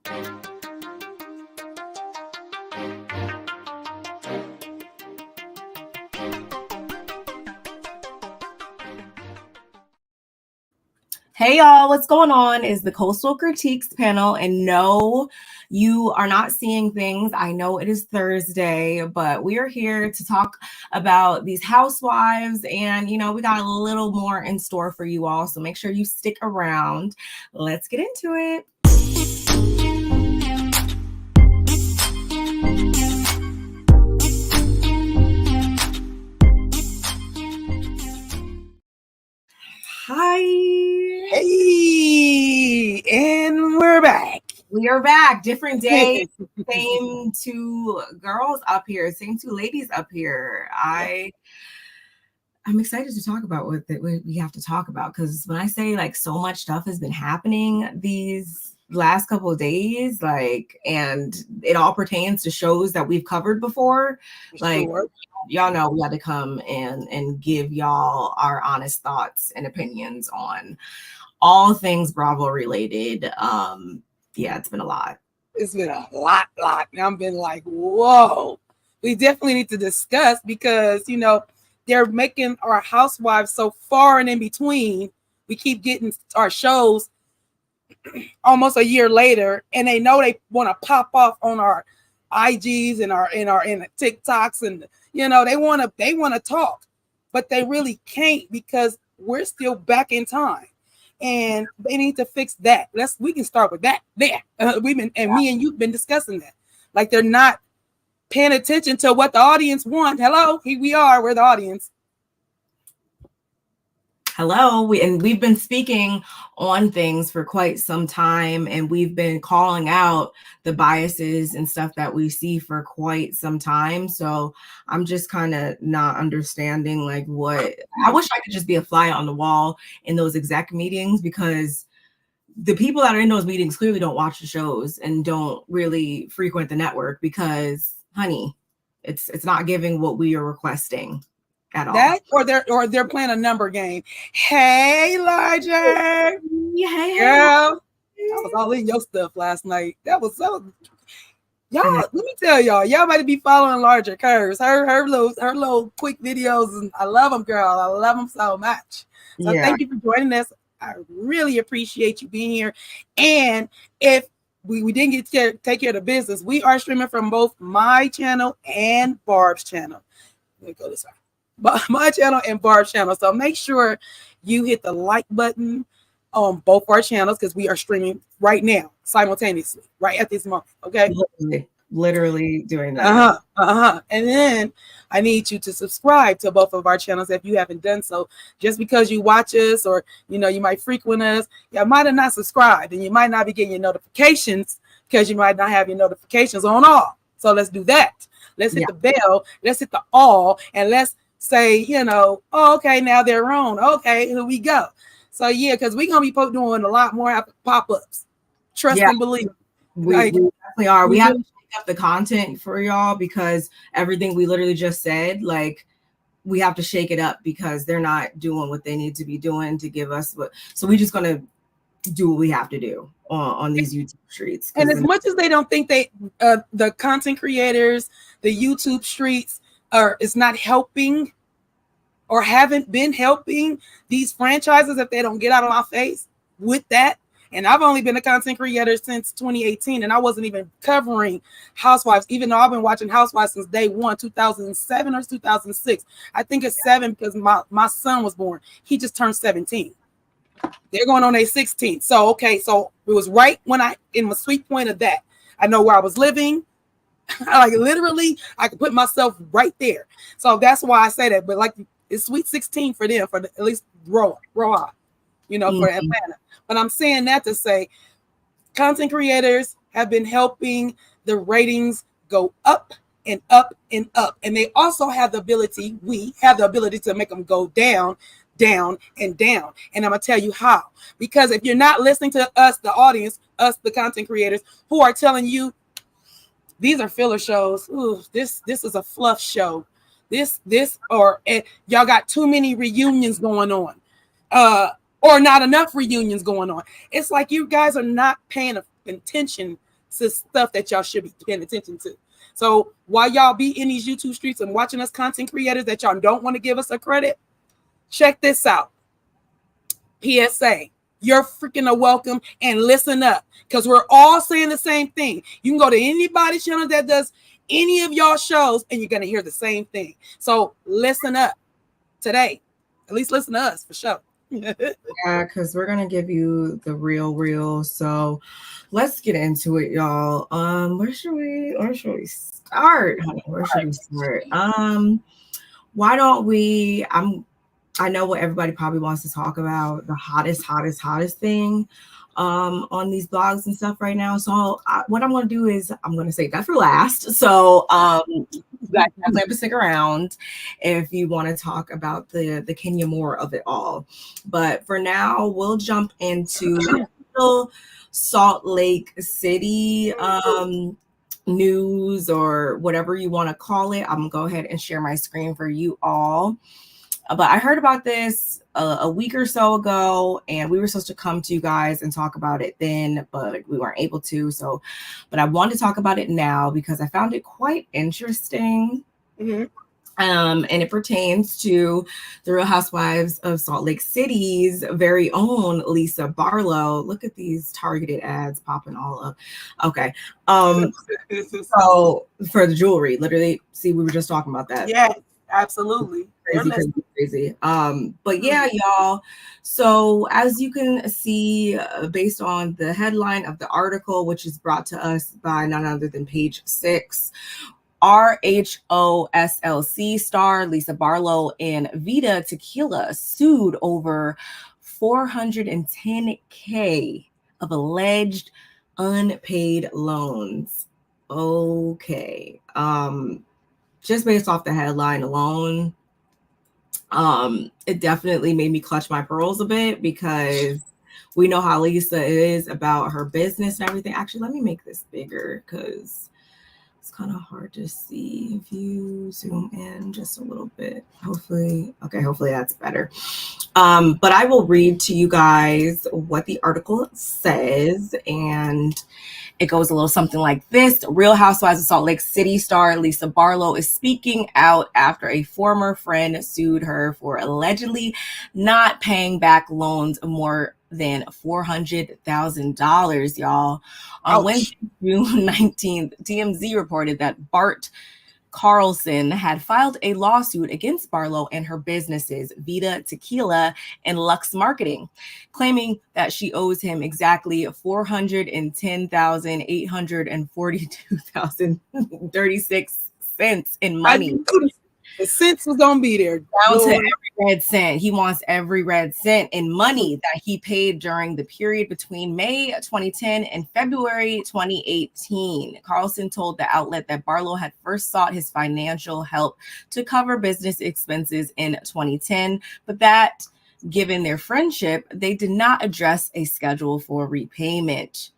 Hey y'all, what's going on? Is the Coastal Critiques panel, and no, you are not seeing things. I know it is Thursday, but we are here to talk about these housewives, and we got a little more in store for you all, so make sure you stick around. Let's get into it. Hi. Hey, and we're back. We are back. Different day. Same two girls up here. Same two ladies up here. I'm excited to talk about what we have to talk about, because when I say like so much stuff has been happening these last couple of days, and it all pertains to shows that we've covered before. Sure. Y'all know we had to come and give y'all our honest thoughts and opinions on all things Bravo related. Yeah, it's been a lot. It's been a lot. And I've been like, whoa. We definitely need to discuss, because they're making our housewives so far and in between. We keep getting our shows almost a year later, and they know they want to pop off on our IGs and our TikToks, and they want to talk, but they really can't, because we're still back in time, and they need to fix that. We can start with that there. Me and you've been discussing that. Like, they're not paying attention to what the audience want. Hello, here we are. We're the audience. Hello, we've been speaking on things for quite some time, and we've been calling out the biases and stuff that we see for quite some time. So I'm just kind of not understanding what I wish I could just be a fly on the wall in those exec meetings, because the people that are in those meetings clearly don't watch the shows and don't really frequent the network, because honey, it's not giving what we are requesting at all. That or they're playing a number game. Hey, Larger. Hey, girl. I was all in your stuff last night. That was so. Y'all, let me tell y'all might be following Larger Curves. Her little quick videos, and I love them, girl. I love them so much. So Thank you for joining us. I really appreciate you being here. And if we didn't get to take care of the business, we are streaming from both my channel and Barb's channel. Let me go this way. My channel and Barb's channel. So make sure you hit the like button on both our channels, because we are streaming right now simultaneously, right at this moment. Okay, literally doing that. And then I need you to subscribe to both of our channels if you haven't done so. Just because you watch us, or you might frequent us, you might have not subscribed, and you might not be getting your notifications, because you might not have your notifications on all. So let's do that. Let's hit the bell. Let's hit the all, and let's say, oh, okay, now they're on. Okay, here we go. So because we're gonna be doing a lot more pop-ups. Trust and believe. We definitely are. We have to shake up the content for y'all, because everything we literally just said, we have to shake it up, because they're not doing what they need to be doing to give us what. So we're just gonna do what we have to do on these YouTube streets. And as much as they don't think the content creators, the YouTube streets is not helping, or haven't been helping these franchises, if they don't get out of my face with that. And I've only been a content creator since 2018, and I wasn't even covering Housewives, even though I've been watching Housewives since day one, 2007 or 2006. I think it's 7, because my son was born. He just turned 17. They're going on their 16th. So it was right when in the sweet point of that. I know where I was living. Literally, I could put myself right there. So that's why I say that. But it's sweet 16 for them, for at least Roa, for Atlanta. But I'm saying that to say, content creators have been helping the ratings go up and up and up. And they also have the ability, we have the ability to make them go down, down, and down. And I'm going to tell you how. Because if you're not listening to us, the audience, us, the content creators, who are telling you, these are filler shows. Ooh, this is a fluff show. Y'all got too many reunions going on. Or not enough reunions going on. It's like you guys are not paying attention stuff that y'all should be paying attention to. So while y'all be in these YouTube streets and watching us content creators that y'all don't want to give us a credit, check this out. PSA, you're freaking welcome, and listen up, because we're all saying the same thing. You can go to anybody's channel that does any of y'all shows and you're going to hear the same thing. So listen up today. At least listen to us for sure. Yeah, because we're gonna give you the real. So let's get into it, y'all. Where should we start, honey? Where should we start? Why don't we? I know what everybody probably wants to talk about, the hottest thing on these blogs and stuff right now. So what I'm going to do is I'm going to save that for last. So you guys definitely have to stick around if you want to talk about the Kenya Moore of it all. But for now, we'll jump into Salt Lake City news, or whatever you want to call it. I'm going to go ahead and share my screen for you all. But I heard about this a week or so ago, and we were supposed to come to you guys and talk about it then, but we weren't able to. But I wanted to talk about it now because I found it quite interesting. Mm-hmm. And it pertains to the Real Housewives of Salt Lake City's very own Lisa Barlow. Look at these targeted ads popping all up. Okay. So for the jewelry, literally, see, we were just talking about that. Yeah, absolutely. Crazy. But yeah, y'all. So as you can see, based on the headline of the article, which is brought to us by none other than Page 6, RHOSLC star Lisa Barlow and Vita Tequila sued over $410K of alleged unpaid loans. Okay. Just based off the headline alone, it definitely made me clutch my pearls a bit, because we know how Lisa is about her business and everything. Actually, let me make this bigger because it's kind of hard to see if you zoom in just a little bit. Hopefully that's better. But I will read to you guys what the article says, and it goes a little something like this. Real Housewives of Salt Lake City star Lisa Barlow is speaking out after a former friend sued her for allegedly not paying back loans of more than $400,000, y'all. On Wednesday, June 19th, TMZ reported that Bart Carlson had filed a lawsuit against Barlow and her businesses, Vita Tequila and Lux Marketing, claiming that she owes him exactly $410,842,036 in money. The cents was gonna be there. Down to every red cent. He wants every red cent in money that he paid during the period between May 2010 and February 2018. Carlson told the outlet that Barlow had first sought his financial help to cover business expenses in 2010, but that, given their friendship, they did not address a schedule for repayment.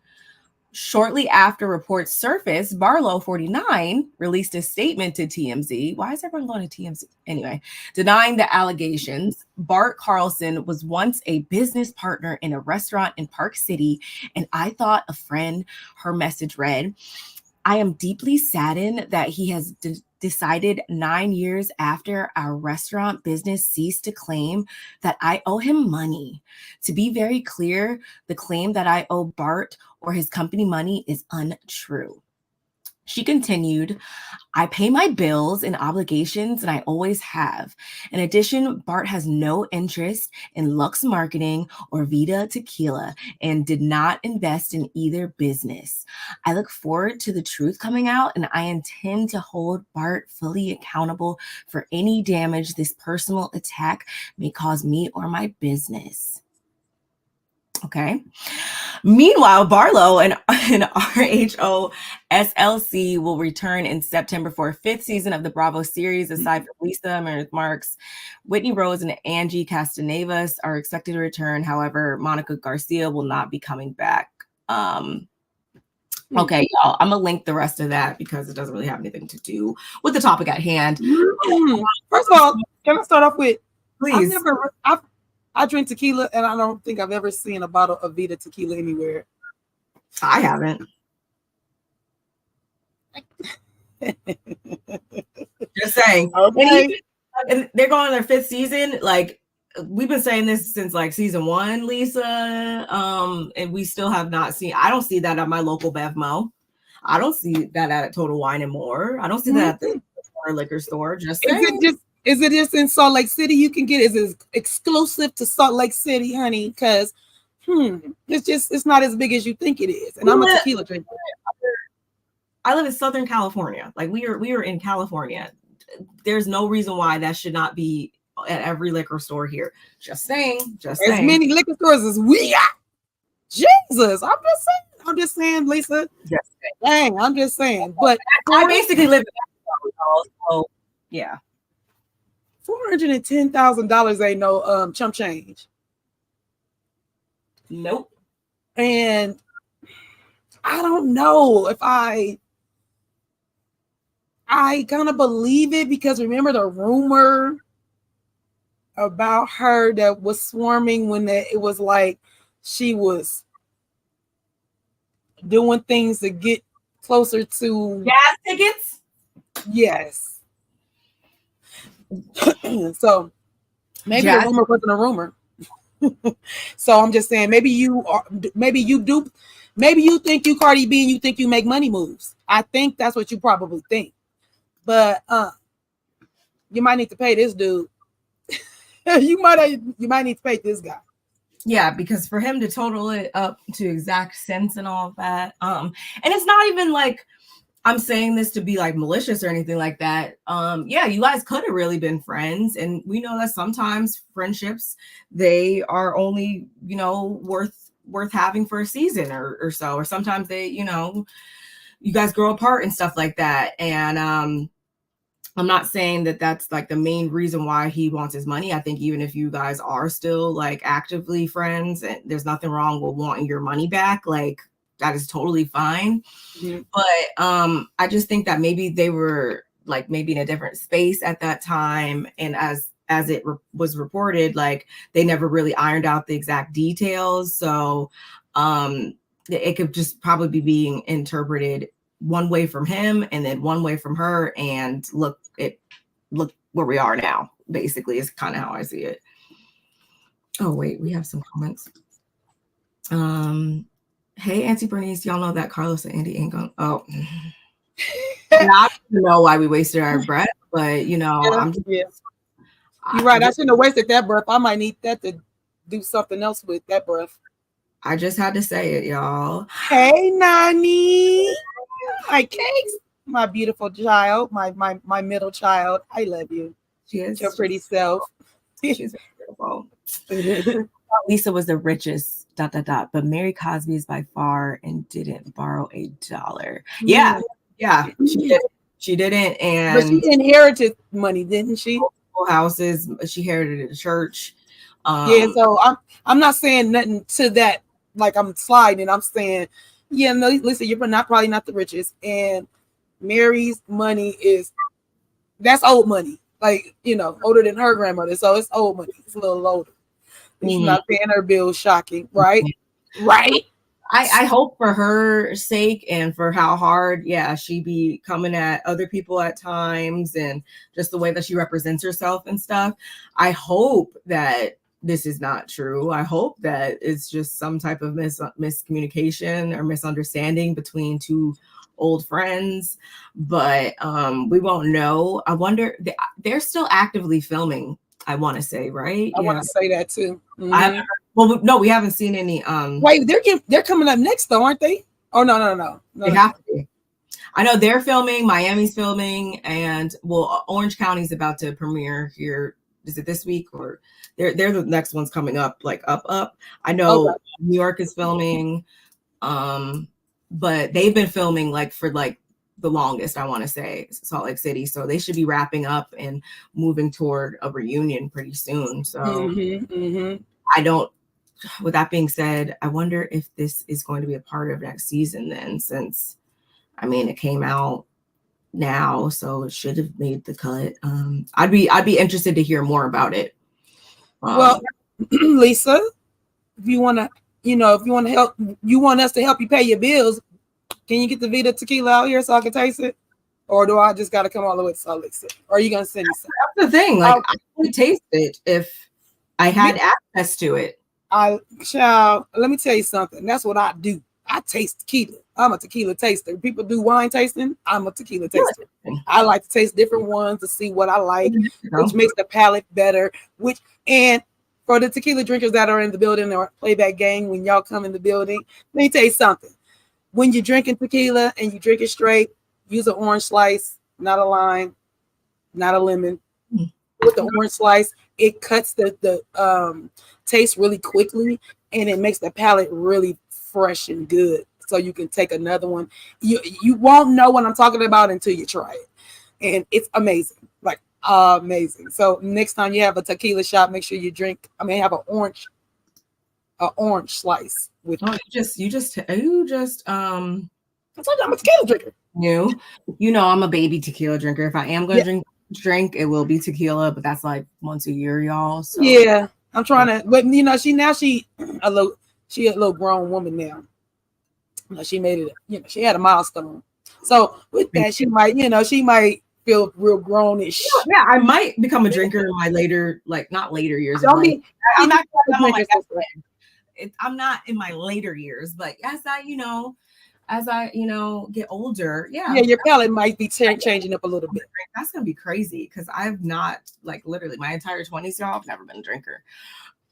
Shortly after reports surfaced, Barlow, 49, released a statement to TMZ. Why is everyone going to TMZ? Anyway, denying the allegations. Bart Carlson was once a business partner in a restaurant in Park City, and I thought a friend. Her message read, I am deeply saddened that he has decided 9 years after our restaurant business ceased to claim that I owe him money. To be very clear, the claim that I owe Bart or his company money is untrue. She continued, I pay my bills and obligations, and I always have. In addition, Bart has no interest in Lux Marketing or Vita Tequila and did not invest in either business. I look forward to the truth coming out, and I intend to hold Bart fully accountable for any damage this personal attack may cause me or my business. Okay. Meanwhile, Barlow and RHOSLC will return in September for a fifth season of the Bravo series. Aside from Lisa, Meredith Marks, Whitney Rose, and Angie Castanevas are expected to return. However, Monica Garcia will not be coming back. Okay, y'all, I'm gonna link the rest of that because it doesn't really have anything to do with the topic at hand. First of all, can I start off with, please? I drink tequila, and I don't think I've ever seen a bottle of Vita Tequila anywhere. I haven't. Just saying. Okay. And they're going on their 5th season. Like, we've been saying this since like season 1, Lisa. And we still have not seen. I don't see that at my local Bevmo. I don't see that at Total Wine and More. I don't see that at the liquor store. Just saying. Is it just in Salt Lake City you can get? Is it exclusive to Salt Lake City, honey? Because it's not as big as you think it is. And I'm a tequila drinker. I live in Southern California. Like we are in California. There's no reason why that should not be at every liquor store here. Just saying. As many liquor stores as we got. Jesus, I'm just saying, Lisa. Dang, I'm just saying. But I basically live in so yeah. $410,000 ain't no chump change. Nope. And I don't know if I kind of believe it, because remember the rumor about her that was swarming when it was like she was doing things to get closer to gas tickets? Yes. So maybe the rumor wasn't a rumor. So I'm just saying, maybe you think you Cardi B and you think you make money moves. I think that's what you probably think. But you might need to pay this dude. you might need to pay this guy. Yeah, because for him to total it up to exact cents and all of that, and it's not even like I'm saying this to be like malicious or anything like that. Yeah, you guys could have really been friends, and we know that sometimes friendships, they are only, worth having for a season or so, or sometimes they, you guys grow apart and stuff like that. And I'm not saying that that's like the main reason why he wants his money. I think even if you guys are still like actively friends, and there's nothing wrong with wanting your money back, like that is totally fine. Mm-hmm. But I just think that maybe they were like maybe in a different space at that time, and as it was reported, like they never really ironed out the exact details. So it could just probably be being interpreted one way from him and then one way from her, and look where we are now, basically, is kind of how I see it. Oh wait, we have some comments. Hey, Auntie Bernice, y'all know that Carlos and Andy ain't gonna I don't know why we wasted our breath, but I'm just, you're right. I shouldn't have wasted that breath. I might need that to do something else with that breath. I just had to say it, y'all. Hey, Nani. My cakes, my beautiful child, my middle child. I love you. She is your pretty self. She's beautiful. Lisa was the richest, ... but Mary Cosby is by far and didn't borrow $1. Yeah, she didn't, and but she inherited money, didn't she? Houses, she inherited a church. So I'm not saying nothing to that. Like I'm sliding. I'm saying, yeah, no, listen, you're probably not the richest, and Mary's money that's old money, like older than her grandmother, so it's old money. It's a little older. She's not paying her bills. Shocking, right? Right. I hope for her sake and for how hard, she be coming at other people at times, and just the way that she represents herself and stuff. I hope that this is not true. I hope that it's just some type of miscommunication or misunderstanding between two old friends, but we won't know. I wonder, they're still actively filming, I want to say, right? I want to say that too. Mm-hmm. No, we haven't seen any. Wait, they're coming up next though, aren't they? Oh no. They have to be. I know they're filming. Miami's filming, and Orange County's about to premiere here. Is it this week, or they're the next ones coming up? Like up. I know New York is filming, but they've been filming like for like the longest, I want to say, Salt Lake City. So they should be wrapping up and moving toward a reunion pretty soon. So I don't. With that being said, I wonder if this is going to be a part of next season then, since it came out now, so it should have made the cut. I'd be interested to hear more about it. Well, Lisa, if you want to help, you want us to help you pay your bills, Can you get the Vita tequila out here so I can taste it? Or do I just got to come all the way to Salt Lake City? Or are you going to send me some? That's the thing. Like, I would taste it if I had access to it. Child, let me tell you something. That's what I do. I taste tequila. I'm a tequila taster. People do wine tasting. I'm a tequila taster. I like to taste different ones to see what I like, which makes the palate better. And for the tequila drinkers that are in the building or playback gang, when y'all come in the building, let me tell you something. When you're drinking tequila and you drink it straight, use an orange slice, not a lime, not a lemon. With the orange slice, it cuts the taste really quickly, and it makes the palate really fresh and good. So you can take another one. You won't know what I'm talking about until you try it, and it's amazing, like amazing. So next time you have a tequila shot, make sure you have an orange slice with. Oh, you just. I told you I'm a tequila drinker. You know I'm a baby tequila drinker. If I am going to drink, it will be tequila, but that's like once a year, y'all. So yeah, I'm trying to, but she a little grown woman now. She made it, she had a milestone. So with that, she might feel real grownish. Yeah, I might become a drinker in my later, not later years. I'm not in my later years, but as I get older, your palate might be changing up a little bit. That's gonna be crazy because I've not literally my entire 20s, y'all. I've never been a drinker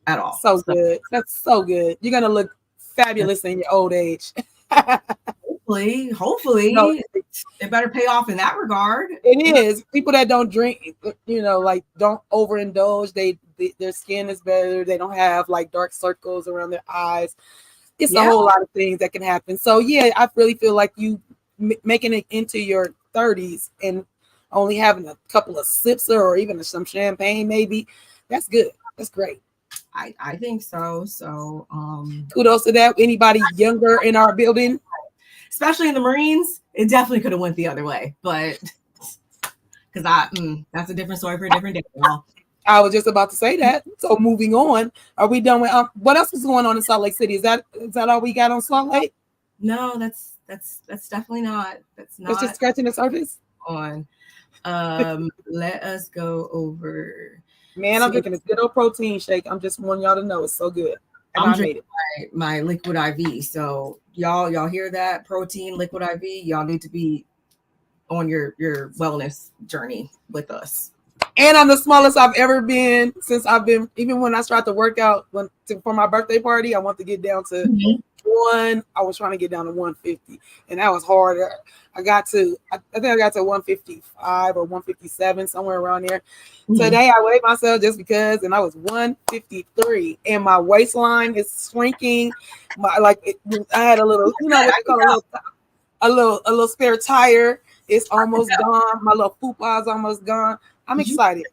at all. So good. That's so good. You're gonna look fabulous in your old age. Hopefully, it better pay off in that regard. It is. People that don't drink, don't overindulge. Their skin is better. They don't have dark circles around their eyes. It's a whole lot of things that can happen. So yeah, I really feel like you making it into your 30s and only having a couple of sips or even some champagne, maybe that's good. That's great. I think so. So kudos to that. Anybody younger in our building, especially in the Marines, it definitely could have went the other way, but because that's a different story for a different day. I was just about to say that. So moving on, are we done with what else is going on in Salt Lake City? Is that all we got on Salt Lake? No, that's definitely not. That's just scratching the surface. On let us go over. Man, I'm drinking a good old protein shake. I'm just wanting y'all to know it's so good. And I'm drinking my liquid IV. So y'all hear that? Protein, liquid IV. Y'all need to be on your wellness journey with us. And I'm the smallest I've ever been since even when I started to work out for my birthday party, I want to get down to I was trying to get down to 150, and that was hard. I think I got to 155 or 157, somewhere around there. Today I weighed myself just because, and I was 153, and my waistline is shrinking. I had a little, what you call a little spare tire. It's almost gone. My little fupa is almost gone. I'm excited.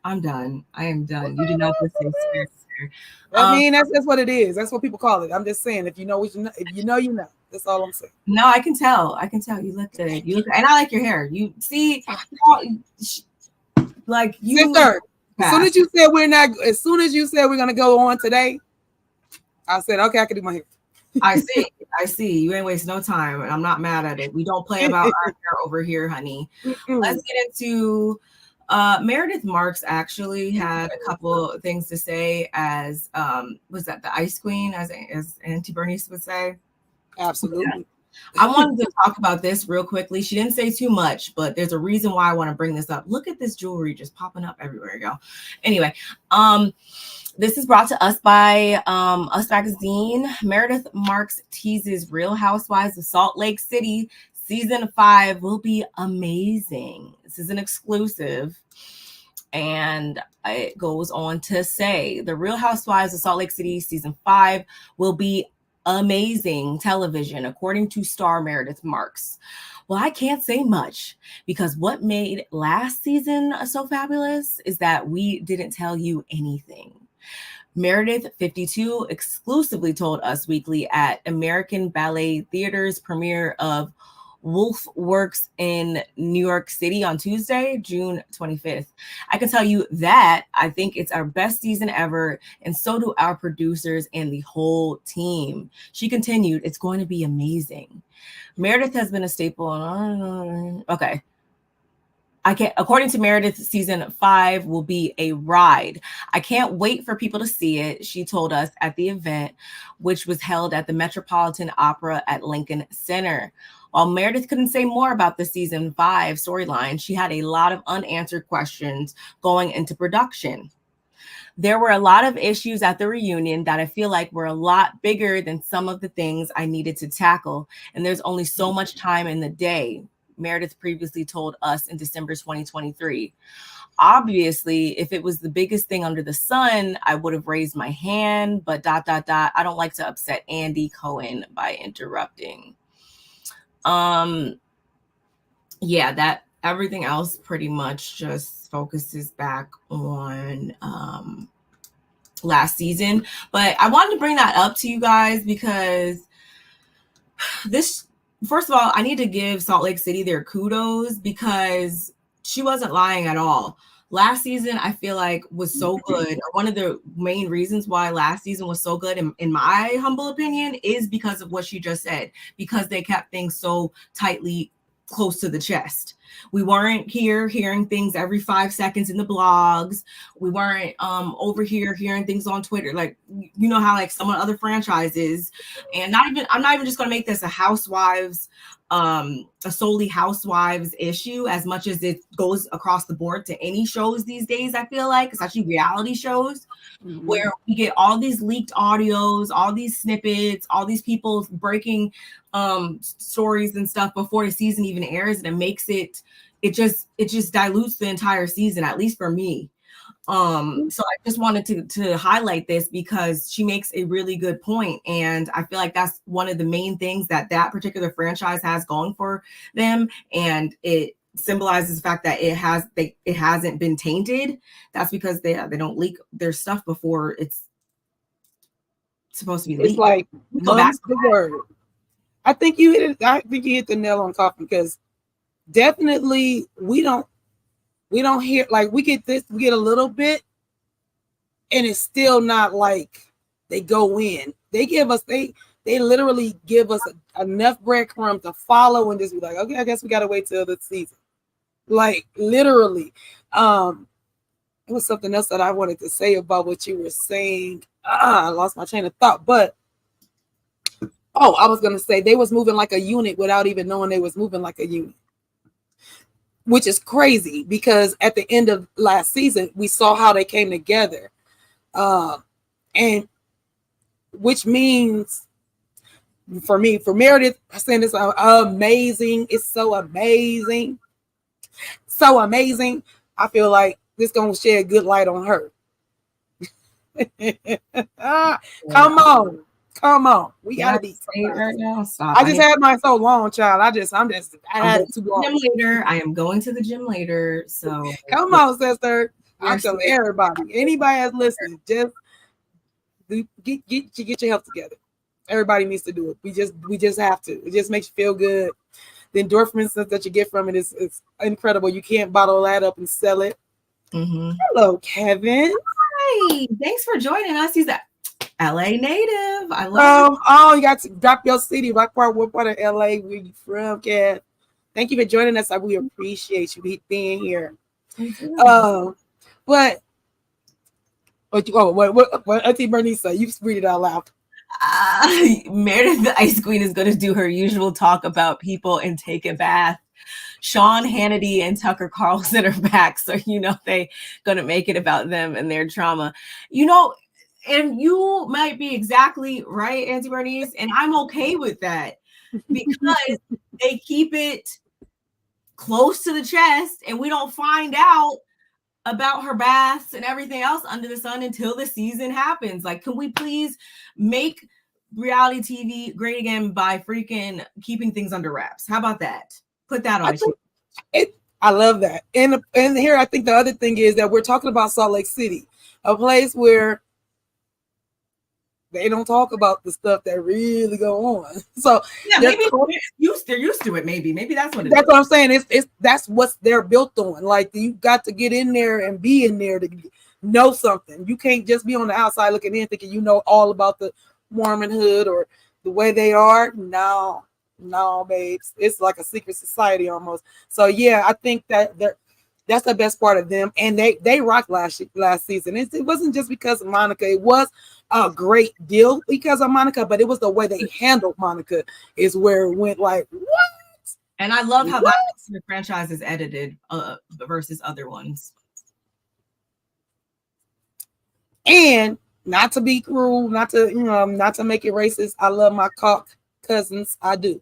I'm done. I am done. You did not just say spare. I mean, that's what it is. That's what people call it. I'm just saying, if you know what you know, you know. That's all I'm saying. No, I can tell. You look good. And I like your hair. You see, Sister, as soon as you said we're gonna go on today, I said, okay, I can do my hair. I see. You ain't waste no time, and I'm not mad at it. We don't play about our hair over here, honey. Let's get into Meredith Marks actually had a couple of things to say as was that the ice queen, as Auntie Bernice would say. Absolutely. Yeah. I wanted to talk about this real quickly. She didn't say too much, but there's a reason why I want to bring this up. Look at this jewelry just popping up everywhere, y'all. Anyway, this is brought to us by Us Magazine. Meredith Marks teases Real Housewives of Salt Lake City Season 5 will be amazing. This is an exclusive. And it goes on to say, The Real Housewives of Salt Lake City Season 5 will be amazing television, according to star Meredith Marks. Well, I can't say much because what made last season so fabulous is that we didn't tell you anything. Meredith, 52, exclusively told Us Weekly at American Ballet Theater's premiere of Wolf Works in New York City on Tuesday, June 25th. I can tell you that I think it's our best season ever, and so do our producers and the whole team. She continued, it's going to be amazing. Meredith has been a staple. Okay. According to Meredith, season 5 will be a ride. I can't wait for people to see it, she told us at the event, which was held at the Metropolitan Opera at Lincoln Center. While Meredith couldn't say more about the season 5 storyline, she had a lot of unanswered questions going into production. There were a lot of issues at the reunion that I feel like were a lot bigger than some of the things I needed to tackle, and there's only so much time in the day, Meredith previously told us in December 2023. Obviously, if it was the biggest thing under the sun, I would have raised my hand, but ... I don't like to upset Andy Cohen by interrupting. Yeah, that everything else pretty much just focuses back on last season. But I wanted to bring that up to you guys because this, first of all, I need to give Salt Lake City their kudos because she wasn't lying at all. Last season, I feel like was so good. One of the main reasons why last season was so good, in my humble opinion, is because of what she just said, because they kept things so tightly close to the chest. We weren't here hearing things every 5 seconds in the blogs. We weren't over here hearing things on Twitter. Like, you know how like some of other franchises, and I'm not even just going to make this a Housewives, a solely Housewives issue as much as it goes across the board to any shows these days. I feel like, especially reality shows, where we get all these leaked audios, all these snippets, all these people breaking stories and stuff before the season even airs, and it makes it just dilutes the entire season, at least for me. So I just wanted to highlight this because she makes a really good point, and I feel like that's one of the main things that particular franchise has going for them, and it symbolizes the fact that it hasn't been tainted. That's because they don't leak their stuff before it's supposed to be leaked. It's like mum's the word. I think you hit the nail on top, because definitely we don't hear, like, we get a little bit, and it's still not like they go in. They literally give us enough breadcrumbs to follow and just be like, okay, I guess we gotta wait till the season. Like, literally. It was something else that I wanted to say about what you were saying. I lost my train of thought, but I was gonna say they was moving like a unit without even knowing they was moving like a unit, which is crazy because at the end of last season we saw how they came together, and which means for Meredith saying this amazing. It's so amazing, so amazing. I feel like this gonna shed good light on her. Come on. We gotta be right now. Stop. I just had mine so long, child. I had it too long. I am going to the gym later. So come on, sister. I'm telling everybody, anybody that's listening, just get your health together. Everybody needs to do it. We just have to. It just makes you feel good. The endorphins that you get from it is incredible. You can't bottle that up and sell it. Mm-hmm. Hello, Kevin. Hi. Thanks for joining us. He's a LA native. I love you got to drop your city. What part of LA where you from, Kev? Thank you for joining us. We appreciate you being here. What Auntie Bernice said? You read it out loud. Meredith the Ice Queen is going to do her usual talk about people and take a bath. Sean Hannity and Tucker Carlson are back, so they going to make it about them and their trauma. And you might be exactly right, Auntie Bernice, and I'm okay with that because they keep it close to the chest, and we don't find out about her baths and everything else under the sun until the season happens. Like, can we please make reality TV great again by freaking keeping things under wraps? How about that? Put that on it. I love that. And here, I think the other thing is that we're talking about Salt Lake City, a place where they don't talk about the stuff that really go on. So yeah, maybe they're used to it. Maybe that's what it is. That's what I'm saying. It's that's what they're built on. Like you got to get in there and be in there to know something. You can't just be on the outside looking in thinking you know all about the Mormon hood or the way they are. No, babes. It's like a secret society almost. So yeah, I think that's the best part of them. And they rocked last season. It wasn't just because of Monica. It was a great deal because of Monica, but it was the way they handled Monica is where it went like, what? And I love how that franchise is edited versus other ones. And not to be cruel, not to make it racist. I love my Cauc cousins. I do.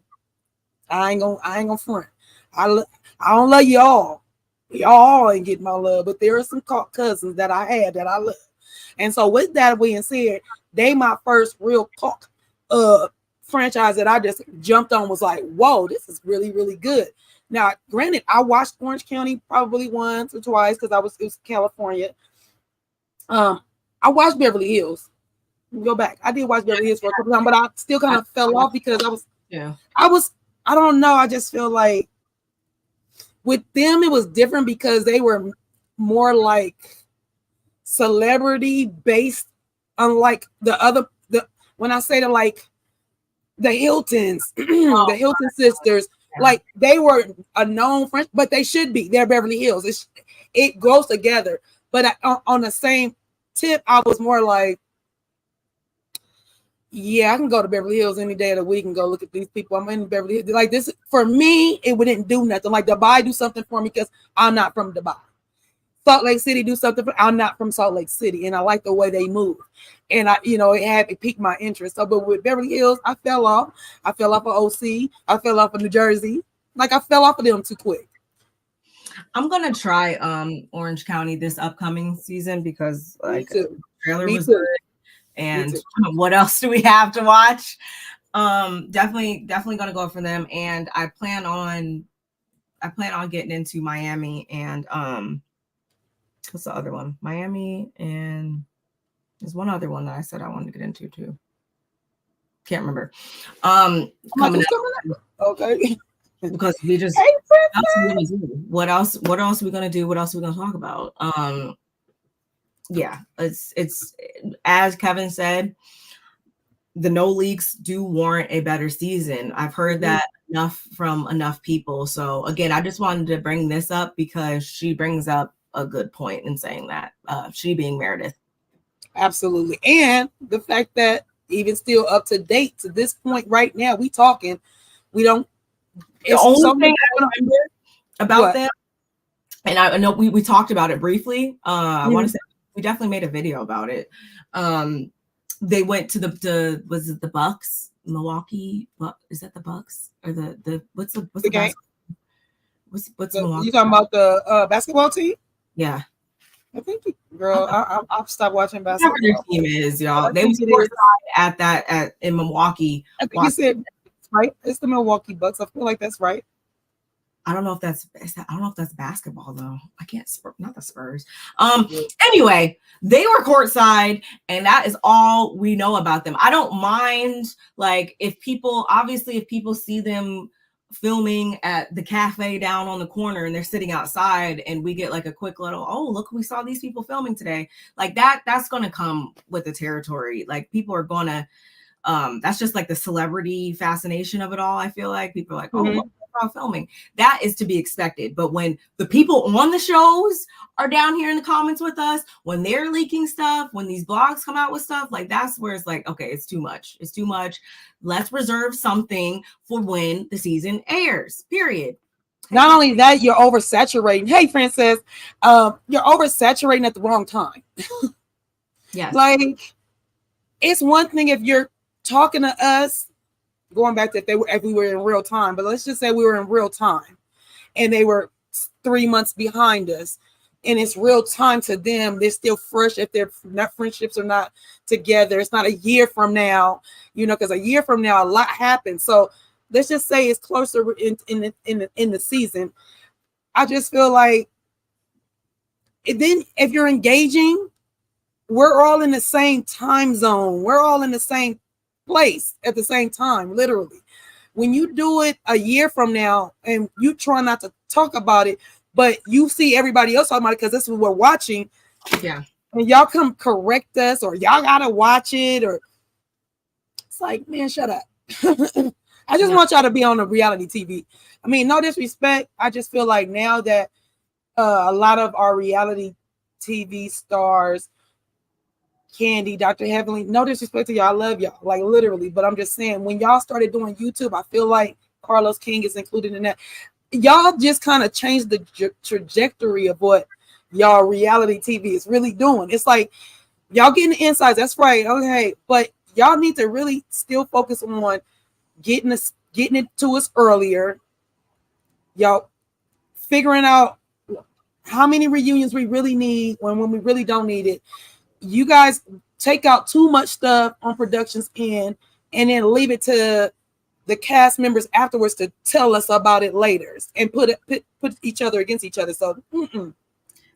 I ain't gonna front. I don't love y'all. Y'all ain't getting my love, but there are some Cauc cousins that I had that I love. And so with that being said, they my first real Cauc franchise that I just jumped on, was like, whoa, this is really, really good. Now, granted, I watched Orange County probably once or twice because it was California. I watched Beverly Hills. Go back. I did watch Beverly Hills for a couple times, but I still kind of fell off because I don't know. I just feel like with them, it was different because they were more like celebrity based, unlike when I say like the Hiltons, the Hilton sisters, like they were a known French, but they should be. They're Beverly Hills. It goes together. But on the same tip, I was more like, yeah, I can go to Beverly Hills any day of the week and go look at these people. I'm in Beverly Hills. Like this, for me, it wouldn't do nothing. Like Dubai do something for me because I'm not from Dubai. Salt Lake City do something for, I'm not from Salt Lake City, and I like the way they move. And it piqued my interest. So, but with Beverly Hills, I fell off. I fell off of OC. I fell off of New Jersey. Like I fell off of them too quick. I'm gonna try Orange County this upcoming season because like the trailer was good. And what else do we have to watch? Definitely gonna go for them. And I plan on getting into Miami and what's the other one? Miami, and there's one other one that I said I wanted to get into too. Can't remember. Coming up. Okay. Because we just what else are we gonna do? What else are we gonna talk about? Yeah, it's as Kevin said, the no leaks do warrant a better season. I've heard that enough from enough people. So again, I just wanted to bring this up because she brings up a good point in saying that, she being Meredith. Absolutely. And the fact that even still up to date to this point right now, we don't. The only thing I remember about them, and I know we talked about it briefly. I want to say we definitely made a video about it. They went to was it the Bucks, Milwaukee? Is that the Bucks or the what's the game? What's Milwaukee? You talking about the basketball team? Yeah. I think, girl, I've stopped watching basketball. Whatever their team is, y'all. They were in Milwaukee. I think you said right. It's the Milwaukee Bucks. I feel like that's right. I don't know if that's basketball though. I can't, not the Spurs. Anyway, they were courtside, and that is all we know about them. I don't mind like if people see them filming at the cafe down on the corner and they're sitting outside and we get like a quick little, oh, look, we saw these people filming today. Like that's going to come with the territory. Like people are going to, that's just like the celebrity fascination of it all. I feel like people are like, oh, look, filming. That is to be expected. But when the people on the shows are down here in the comments with us, when they're leaking stuff, when these blogs come out with stuff, like that's where it's like, okay, it's too much. It's too much. Let's reserve something for when the season airs, period. Not only that, you're oversaturating. Hey, Frances, you're oversaturating at the wrong time. Yes. Like, it's one thing if you're talking to us, going back to if we were in real time, but let's just say we were in real time and they were 3 months behind us and it's real time to them. They're still fresh if their friendships are not together. It's not a year from now, because a year from now, a lot happens. So let's just say it's closer in the season. I just feel like then if you're engaging, we're all in the same time zone. We're all in the same place at the same time, literally. When you do it a year from now and you try not to talk about it, but you see everybody else talking about it because this is what we're watching. Yeah. And y'all come correct us or y'all gotta watch it, or it's like, man, shut up. I just want y'all to be on a reality TV. I mean, no disrespect. I just feel like now that a lot of our reality TV stars, Candy, Dr. Heavenly, no disrespect to y'all, I love y'all, like literally, but I'm just saying, when y'all started doing YouTube, I feel like Carlos King is included in that. Y'all just kind of changed the trajectory of what y'all reality TV is really doing. It's like y'all getting the insights, that's right, okay, but y'all need to really still focus on getting it to us earlier. Y'all figuring out how many reunions we really need when we really don't need it. You guys take out too much stuff on production's end and then leave it to the cast members afterwards to tell us about it later and put each other against each other. So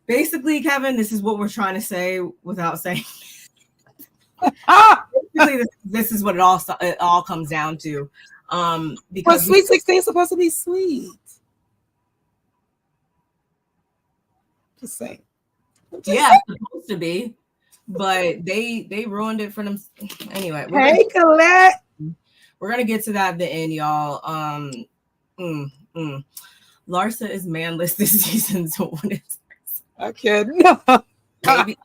basically, Kevin, this is what we're trying to say without saying. Basically, this is what it all comes down to. Because Sweet 16 is supposed to be sweet. Just saying. Yeah, it's supposed to be, but they ruined it for them. Anyway, Colette. We're gonna get to that at the end, y'all. Larsa is manless this season, so what is this? I can't. No. Maybe,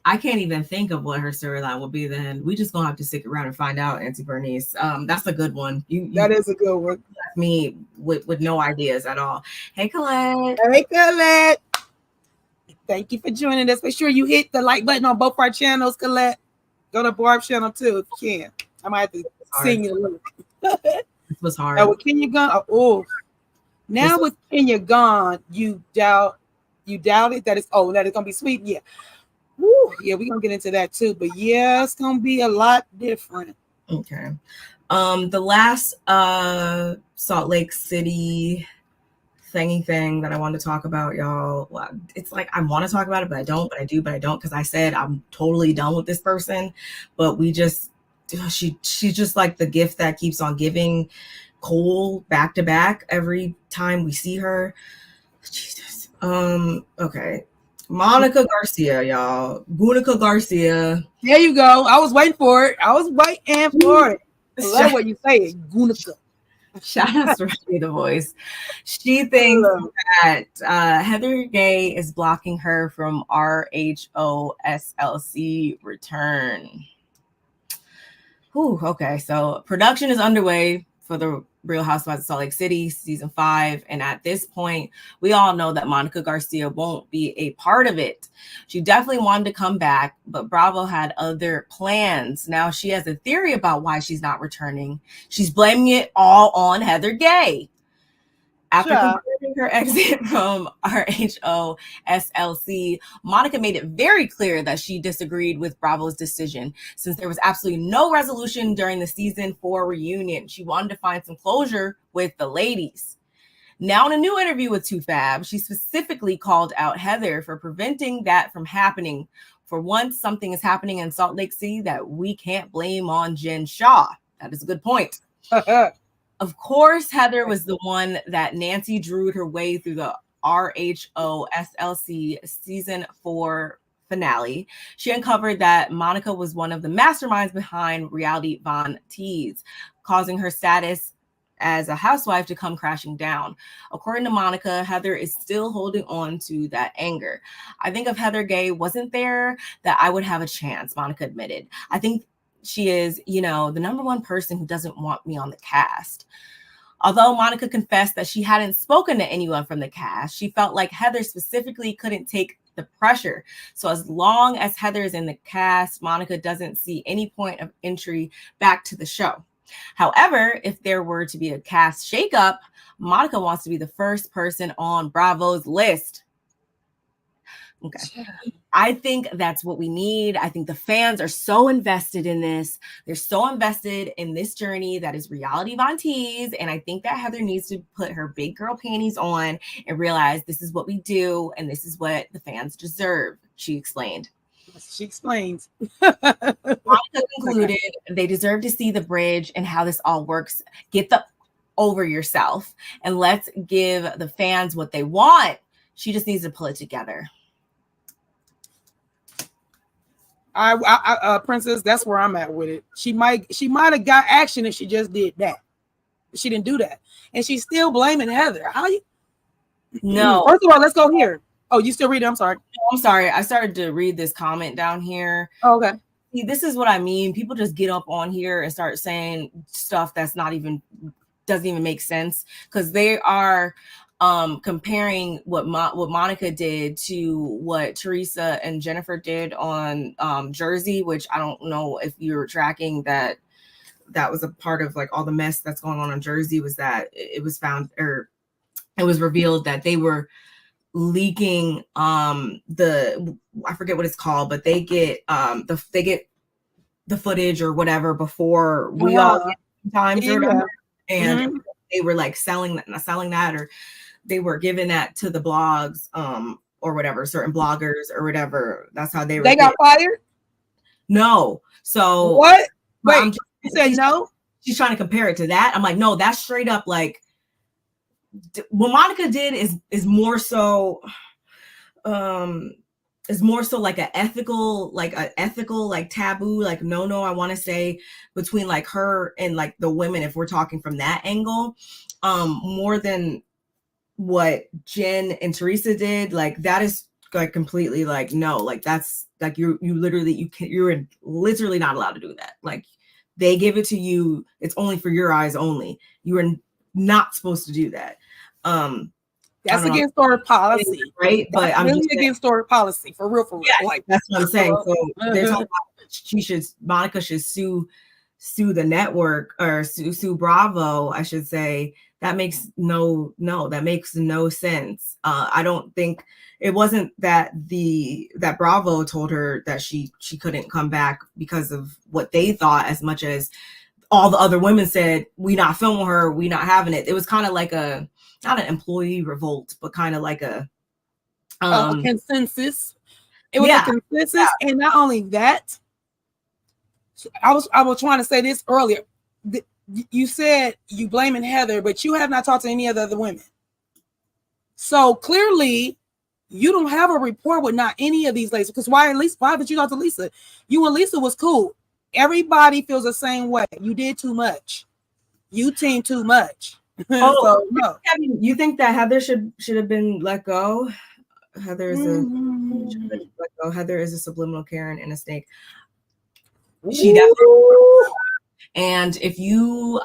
I can't even think of what her storyline will be. Then we just gonna have to stick around and find out. Auntie Bernice, that's a good one. That is a good one. Me with no ideas at all. Hey, Colette. Hey, Colette. Thank you for joining us. Make sure you hit the like button on both our channels, Colette. Go to Barb's channel too if you can. I might have to sing you a little. This was hard. Now with Kenya gone, now with Kenya gone, you doubt it that it's that it's gonna be sweet. Yeah. Woo, yeah, we're gonna get into that too. But yeah, it's gonna be a lot different. Okay. The last Salt Lake City thing that I wanted to talk about, y'all. Well, it's like I want to talk about it, but I don't, but I do, but I don't, because I said I'm totally done with this person. But she's just like the gift that keeps on giving. Cole back to back every time we see her. Jesus. Okay. Monica Garcia, y'all. Bunica Garcia. There you go. I was waiting for it. I love what you say, Gunica. Shout out to Riley the Voice. She thinks that Heather Gay is blocking her from RHOSLC return. Whew, okay, so production is underway for the Real Housewives of Salt Lake City season 5, and at this point we all know that Monica Garcia won't be a part of it. She definitely wanted to come back, but Bravo had other plans. Now she has a theory about why she's not returning. She's blaming it all on Heather Gay. After confirming her exit from RHOSLC, Monica made it very clear that she disagreed with Bravo's decision, since there was absolutely no resolution during the season 4 reunion. She wanted to find some closure with the ladies. Now, in a new interview with 2Fab, she specifically called out Heather for preventing that from happening. For once, something is happening in Salt Lake City that we can't blame on Jen Shah. That is a good point. Of course, Heather was the one that Nancy drew her way through the RHOSLC season 4 finale. She uncovered that Monica was one of the masterminds behind reality Von Tease, causing her status as a housewife to come crashing down. According to Monica, Heather is still holding on to that anger. I think if Heather Gay wasn't there, that I would have a chance, Monica admitted. I think she is, the number one person who doesn't want me on the cast. Although Monica confessed that she hadn't spoken to anyone from the cast, she felt like Heather specifically couldn't take the pressure. So as long as Heather is in the cast, Monica doesn't see any point of entry back to the show. However, if there were to be a cast shakeup, Monica wants to be the first person on Bravo's list. Okay. I think that's what we need. I think the fans are so invested in this. They're so invested in this journey that is reality Von Tease. And I think that Heather needs to put her big girl panties on and realize this is what we do and this is what the fans deserve, she explained. She explains. Monica concluded they deserve to see the bridge and how this all works. Get the over yourself and let's give the fans what they want. She just needs to pull it together. Princess, that's where I'm at with it. She might have got action if she just did that. But she didn't do that, and she's still blaming Heather. How you? No. First of all, let's go here. Oh, you still reading? I'm sorry. I'm sorry. I started to read this comment down here. Oh, okay. See, this is what I mean. People just get up on here and start saying stuff that's doesn't even make sense, because they are comparing what Monica did to what Teresa and Jennifer did on Jersey, which I don't know if you're tracking that was a part of like all the mess that's going on Jersey, was that it was found, or it was revealed that they were leaking I forget what it's called, but they get the footage or whatever before we all get times or whatever. And they were like selling that, or they were giving that to the blogs or whatever, certain bloggers or whatever. That's how they got fired. No. So what? Wait, you said no? She's trying to compare it to that. I'm like, no, that's straight up like what Monica did is more so like an ethical like taboo, like no, I want to say between like her and like the women, if we're talking from that angle, more than what Jen and Teresa did. Like that is like completely like no, like that's like you're literally not allowed to do that. Like they give it to you, it's only for your eyes only. You are not supposed to do that. That's against store policy, right? But that's I'm really just against store policy, for real. Yeah, like that's what I'm saying. So they're talking about Monica should sue the network, or sue Bravo, I should say. That makes no sense. I don't think it wasn't that Bravo told her that she couldn't come back because of what they thought, as much as all the other women said, we not filming her, we not having it. It was kind of like not an employee revolt, but kind of like a consensus. It was a consensus. And not only that, I was trying to say this earlier. You said you blaming Heather, but you have not talked to any of the other women. So clearly you don't have a rapport with not any of these ladies. Because why would you talk to Lisa? You and Lisa was cool. Everybody feels the same way. You did too much. You teamed too much. So, no. You think that Heather should have been let go? Heather is Heather is a subliminal Karen and a snake. She definitely. And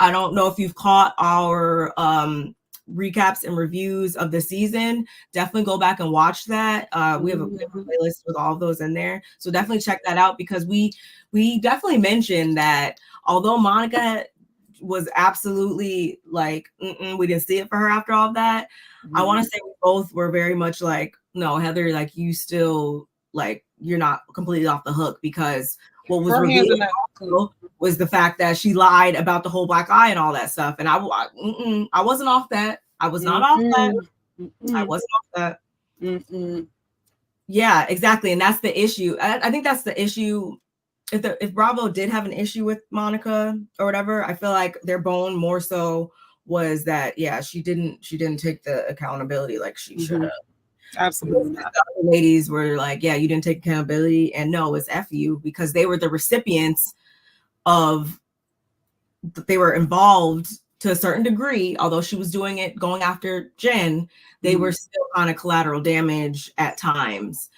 I don't know if you've caught our recaps and reviews of the season, definitely go back and watch that. We have a playlist with all of those in there, so definitely check that out, because we definitely mentioned that although Monica was absolutely like we didn't see it for her after all of that, I want to say we both were very much like, no, Heather, like you still, like, you're not completely off the hook, because what was revealed was the fact that she lied about the whole black eye and all that stuff. And I wasn't off that. I was not off that. I wasn't off that. Yeah, exactly. And that's the issue. I think that's the issue. If Bravo did have an issue with Monica or whatever, I feel like their bone more so was that, yeah, she didn't take the accountability like she should have. Absolutely not. The other ladies were like, yeah, you didn't take accountability, and no, it's F you, because they were the recipients of, they were involved to a certain degree, although she was doing it going after Jen, they were still kind of collateral damage at times.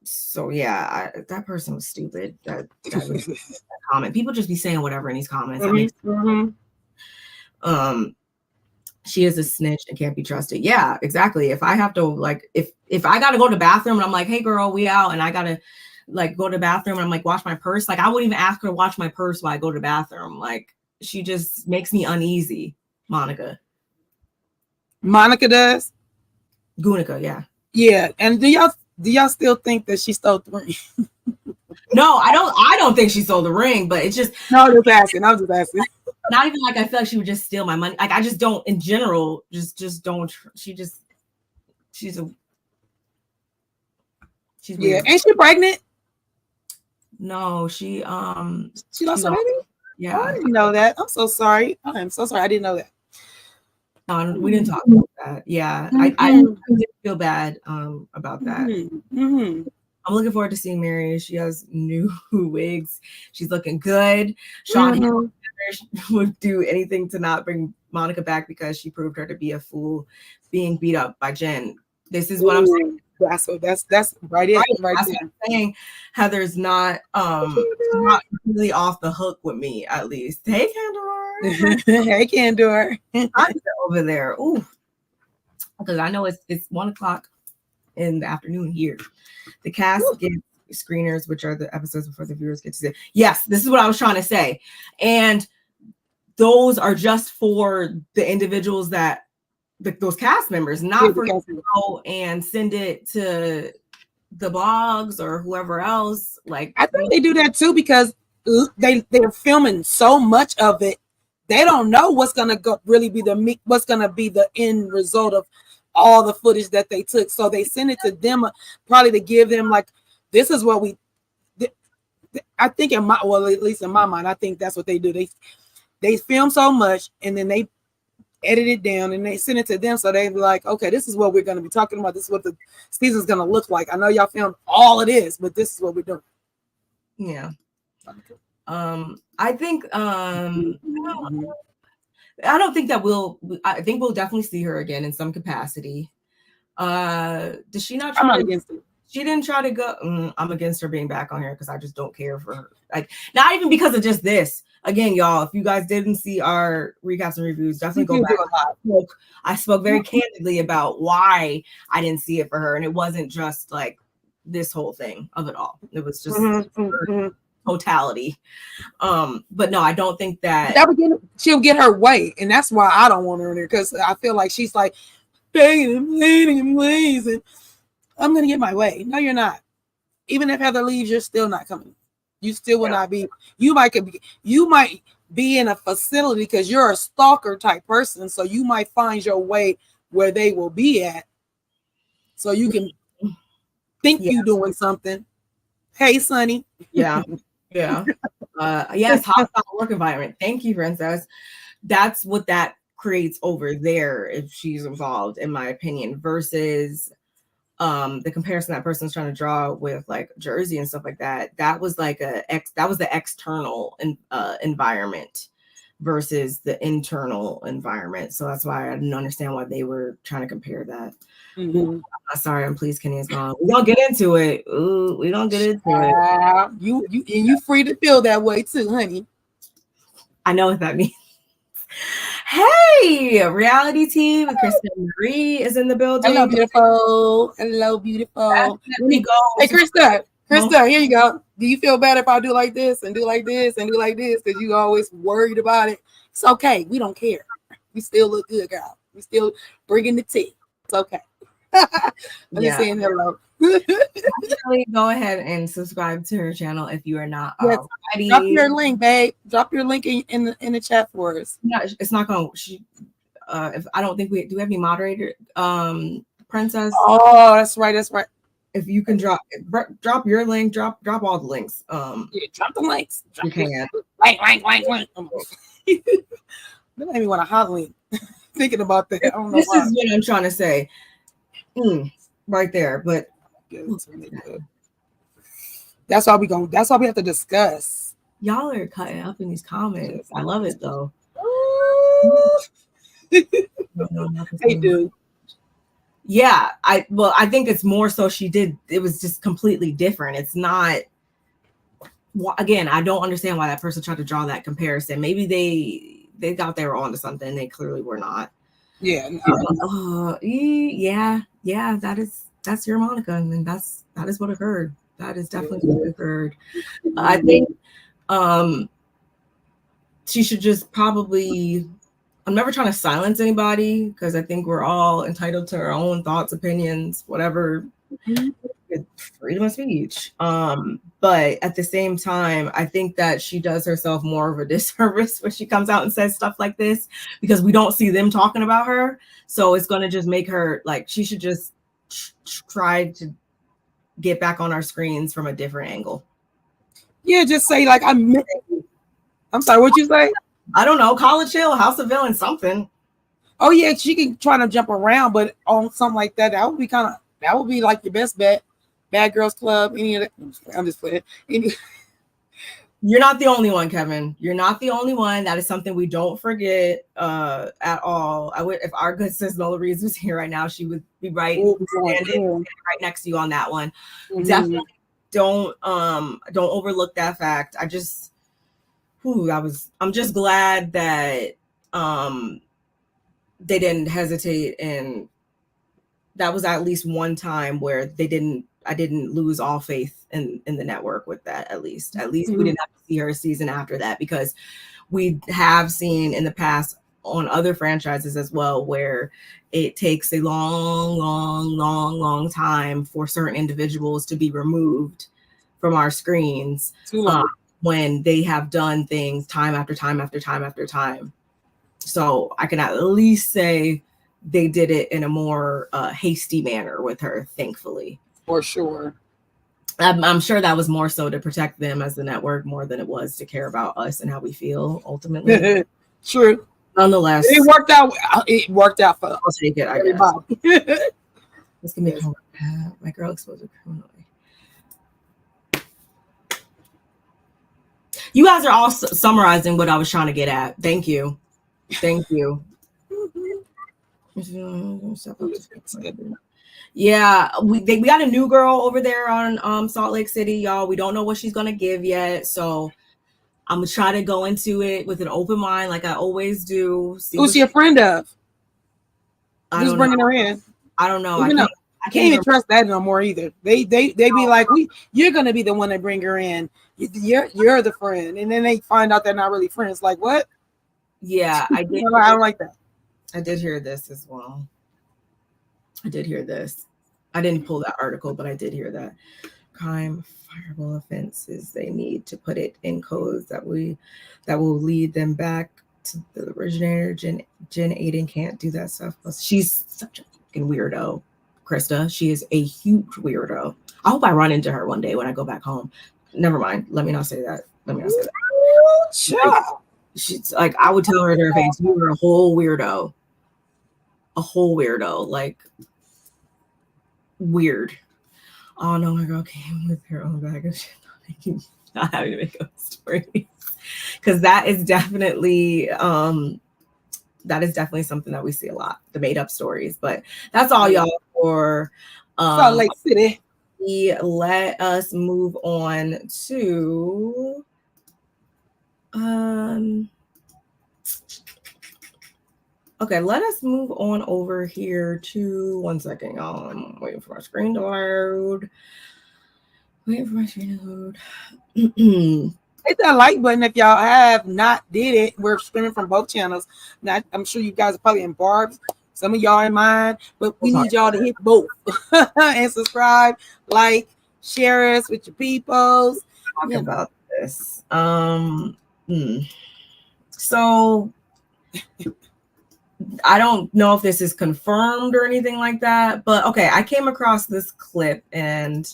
So yeah, that person was stupid. That comment. People just be saying whatever in these comments. She is a snitch and can't be trusted. Yeah, exactly. If I have to, like, if I gotta go to the bathroom and I'm like, hey girl, we out, and I gotta like go to the bathroom and I'm like, watch my purse. Like, I wouldn't even ask her to watch my purse while I go to the bathroom. Like, she just makes me uneasy. Monica does. Gunica, yeah. Yeah. And do y'all still think that she stole the ring? No, I don't think she stole the ring, but it's just I'm just asking. Not even like I feel like she would just steal my money. Like, I just don't, in general, just don't. She's She's Yeah, weird. ain't she pregnant? No, She she lost her lost. baby. Oh, I Yeah. didn't know that. I'm so sorry. I am so sorry. I didn't know that. No, we didn't talk about that. Yeah, I did feel bad about that. I'm looking forward to seeing Mary. She has new wigs. She's looking good. Sean would do anything to not bring Monica back because she proved her to be a fool being beat up by Jen. This is what I'm saying. That's right. Right that's what I'm saying. Heather's not really off the hook with me, at least. Hey, Candor. Hey, Candor. Over there. Ooh. Because I know it's 1:00 in the afternoon here. The cast gets screeners, which are the episodes before the viewers get to see. Yes, this is what I was trying to say. And those are just for the individuals that those cast members, not for you to go and send it to the blogs or whoever else. Like, I think they do that too because they're filming so much of it. They don't know what's gonna really be the end result of all the footage that they took. So they send it to them, probably to give them like, this is what we. I think at least in my mind, I think that's what they do. They film so much and then they edit it down and they send it to them, so they be like, okay, this is what we're going to be talking about. This is what the season's going to look like. I know y'all filmed all of this, but this is what we're doing. Yeah. I think I don't think that I think we'll definitely see her again in some capacity. Does she not try? I'm not against it. She didn't try to go. I'm against her being back on here because I just don't care for her. Like, not even because of just this. Again, y'all, if you guys didn't see our recaps and reviews, definitely go back. I spoke very candidly about why I didn't see it for her, and it wasn't just like this whole thing of it all. It was just totality. But no, I don't think that she'll get her way, and that's why I don't want her in there, because I feel like she's like begging and please, and I'm gonna get my way. No, you're not. Even if Heather leaves, you're still not coming. You still will not be. You might be in a facility because you're a stalker type person, so you might find your way where they will be at, so you can think you doing something. Hey, Sonny. Yeah. Yes, hostile work environment. Thank you, Princess. That's what that creates over there if she's involved, in my opinion, versus the comparison that person's trying to draw with like Jersey and stuff like that. That was like that was the external environment versus the internal environment. So that's why I didn't understand why they were trying to compare that. I'm sorry, I'm pleased Kenny is gone. We don't get into it. Ooh, we don't get into it. You free to feel that way too, honey. I know what that means. Hey, reality TV with Kristen Marie is in the building. Hello, beautiful. Hello, beautiful. Hey, Krista, here you go. Do you feel bad if I do like this and do like this and do like this? Because you always worried about it. It's okay. We don't care. We still look good, girl. We still bringing the tea. It's okay. I'm just saying hello. Go ahead and subscribe to her channel if you are not already. Drop your link, babe. Drop your link in the chat for us. No, it's not going. If I don't think we do have any moderator, Princess. Oh, that's right. If you can drop your link, drop all the links. Drop the links. You can. Link. That made me want to holler. Thinking about that. I don't know this is what I'm trying to say. Right there, but that's why we have to discuss. Y'all are cutting up in these comments. I love it though. They do. Yeah, I think it's more so it was just completely different. It's not, again, I don't understand why that person tried to draw that comparison. Maybe they thought they were onto something. They clearly were not. Yeah. Yeah, that's your Monica, and that is what occurred. That is definitely what occurred. I think she should just probably, I'm never trying to silence anybody because I think we're all entitled to our own thoughts, opinions, whatever. Freedom of speech. But at the same time, I think that she does herself more of a disservice when she comes out and says stuff like this, because we don't see them talking about her. So it's going to just make her like, she should just try to get back on our screens from a different angle. Yeah, just say like I'm sorry, what'd you say? I don't know, College Hill, House of Villains, something. Oh yeah, she can try to jump around, but on something like that, that would be like your best bet. Bad Girls Club, any of that. I'm just playing. You're not the only one, Kevin. You're not the only one. That is something we don't forget at all. I would, if our good sis Lola Reeves was here right now, she would be right next to you on that one. Mm-hmm. Definitely don't overlook that fact. I'm just glad that they didn't hesitate, and that was at least one time where I didn't lose all faith in the network with that. At least we didn't have to see her a season after that, because we have seen in the past on other franchises as well where it takes a long time for certain individuals to be removed from our screens when they have done things time after time after time after time. So I can at least say they did it in a more hasty manner with her, thankfully. For sure. I'm sure that was more so to protect them as the network more than it was to care about us and how we feel ultimately. True. Nonetheless, it worked out. It worked out for us. I'll take it, I guess. Let's give me my girl exposed a criminal. You guys are all summarizing what I was trying to get at. Thank you. Yeah, we got a new girl over there on Salt Lake City, y'all. We don't know what she's gonna give yet, so I'm gonna try to go into it with an open mind, like I always do. Who's she a friend of? Who's bringing her in? I don't know. I can't even trust that no more either. They be like, you're gonna be the one to bring her in. You're the friend, and then they find out they're not really friends. Like what? Yeah, I did. I don't like that. I did hear this as well. I did hear this. I didn't pull that article, but I did hear that. Crime, fireable offenses, they need to put it in codes that will lead them back to the originator. Jen Aiden can't do that stuff. She's such a fucking weirdo, Krista. She is a huge weirdo. I hope I run into her one day when I go back home. Never mind. Let me not say that. Like, she's like, I would tell her to her face, you were a whole weirdo. Like weird. Oh no, my girl came with her own bag of shit. Not having to make up stories, because that is definitely something that we see a lot, the made up stories. But that's all, y'all, for Salt Lake City. Let us move on to okay, let us move on over here to 1 second, y'all. I'm waiting for my screen to load. Hit that like button if y'all have not did it. We're streaming from both channels. Now, I'm sure you guys are probably in Barb's. Some of y'all in mine, but we need y'all to hit both and subscribe, like, share us with your peoples. Talk about this. So I don't know if this is confirmed or anything like that, but okay, I came across this clip, and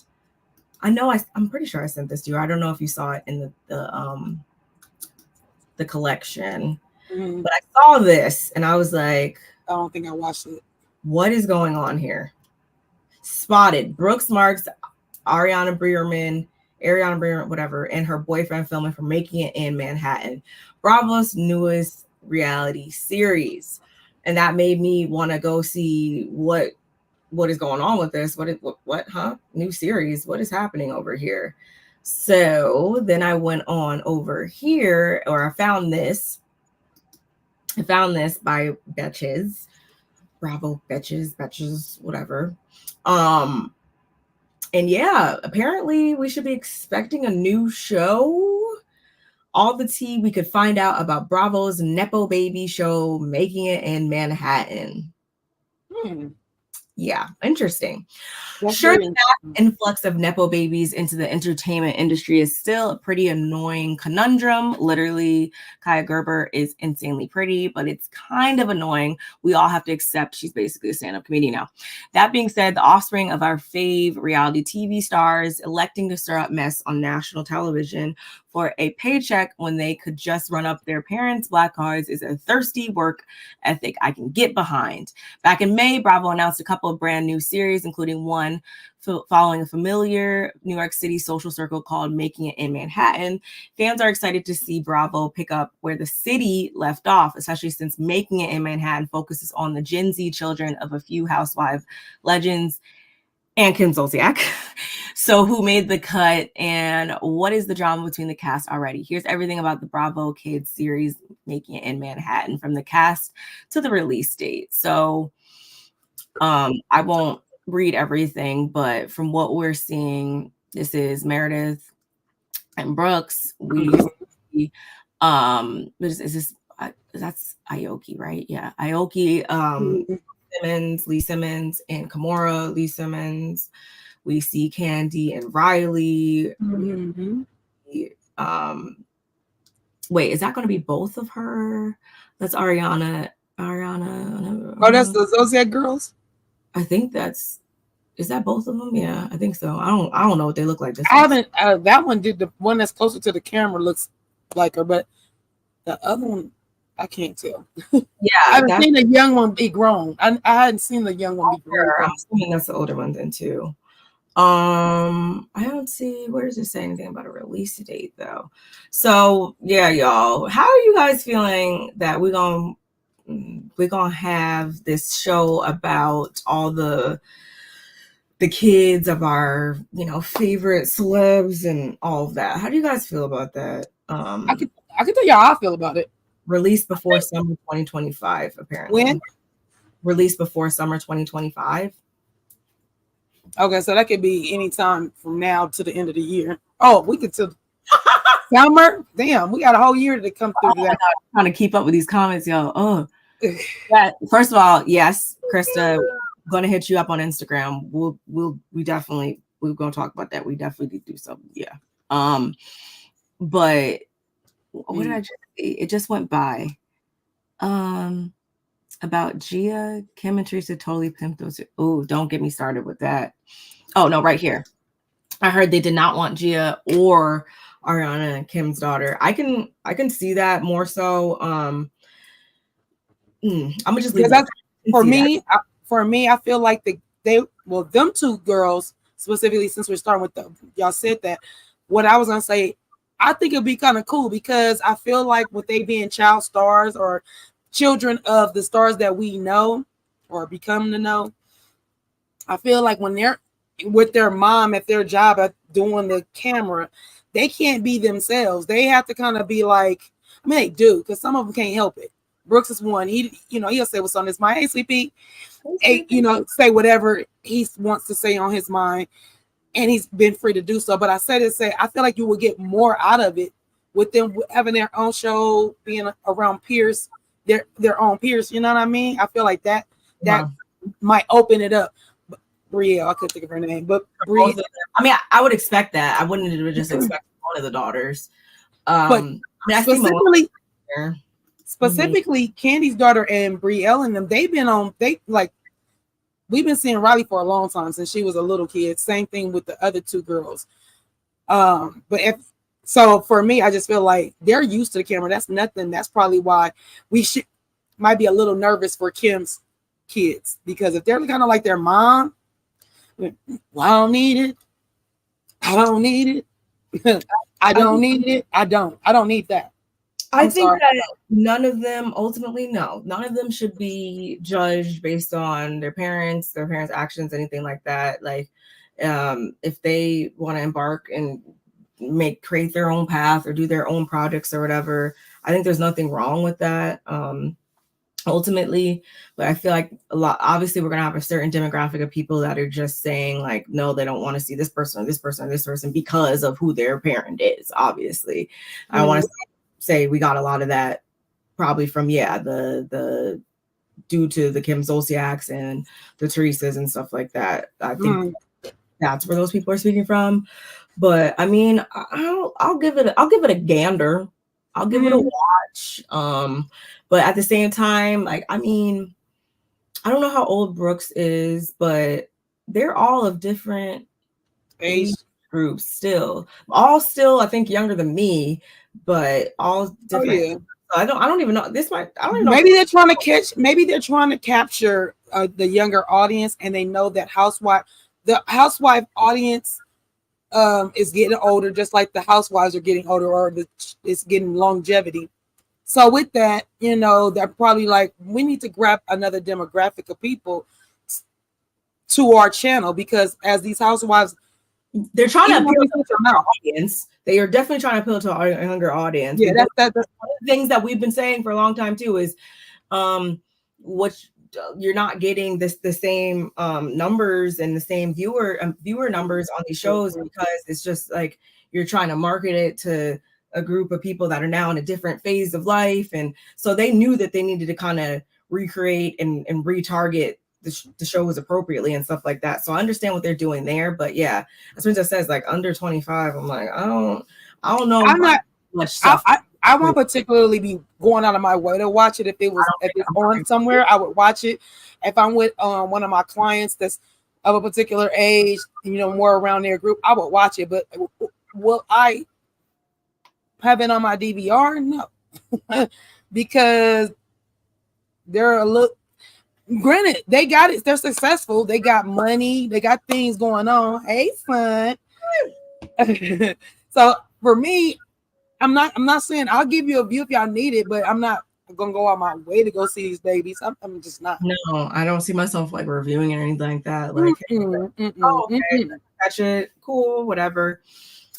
I know I'm pretty sure I sent this to you. I don't know if you saw it in the collection, but I saw this and I was like, I don't think I watched it. What is going on here? Spotted Brooks Marks, Ariana Breerman, whatever, and her boyfriend filming for Making It in Manhattan, Bravo's newest reality series. And that made me want to go see what is going on with this. New series. What is happening over here? So then I went on over here, or I found this by Betches. Bravo, Betches, whatever. And yeah, apparently we should be expecting a new show. All the tea we could find out about Bravo's Nepo baby show, Making It in Manhattan. Yeah, interesting. That's Sure, very the mass interesting. influx of Nepo babies into the entertainment industry is still a pretty annoying conundrum. Literally, Kaya Gerber is insanely pretty, but it's kind of annoying. We all have to accept she's basically a stand-up comedian now. That being said, the offspring of our fave reality TV stars electing to stir up mess on national television for a paycheck when they could just run up their parents' black cards is a thirsty work ethic I can get behind. Back in May, Bravo announced a couple of brand new series, including one following a familiar New York City social circle called Making It in Manhattan. Fans are excited to see Bravo pick up where the city left off, especially since Making It in Manhattan focuses on the Gen Z children of a few housewife legends and Kim Zolciak. So who made the cut and what is the drama between the cast already? Here's everything about the Bravo Kids series Making It in Manhattan, from the cast to the release date. So I won't read everything, but from what we're seeing, this is Meredith and Brooks. We see, is this that's Aoki, right? Yeah, Aoki, Simmons, Lee Simmons, and Kimora, Lee Simmons. We see Candy and Riley. Mm-hmm. Wait, is that going to be both of her? That's Ariana. Oh, that's the Zodiac girls. I think is that both of them? Yeah, I think so. I don't know what they look like. I haven't. That one did, the one that's closer to the camera looks like her, but the other one I can't tell. Yeah, I haven't seen the young one be grown. I hadn't seen the young one be grown. I'm assuming that's the older one then too. I don't see, where does it say anything about a release date though? So yeah, y'all, how are you guys feeling that we're gonna have this show about all the kids of our, favorite celebs and all of that? How do you guys feel about that? I can tell you how I feel about it. Released before summer 2025, apparently. When? Released before summer 2025. Okay, so that could be any time from now to the end of the year. Oh, we could to summer. Damn, we got a whole year to come through that. I'm trying to keep up with these comments, yo. Oh, yeah. First of all, yes, Krista, gonna hit you up on Instagram. We're gonna talk about that. We definitely do something. Yeah. But what did I just see? It just went by. About Gia, Kim and Teresa totally pimped those. Oh, don't get me started with that. Oh no, right here. I heard they did not want Gia or Ariana and Kim's daughter. I can see that more so. I'm gonna just leave that. For me, I feel like them two girls specifically, since we're starting with y'all said that. What I was gonna say, I think it'd be kind of cool because I feel like with they being child stars or children of the stars that we know or become to know, I feel like when they're with their mom at their job at doing the camera, they can't be themselves. They have to kind of be like, I mean, they do, because some of them can't help it. Brooks is one. He'll say what's on his mind. Hey, sweetie. Hey, say whatever he wants to say on his mind, and he's been free to do so. But I feel like you will get more out of it with them having their own show, being around peers, their own peers. You know what I mean? I feel like that might open it up. Brielle, I couldn't think of her name, but Brielle. I mean, I would expect that. I wouldn't just expect one of the daughters. But specifically, Candy's daughter and Brielle and them, we've been seeing Riley for a long time since she was a little kid. Same thing with the other two girls. So for me, I just feel like they're used to the camera. That's nothing. That's probably why we might be a little nervous for Kim's kids, because if they're kind of like their mom, well, I don't need it. I don't need it. I don't need it. I don't need that. I think that none of them should be judged based on their parents' actions, anything like that. Like, if they want to embark and create their own path or do their own projects or whatever, I think there's nothing wrong with that. Ultimately, but I feel like obviously we're gonna have a certain demographic of people that are just saying like, no, they don't want to see this person or this person or this person because of who their parent is. Obviously, I want to say we got a lot of that probably from the due to the Kim Zolciaks and the Teresas and stuff like that. I think that's where those people are speaking from. But I mean, I'll give it a gander. I'll give it a watch. But at the same time, like, I mean, I don't know how old Brooks is, but they're all of different age groups still. All still, I think, younger than me, but all different. Oh, yeah. I don't even know. This might, I don't even know. Maybe they're trying to capture the younger audience, and they know that the housewife audience is getting older, just like the housewives are getting older, or it's getting longevity. So with that, you know, they're probably like, we need to grab another demographic of people to our channel, because as these housewives, they're trying to appeal to our audience. They are definitely trying to appeal to our younger audience. Yeah, that's one of the things that we've been saying for a long time too is, what you're not getting the same numbers and the same viewer numbers on these shows, because it's just like you're trying to market it to a group of people that are now in a different phase of life, and so they knew that they needed to kind of recreate and retarget the shows appropriately and stuff like that. So I understand what they're doing there, but yeah, as Princess says, like under 25, I'm like, I don't know. I'm not much stuff. I won't particularly be going out of my way to watch it. If it's on somewhere, I would watch it. If I'm with one of my clients that's of a particular age, you know, more around their group, I would watch it. But will I have it on my DVR? No, because they're a little. Granted, they got it. They're successful. They got money. They got things going on. Hey, son. So for me, I'm not saying I'll give you a view if y'all need it, but I'm not gonna go out my way to go see these babies. I'm just not. No, I don't see myself like reviewing it or anything like that. Like, okay, catch it, cool, whatever.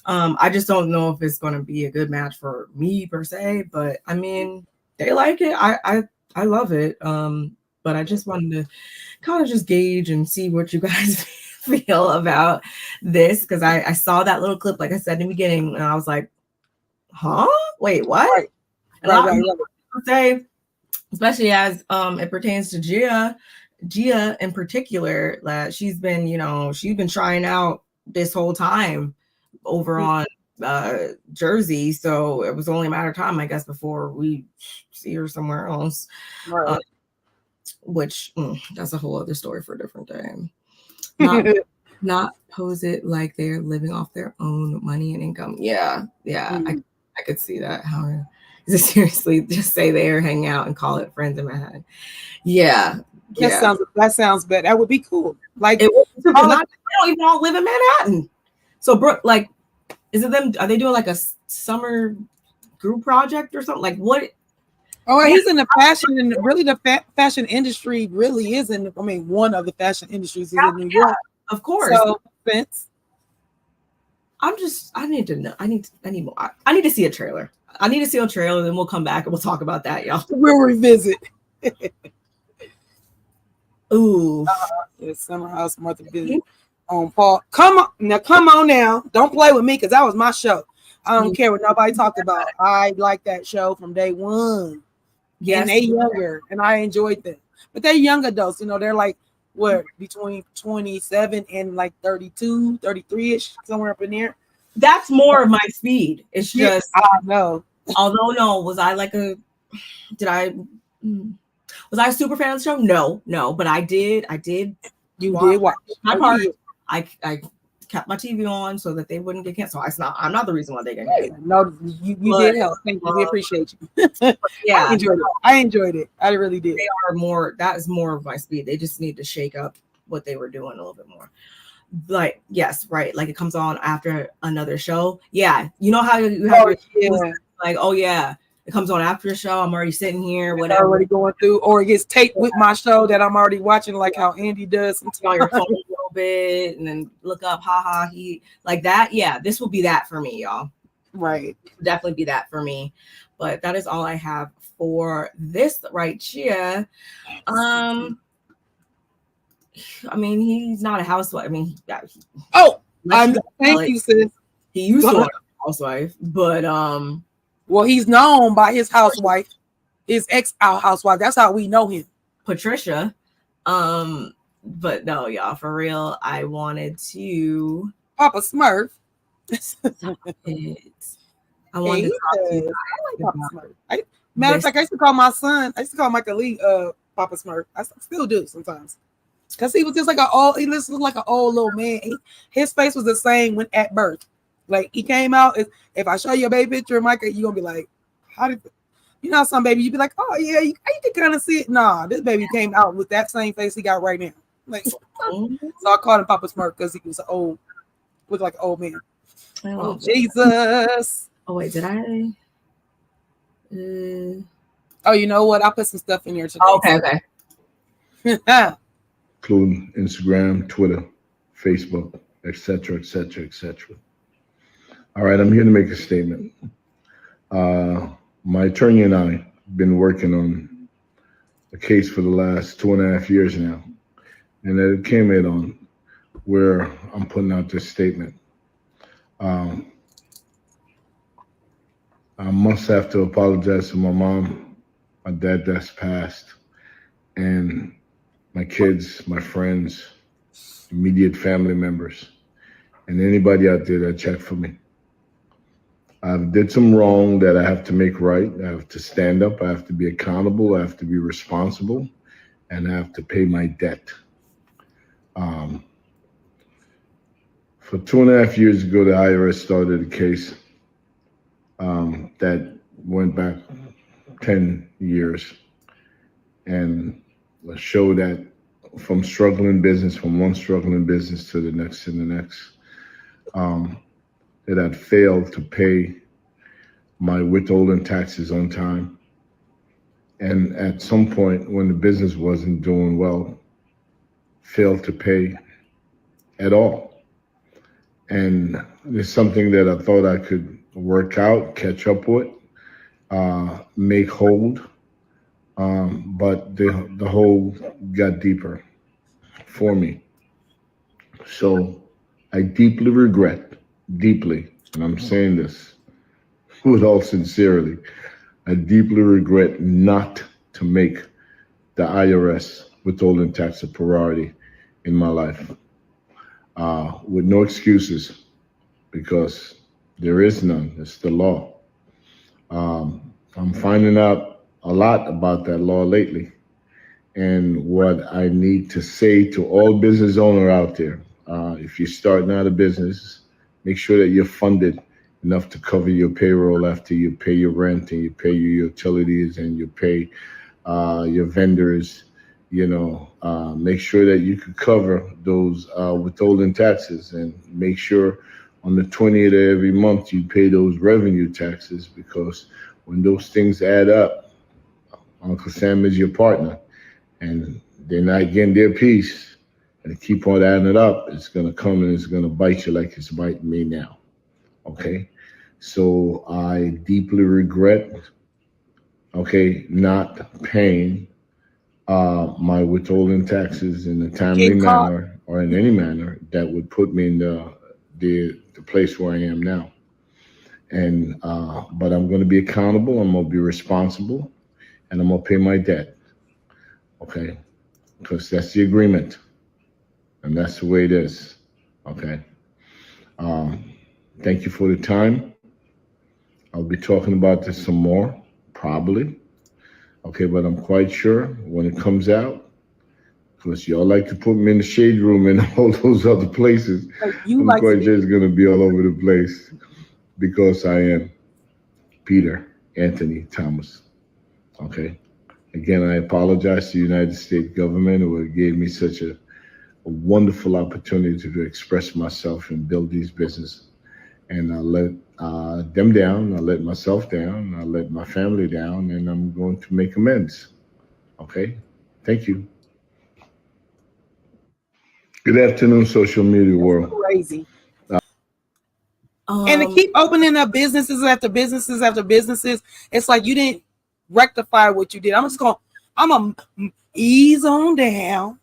I just don't know if it's gonna be a good match for me per se, but I mean, they like it. I love it. But I just wanted to kind of just gauge and see what you guys feel about this, because I saw that little clip, like I said in the beginning, and I was like, huh? Wait, what? Right. And I say, especially as it pertains to Gia in particular, that she's been trying out this whole time over on Jersey, so it was only a matter of time, I guess, before we see her somewhere else. Right. Which that's a whole other story for a different day. Not pose it like they're living off their own money and income. Yeah. I could see that. How is it seriously just say they're hanging out and call it friends in Manhattan? Yeah. That sounds bad. That would be cool. Like they don't even all live in Manhattan. So Brooke, like, is it them? Are they doing like a summer group project or something? Like what? Oh, he's in the fashion, and really the fashion industry really is in. I mean, one of the fashion industries is in New York, of course. So, Vince, I need to know. I need more. I need to see a trailer. I need to see a trailer, then we'll come back and we'll talk about that, y'all. We'll revisit. Ooh, Summer House Mother Business on Paul. Come on now. Don't play with me, because that was my show. I don't care what nobody talked about. I like that show from day one. Yes, and they younger, and I enjoyed them. But they're young adults, you know, they're like what, between 27 and like 32, 33-ish, somewhere up in there. That's more of my speed. It's just I know. Although was I a super fan of the show? No, but I did. You did watch my part. I kept my TV on so that they wouldn't get canceled. I'm not the reason why they got canceled. No, you did help. Thank you. We appreciate you. Yeah, I enjoyed it. I really did. That is more of my speed. They just need to shake up what they were doing a little bit more. Like, yes, right. Like it comes on after another show. Yeah. You know how you have like, oh yeah, it comes on after the show. I'm already sitting here, whatever. Already going through, or it gets taped with my show that I'm already watching, like how Andy does sometimes. On your phone a little bit and then look up, haha, he like that. Yeah, this will be that for me, y'all. Right. Definitely be that for me. But that is all I have for this right here. I mean, he's not a housewife. I mean, thank you, sis. He used to be a housewife, but well, he's known by his housewife, his ex-housewife. That's how we know him. Patricia. But no, y'all, for real, I wanted to Papa Smurf. I wanted to talk to you I like Papa about Smurf. Matter of fact, I used to call my son, I used to call Michael Lee Papa Smurf. I still do sometimes. Because he was just like he looked like an old little man. His face was the same when at birth. Like he came out. If I show you a baby picture of Michael, you're gonna be like, how did you know some baby? You'd be like, oh yeah, you can kind of see it. Nah, this baby came out with that same face he got right now. Like so I called him Papa Smurf because he was looked like an old man. Oh Jesus. Oh wait, did I? Oh, you know what? I put some stuff in here today. Okay. Including Instagram, Twitter, Facebook, etc., etc., etc. All right, I'm here to make a statement. My attorney and I have been working on a case for the last 2.5 years now, and it came in on where I'm putting out this statement. I must have to apologize to my mom, my dad that's passed, and my kids, my friends, immediate family members, and anybody out there that checked for me. I did some wrong that I have to make right. I have to stand up. I have to be accountable. I have to be responsible, and I have to pay my debt. For 2.5 years ago, the IRS started a case that went back 10 years and showed that from one struggling business to the next and the next, that I'd failed to pay my withholding taxes on time. And at some point when the business wasn't doing well, failed to pay at all. And it's something that I thought I could work out, catch up with, make hold. But the hole got deeper for me. So I deeply regret, and I'm saying this with all sincerity, I deeply regret not to make the IRS withholding tax a priority in my life, with no excuses, because there is none. It's the law. I'm finding out a lot about that law lately, and what I need to say to all business owner out there: if you're starting out a business, make sure that you're funded enough to cover your payroll after you pay your rent and you pay your utilities and you pay your vendors. Make sure that you can cover those withholding taxes, and make sure on the 20th of every month you pay those revenue taxes, because when those things add up, Uncle Sam is your partner, and they're not getting their piece, and keep on adding it up, it's going to come and it's going to bite you like it's biting me now. Okay? So I deeply regret, not paying my withholding taxes in a timely manner, or in any manner that would put me in the place where I am now. And but I'm going to be accountable. I'm going to be responsible, and I'm going to pay my debt. Okay, because that's the agreement, and that's the way it is. Okay. Thank you for the time. I'll be talking about this some more, probably. Okay, but I'm quite sure when it comes out, because y'all like to put me in the shade room and all those other places, I'm quite sure it's going to be all over the place, because I am Peter Anthony Thomas. Okay. Again, I apologize to the United States government who gave me such a wonderful opportunity to express myself and build these businesses. And I let them down, I let myself down, I let my family down, and I'm going to make amends. Okay? Thank you. Good afternoon, social media world. Crazy. And to keep opening up businesses after businesses after businesses, it's like you didn't rectify what you did. I'm gonna ease on down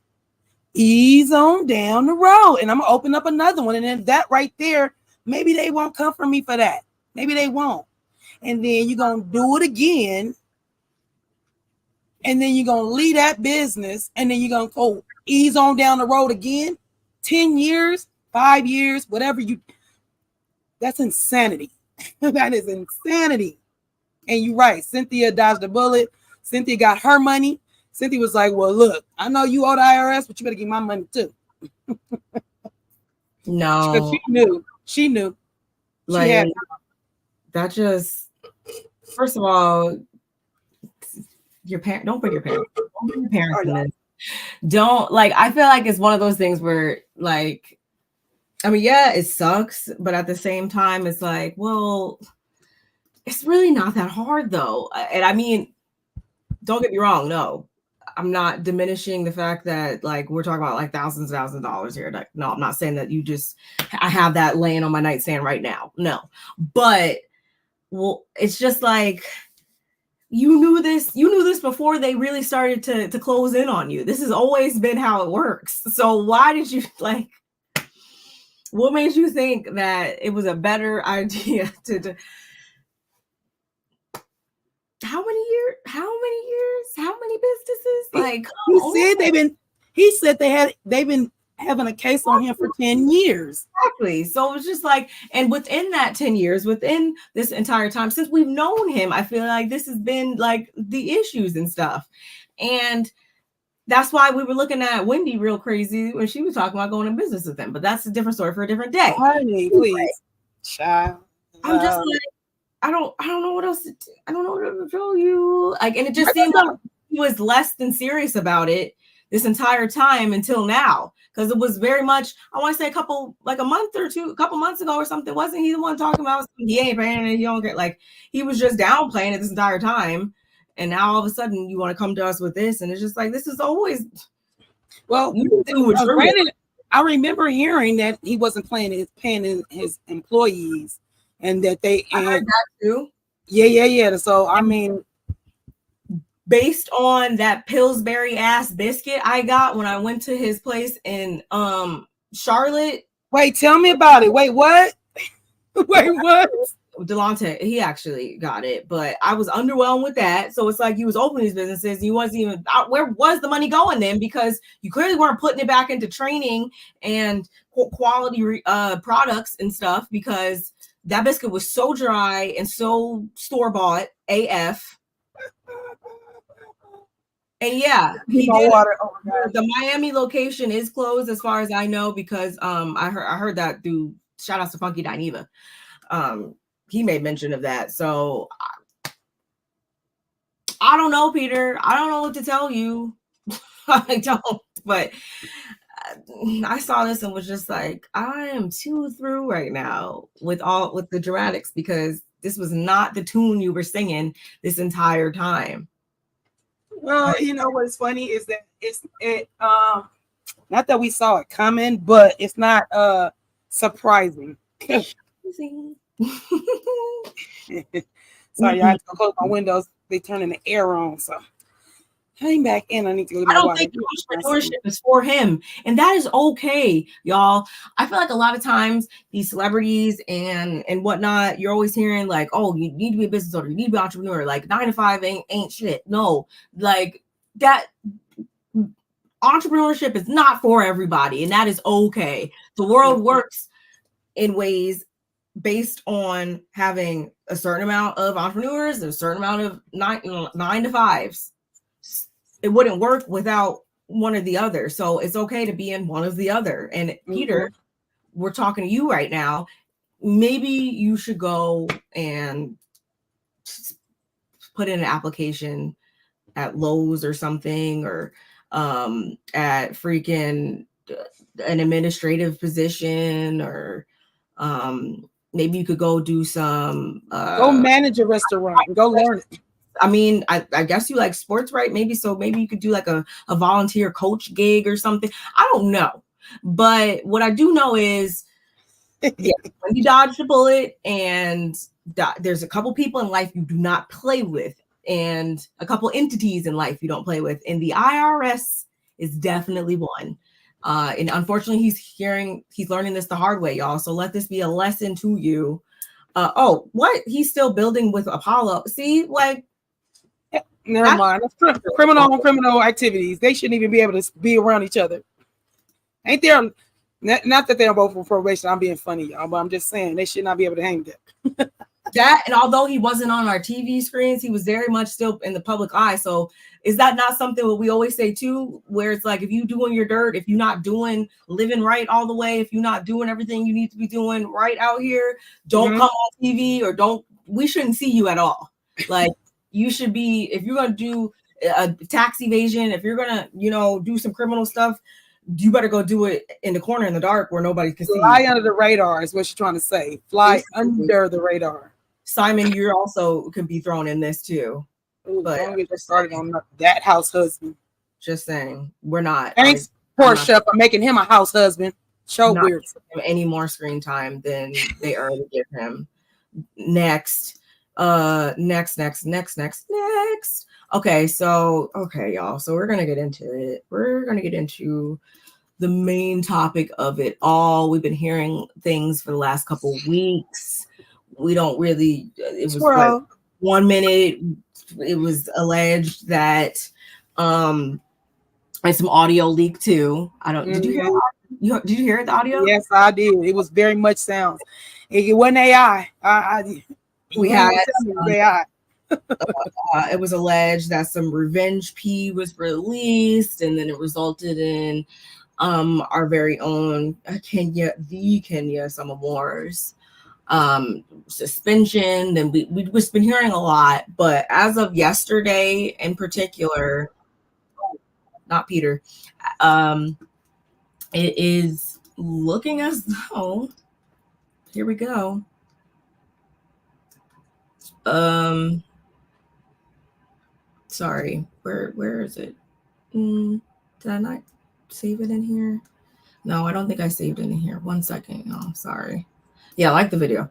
the road, and I'm gonna open up another one, and then that right there, maybe they won't come for me for that. Maybe they won't. And then you're gonna do it again and then you're gonna leave that business, and then you're gonna go ease on down the road again. 10 years, 5 years, whatever you. That's insanity. That is insanity. And you're right. Cynthia dodged a bullet. Cynthia got her money. Cynthia was like, well, look, I know you owe the IRS, but you better give my money too. No. Because she knew. She knew. Like, she had that just, first of all, your parent, don't bring your parents. Don't bring your parents in this. Don't, like, I feel like it's one of those things where, like, I mean, yeah, it sucks, but at the same time, it's like, well, it's really not that hard though. And I mean, don't get me wrong, no, I'm not diminishing the fact that like we're talking about like thousands of dollars here. Like, no, I'm not saying that I have that laying on my nightstand right now. No, but well, it's just like you knew this before they really started to close in on you. This has always been how it works. So why did you like? What made you think that it was a better idea to how many years? How many businesses? Like he said they've been having a case on him for 10 years. Exactly. So it's just like, and within that 10 years, within this entire time, since we've known him, I feel like this has been like the issues and stuff. And that's why we were looking at Wendy real crazy when she was talking about going in business with them. But that's a different story for a different day. Honey, please. Child. I'm just like, I don't know what else to do. I don't know what to tell you. Like, and it just seemed like he was less than serious about it this entire time until now. Because it was very much, I want to say a couple months ago or something. Wasn't he the one talking about he ain't paying it, he don't get, like, he was just downplaying it this entire time. And now all of a sudden you want to come to us with this, and it's just like, this is always, well, granted, I remember hearing that he wasn't paying his employees, and that they I heard that too. Yeah. So I mean, based on that Pillsbury ass biscuit I got when I went to his place in Charlotte. Wait, tell me about it. Wait, what? Wait, what? Delonte, he actually got it, but I was underwhelmed with that. So it's like he was opening these businesses, and he wasn't even out. Where was the money going then? Because you clearly weren't putting it back into training and quality products and stuff, because that biscuit was so dry and so store-bought AF. And yeah, he did. The Miami location is closed as far as I know, because I heard that through shout outs to Funky Dineva. He made mention of that. So I don't know, Peter. I don't know what to tell you. I don't, but I saw this and was just like, I am too through right now with the dramatics, because this was not the tune you were singing this entire time. Well, you know what's funny is that it not that we saw it coming, but it's not surprising. Sorry, I have to close my windows. They turning the air on, so came back in. I need to go. I don't think entrepreneurship is for him, and that is okay, y'all. I feel like a lot of times these celebrities and whatnot, you're always hearing like, "Oh, you need to be a business owner, you need to be an entrepreneur." Like 9 to 5 ain't shit. No, like that. Entrepreneurship is not for everybody, and that is okay. The world works in ways based on having a certain amount of entrepreneurs and a certain amount of 9 to 5s. It wouldn't work without one or the other. So it's okay to be in one of the other. And Peter, we're talking to you right now. Maybe you should go and put in an application at Lowe's or something, or at freaking an administrative position, or maybe you could go do some go manage a restaurant and go learn it. I mean, I guess you like sports, right? Maybe you could do like a volunteer coach gig or something. I don't know. But what I do know is when you dodge the bullet, and there's a couple people in life you do not play with, and a couple entities in life you don't play with. And the IRS is definitely one. And unfortunately, he's learning this the hard way, y'all. So let this be a lesson to you. What? He's still building with Apollo. See, like, Never mind. That's criminal on criminal activities. They shouldn't even be able to be around each other. Ain't there? Not that they're both for probation. I'm being funny, y'all, but I'm just saying they should not be able to hang there. That, and although he wasn't on our TV screens, he was very much still in the public eye. So is that not something that we always say too, where it's like, if you doing your dirt, if you're not doing living right all the way, if you're not doing everything you need to be doing right out here, don't come on TV, or we shouldn't see you at all. Like, you should be, if you're going to do a tax evasion, if you're going to, do some criminal stuff, you better go do it in the corner in the dark where nobody can see you. Fly under the radar is what you're trying to say. Fly under the radar. Simon, you're also could be thrown in this too. Ooh, but don't get started on that house husband. Just saying, we're not. Thanks, Portia, for making him a house husband. Show weird. Any more screen time than they already give him. Next. Okay, y'all. So we're gonna get into it. We're gonna get into the main topic of it all. We've been hearing things for the last couple of weeks. We don't really, it was like 1 minute. It was alleged that and some audio leak too. Did you hear did you hear the audio? Yes, I did. It was very much sounds. It wasn't AI. We had AI. It was alleged that some revenge pee was released, and then it resulted in our very own Kenya Summermore's suspension. Then we've just been hearing a lot, but as of yesterday in particular, not Peter, it is looking as though, here we go. Sorry, where is it? Did I not save it in here? No, I don't think I saved it in here. 1 second. Oh, sorry. Yeah, I like the video.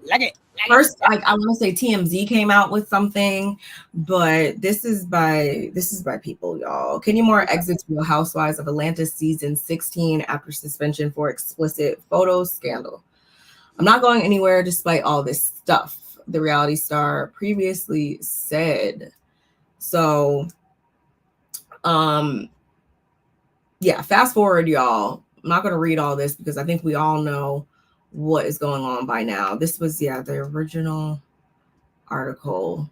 Like it. First, I want to say TMZ came out with something, but this is by people, y'all. Kenya Moore exits Real Housewives of Atlanta season 16 after suspension for explicit photo scandal. I'm not going anywhere despite all this stuff, the reality star previously said. So, fast forward, y'all. I'm not going to read all this because I think we all know what is going on by now. This was, the original article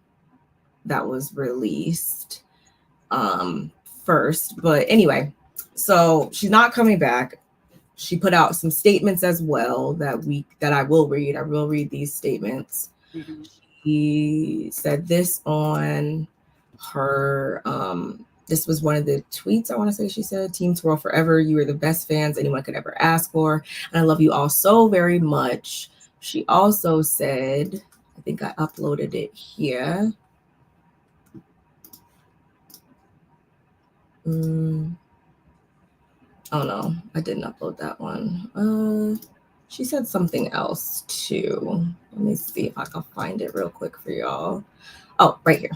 that was released first. But anyway, so she's not coming back. She put out some statements as well that I will read. I will read these statements. Mm-hmm. She said this on her, this was one of the tweets, I want to say. She said, Team Twirl forever. You are the best fans anyone could ever ask for. And I love you all so very much. She also said, I think I uploaded it here. Oh no, I didn't upload that one. She said something else too. Let me see if I can find it real quick for y'all. Oh, right here.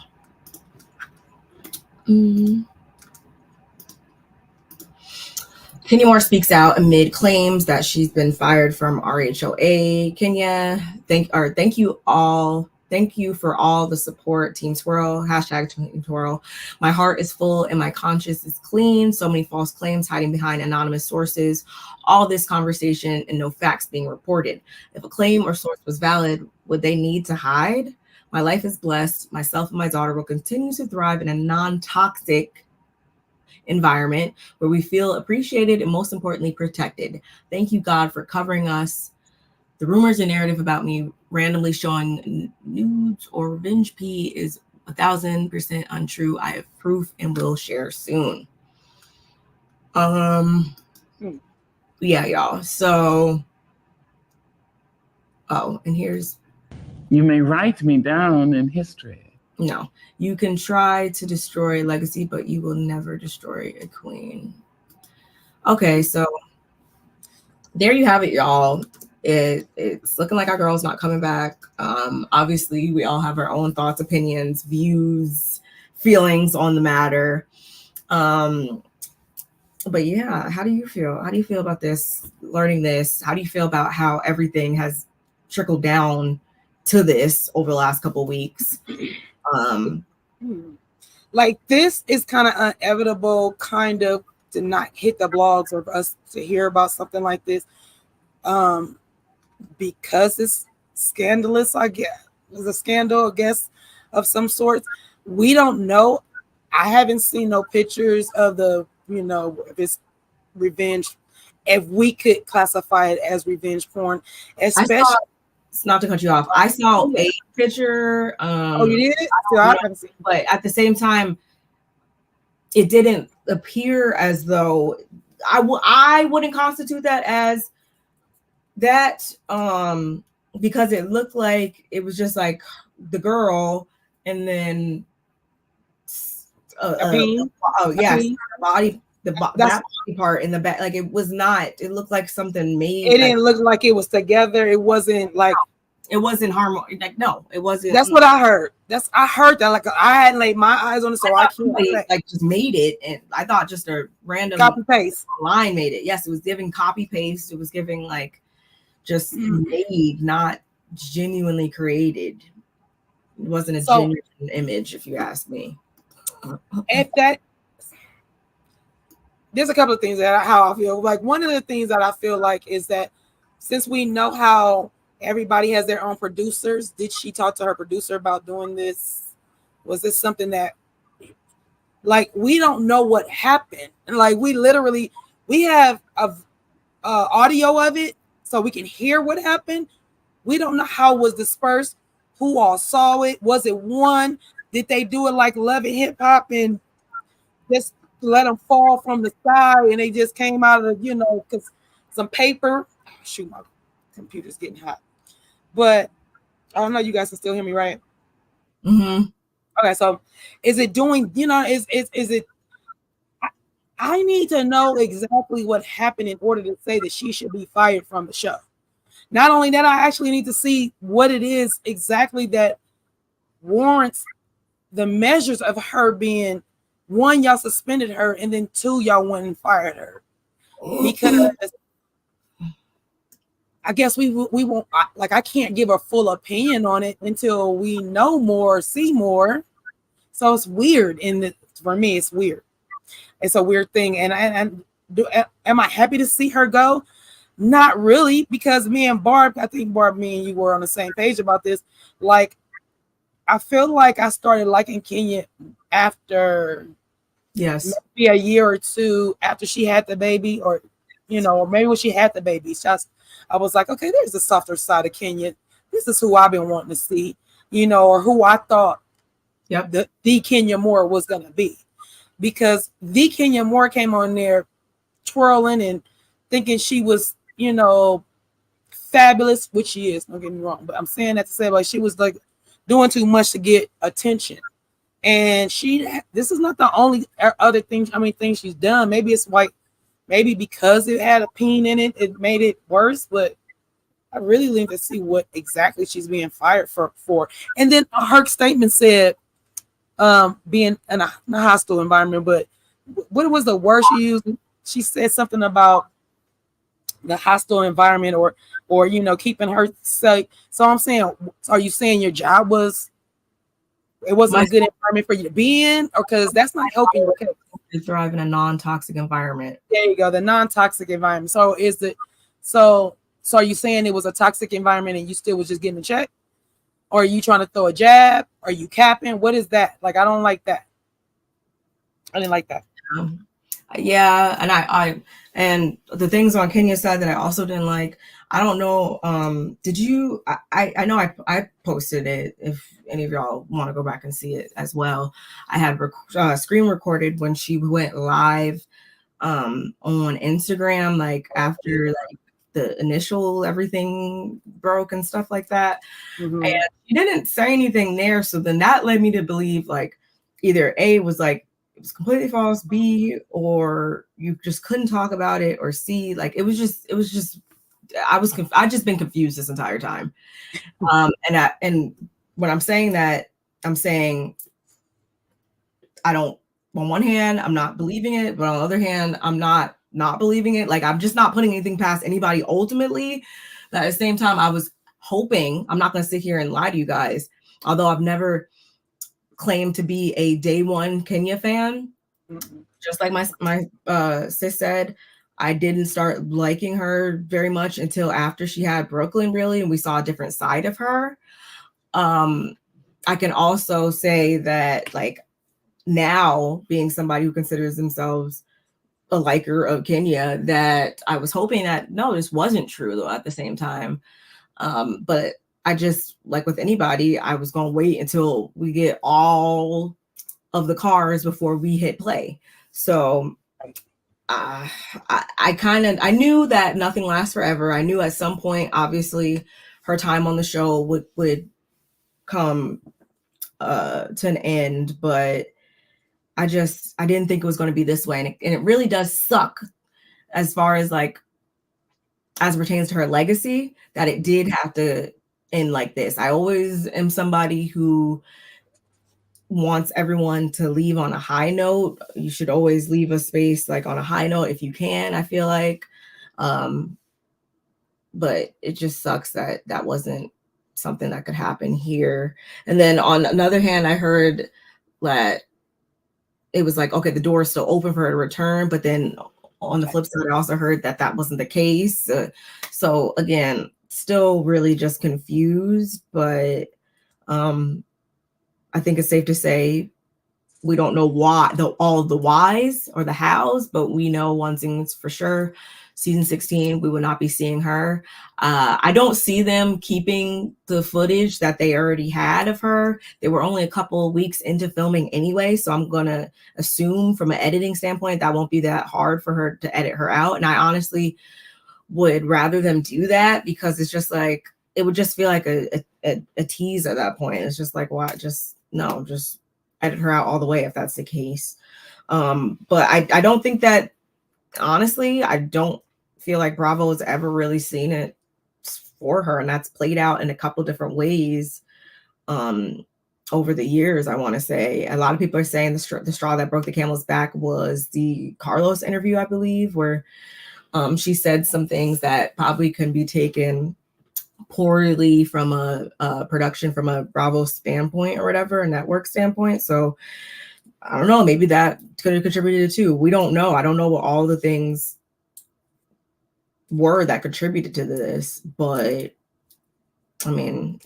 Kenya Moore speaks out amid claims that she's been fired from RHOA. Kenya, thank you all. Thank you for all the support, Team Twirl, hashtag Team Twirl. My heart is full and my conscience is clean. So many false claims hiding behind anonymous sources. All this conversation and no facts being reported. If a claim or source was valid, would they need to hide? My life is blessed. Myself and my daughter will continue to thrive in a non-toxic environment where we feel appreciated and most importantly protected. Thank you, God, for covering us. The rumors and narrative about me randomly showing nudes or revenge pee is 1,000% untrue. I have proof and will share soon. Yeah, y'all. So, and here's. You may write me down in history. No, you can try to destroy a legacy, but you will never destroy a queen. Okay, so there you have it, y'all. It's looking like our girl's not coming back. Obviously, we all have our own thoughts, opinions, views, feelings on the matter. But yeah, how do you feel? How do you feel about this, learning this? How do you feel about how everything has trickled down to this over the last couple of weeks? Like this is kind of inevitable, kind of to not hit the blogs or us to hear about something like this, because it's scandalous. I guess it's a scandal, I guess, of some sort. We don't know. I haven't seen no pictures of the, if it's revenge, if we could classify it as revenge porn, especially. Not to cut you off, I saw a picture. Oh, you did? I haven't seen, but at the same time, it didn't appear as though I wouldn't constitute that as that, because it looked like it was just like the girl and then body. That body part in the back, like it was not. It looked like something made. It didn't look like it was together. It wasn't like it wasn't harmonious. Like no, it wasn't. That's what I heard. I heard that. Like I hadn't laid my eyes on it, so I can't like just made it, and I thought just a random copy paste line made it. Yes, it was giving copy paste. It was giving like just made, not genuinely created. It wasn't a genuine image, if you ask me. If that. There's a couple of things that how I feel. Like one of the things that I feel like is that since we know how everybody has their own producers, did she talk to her producer about doing this? Was this something that, like, we don't know what happened? And like we have a audio of it so we can hear what happened. We don't know how it was dispersed, who all saw it. Was it one? Did they do it like Love and Hip Hop and just let them fall from the sky and they just came out of because some paper. Oh, shoot, my computer's getting hot. But I don't know, you guys can still hear me, right? Okay, so is it doing, is it I need to know exactly what happened in order to say that she should be fired from the show. Not only that, I actually need to see what it is exactly that warrants the measures of her being, one, y'all suspended her, and then two, y'all went and fired her. Because I guess we won't, like, I can't give a full opinion on it until we know more, see more. So it's weird. For me, it's weird. It's a weird thing. And am I happy to see her go? Not really, because me and Barb, I think Barb, me and you were on the same page about this. Like, I feel like I started liking Kenya after maybe a year or two after she had the baby, or or maybe when she had the baby. I was like, okay, there's the softer side of Kenya. This is who I've been wanting to see, or who I thought the Kenya Moore was gonna be. Because the Kenya Moore came on there twirling and thinking she was, fabulous, which she is, don't get me wrong. But I'm saying that to say, like, she was like doing too much to get attention. And this is not the only other thing, things she's done. Maybe it's like, maybe because it had a peen in it, it made it worse. But I really need to see what exactly she's being fired for. And then her statement said, being in a hostile environment, but what was the word she used? She said something about the hostile environment or keeping her safe. So I'm saying, are you saying your job wasn't a good environment for you to be in, or because that's not helping you to thrive in a non-toxic environment? There you go, the non-toxic environment. So so are you saying it was a toxic environment and you still was just getting a check? Or are you trying to throw a jab? Are you capping? What is that? Like, I don't like that. I didn't like that. Yeah, and and the things on Kenya's side that I also didn't like, I don't know. Did you? I know I posted it. If any of y'all want to go back and see it as well, I had screen recorded when she went live on Instagram, like after like the initial everything broke and stuff like that. And she didn't say anything there, so then that led me to believe like either A was like it was completely false, B, or you just couldn't talk about it, or C, like it was just I just been confused this entire time. And when I'm saying that, I'm saying I don't, on one hand, I'm not believing it, but on the other hand, I'm not believing it. Like, I'm just not putting anything past anybody ultimately. But at the same time, I was hoping, I'm not going to sit here and lie to you guys, although I've never claim to be a day one Kenya fan. Mm-hmm. Just like my sis said, I didn't start liking her very much until after she had Brooklyn, really, and we saw a different side of her. I can also say that, like, now being somebody who considers themselves a liker of Kenya, that I was hoping that no, this wasn't true though at the same time. But I just, like with anybody, I was going to wait until we get all of the cars before we hit play. So I knew that nothing lasts forever. I knew at some point, obviously, her time on the show would come to an end, but I didn't think it was going to be this way. And it really does suck as far as like, as it pertains to her legacy, that it did have to end like this. I always am somebody who wants everyone to leave on a high note. You should always leave a space like on a high note if you can, I feel like. But it just sucks that that wasn't something that could happen here. And then on another hand, I heard that it was like, okay, the door is still open for her to return. But then on the flip side, I also heard that that wasn't the case. So again, still really just confused. But I think it's safe to say we don't know why, all of the whys or the hows, but we know one thing's for sure. Season 16, we will not be seeing her. I don't see them keeping the footage that they already had of her. They were only a couple of weeks into filming anyway, so I'm going to assume from an editing standpoint that won't be that hard for her to edit her out. And I honestly would rather them do that, because it's just like, it would just feel like a tease at that point. It's just like, why? Just edit her out all the way if that's the case. But I don't think that, honestly, I don't feel like Bravo has ever really seen it for her, and that's played out in a couple different ways over the years. I want to say a lot of people are saying the straw that broke the camel's back was the Carlos interview, I believe, where she said some things that probably can be taken poorly from a production, from a Bravo standpoint or whatever, a network standpoint. So I don't know, maybe that could have contributed too. We don't know. I don't know what all the things were that contributed to this, but I mean,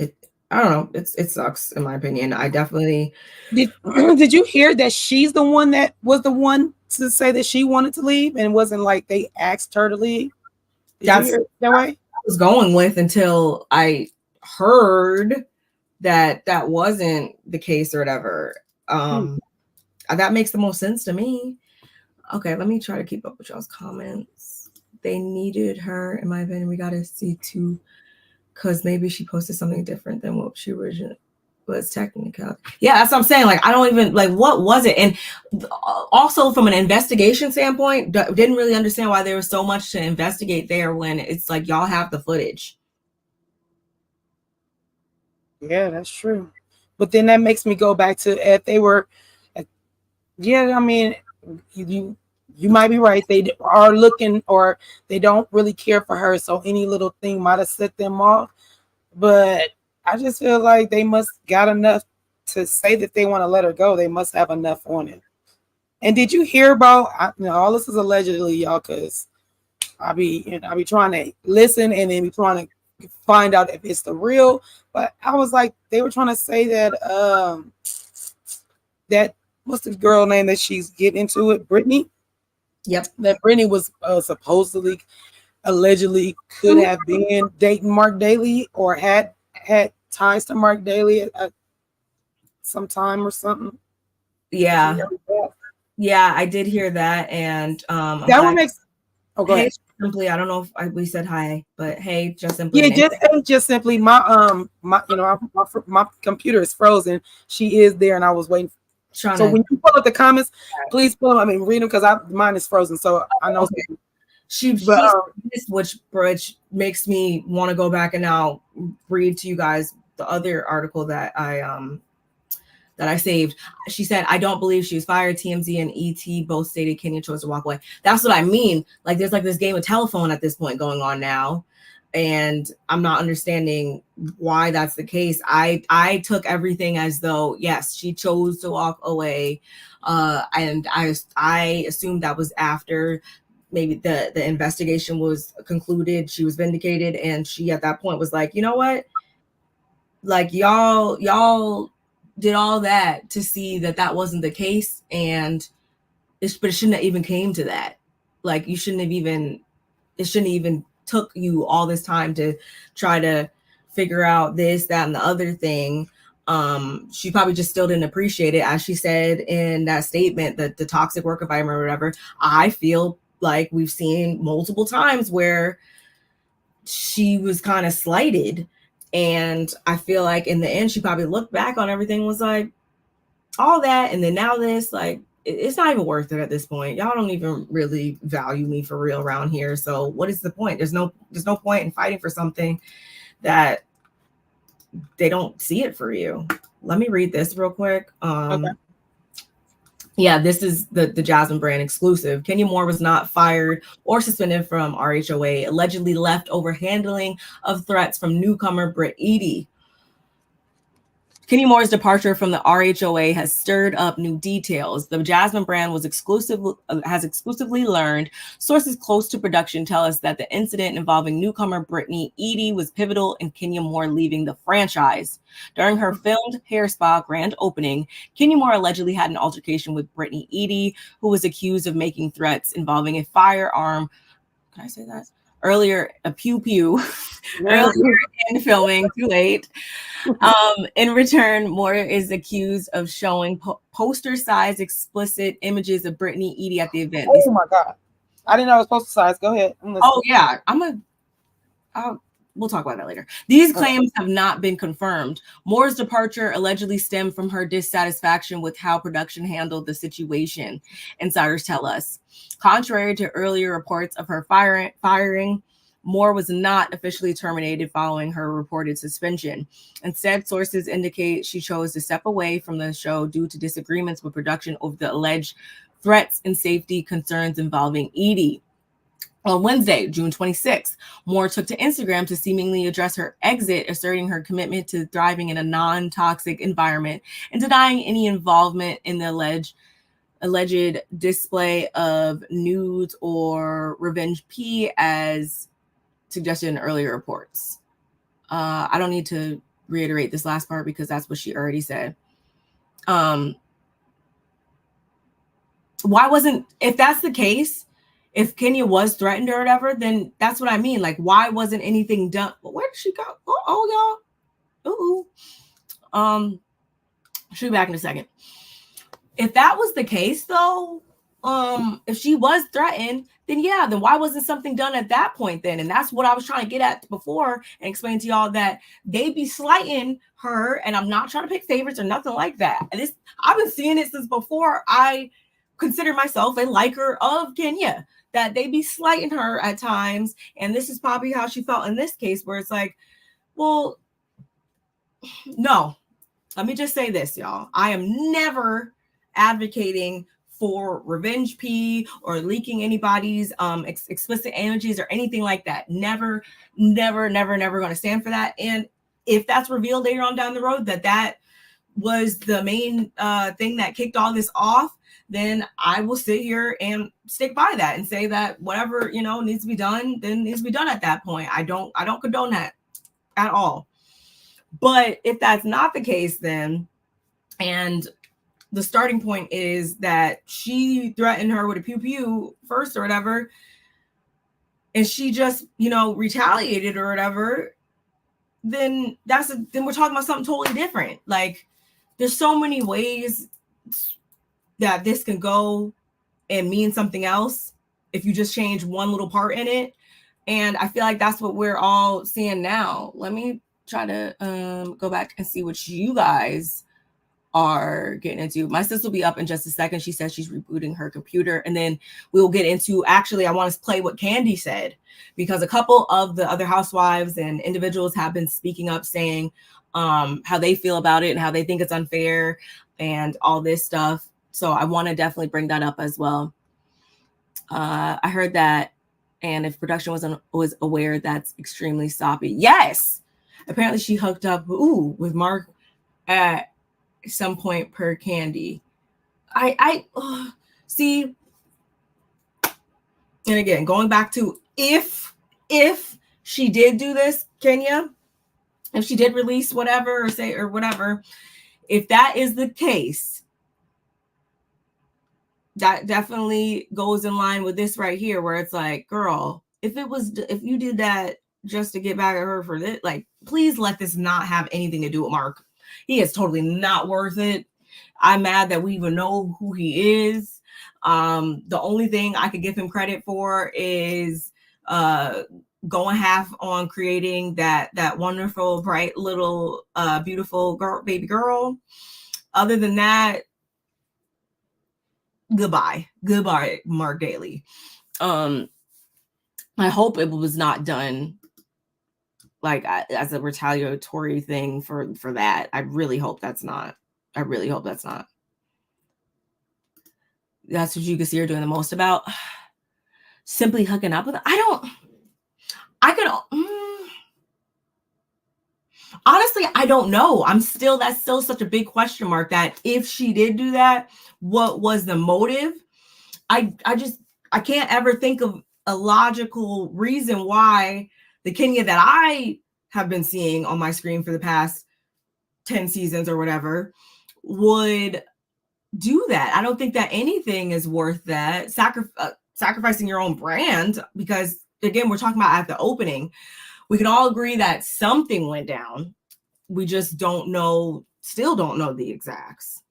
I don't know. It sucks in my opinion. I definitely did you hear that she's the one that was the one to say that she wanted to leave, and it wasn't like they asked her to leave? That's that way I was going with until I heard that that wasn't the case or whatever. That makes the most sense to me. Okay, let me try to keep up with y'all's comments. They needed her, in my opinion. We got to see too, because maybe she posted something different than what she originally was technical. Yeah, that's what I'm saying. Like, I don't even, like, what was it? And also from an investigation standpoint, didn't really understand why there was so much to investigate there when it's like y'all have the footage. Yeah, that's true. But then that makes me go back to if they were, yeah, I mean, you might be right. They are looking, or they don't really care for her. So any little thing might have set them off. But I just feel like they must got enough to say that they want to let her go. They must have enough on it. And did you hear about, all this is allegedly, y'all, because I be trying to listen and then be trying to find out if it's the real. But I was like, they were trying to say that that what's the girl name that she's getting into it? Brittany. Yep. That Brittany was supposedly, allegedly could have been dating Mark Daly, or had ties to Mark Daly at some time or something. Yeah. Yeah, I did hear that. And that one makes. Oh, go ahead. Simply, I don't know if we said hi, but hey, just simply. Yeah, just simply. My my computer is frozen. She is there, and I was waiting. So when you pull up the comments, please pull them. I mean, read them, because mine is frozen. So I know. Okay. She's which makes me want to go back and now read to you guys the other article that I saved. She said, I don't believe she was fired. TMZ and ET both stated Kenya chose to walk away. That's what I mean. Like, there's like this game of telephone at this point going on now. And I'm not understanding why that's the case. I took everything as though, yes, she chose to walk away. And I assumed that was after maybe the investigation was concluded, she was vindicated, and she at that point was like, you know what? Like y'all did all that to see that that wasn't the case, and but it shouldn't have even came to that. Like it shouldn't even took you all this time to try to figure out this, that, and the other thing. She probably just still didn't appreciate it. As she said in that statement, that the toxic work environment or whatever, I feel like we've seen multiple times where she was kind of slighted. And I feel like in the end, she probably looked back on everything, was like, all that, and then now this, like, it's not even worth it at this point. Y'all don't even really value me for real around here. So what is the point? There's no point in fighting for something that they don't see it for you. Let me read this real quick. Okay. Yeah, this is the Jasmine brand exclusive. Kenya Moore was not fired or suspended from RHOA, allegedly left over handling of threats from newcomer Britt Eady. Kenya Moore's departure from the RHOA has stirred up new details. The Jasmine brand has exclusively learned. Sources close to production tell us that the incident involving newcomer Brittany Eady was pivotal in Kenya Moore leaving the franchise. During her filmed hair spa grand opening, Kenya Moore allegedly had an altercation with Brittany Eady, who was accused of making threats involving a firearm. Can I say that? Earlier, a pew-pew. Earlier in filming, too late. In return, Moore is accused of showing poster-sized explicit images of Brittany Eady at the event. Oh my God. I didn't know it was poster-sized. Go ahead. Oh yeah, we'll talk about that later. These claims have not been confirmed. Moore's departure allegedly stemmed from her dissatisfaction with how production handled the situation, insiders tell us. Contrary to earlier reports of her firing, Moore was not officially terminated following her reported suspension. Instead, sources indicate she chose to step away from the show due to disagreements with production over the alleged threats and safety concerns involving Eady. On Wednesday, June 26th, Moore took to Instagram to seemingly address her exit, asserting her commitment to thriving in a non-toxic environment and denying any involvement in the alleged display of nudes or revenge P as suggested in earlier reports. I don't need to reiterate this last part because that's what she already said. Why wasn't, if that's the case, if Kenya was threatened or whatever, then that's what I mean. Like, why wasn't anything done? Where did she go? Oh y'all. Ooh. She'll be back in a second. If that was the case, though, if she was threatened, then why wasn't something done at that point then? And that's what I was trying to get at before and explain to y'all, that they be slighting her, and I'm not trying to pick favorites or nothing like that. And I've been seeing it since before I consider myself a liker of Kenya, that they be slighting her at times. And this is probably how she felt in this case, where it's like, well, no, let me just say this, y'all. I am never advocating for revenge P or leaking anybody's explicit images or anything like that. Never going to stand for that. And if that's revealed later on down the road that was the main thing that kicked all this off, then I will sit here and stick by that and say that whatever, needs to be done, then needs to be done at that point. I don't condone that at all. But if that's not the case, then, and the starting point is that she threatened her with a pew-pew first or whatever, and she just, retaliated or whatever, then then we're talking about something totally different. Like, there's so many ways that this can go and mean something else if you just change one little part in it. And I feel like that's what we're all seeing now. Let me try to go back and see what you guys are getting into. My sis will be up in just a second. She says she's rebooting her computer, and then we'll get into, actually, I want to play what Candy said, because a couple of the other housewives and individuals have been speaking up, saying how they feel about it and how they think it's unfair and all this stuff. So I want to definitely bring that up as well. I heard that And if production was aware, that's extremely sloppy. Yes. Apparently she hooked up with Mark at some point per Candy. I see. And again, going back to if she did do this, Kenya, if she did release whatever or whatever, if that is the case, that definitely goes in line with this right here, where it's like, girl, if you did that just to get back at her for this, like, please let this not have anything to do with Mark. He is totally not worth it. I'm mad that we even know who he is. The only thing I could give him credit for is going half on creating that wonderful, bright little beautiful baby girl. Other than that, goodbye, Mark Daly. I hope it was not done like as a retaliatory thing for that. I really hope that's not. That's what you can see her doing the most about. Simply hooking up with her. Honestly, I don't know. That's still such a big question mark, that if she did do that, what was the motive? I can't ever think of a logical reason why the Kenya that I have been seeing on my screen for the past 10 seasons or whatever would do that. I don't think that anything is worth that. Sacrificing your own brand, because again, we're talking about at the opening. We can all agree that something went down. We just still don't know the exacts.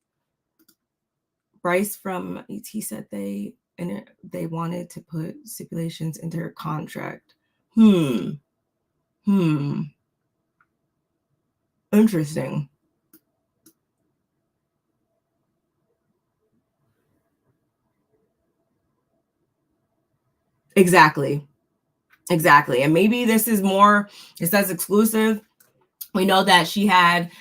Bryce from ET said they wanted to put stipulations into her contract. Interesting. Exactly. And maybe this is more, it says exclusive. We know that she had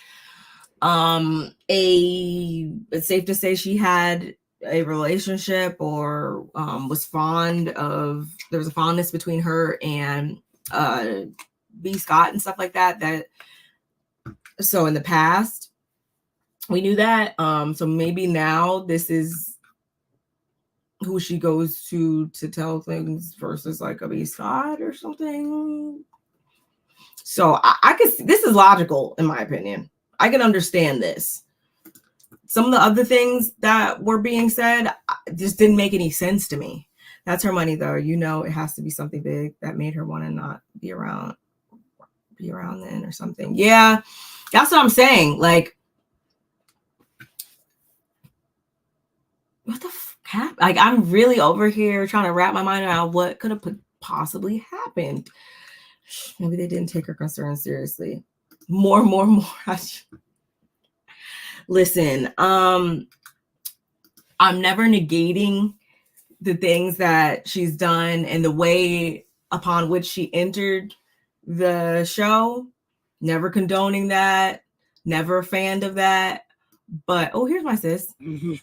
it's safe to say she had a relationship there was a fondness between her and B. Scott and stuff like that. So in the past, we knew that. So maybe now this is who she goes to tell things versus like a B. Scott or something. So I could see, this is logical in my opinion. I can understand this. Some of the other things that were being said just didn't make any sense to me. That's her money though. It has to be something big that made her want to not be around then or something. Yeah, that's what I'm saying. Like, what the happened? Like, I'm really over here trying to wrap my mind around what could have possibly happened. Maybe they didn't take her concerns seriously. More. Listen, I'm never negating the things that she's done and the way upon which she entered the show. Never condoning that. Never a fan of that. But here's my sis. Mm-hmm.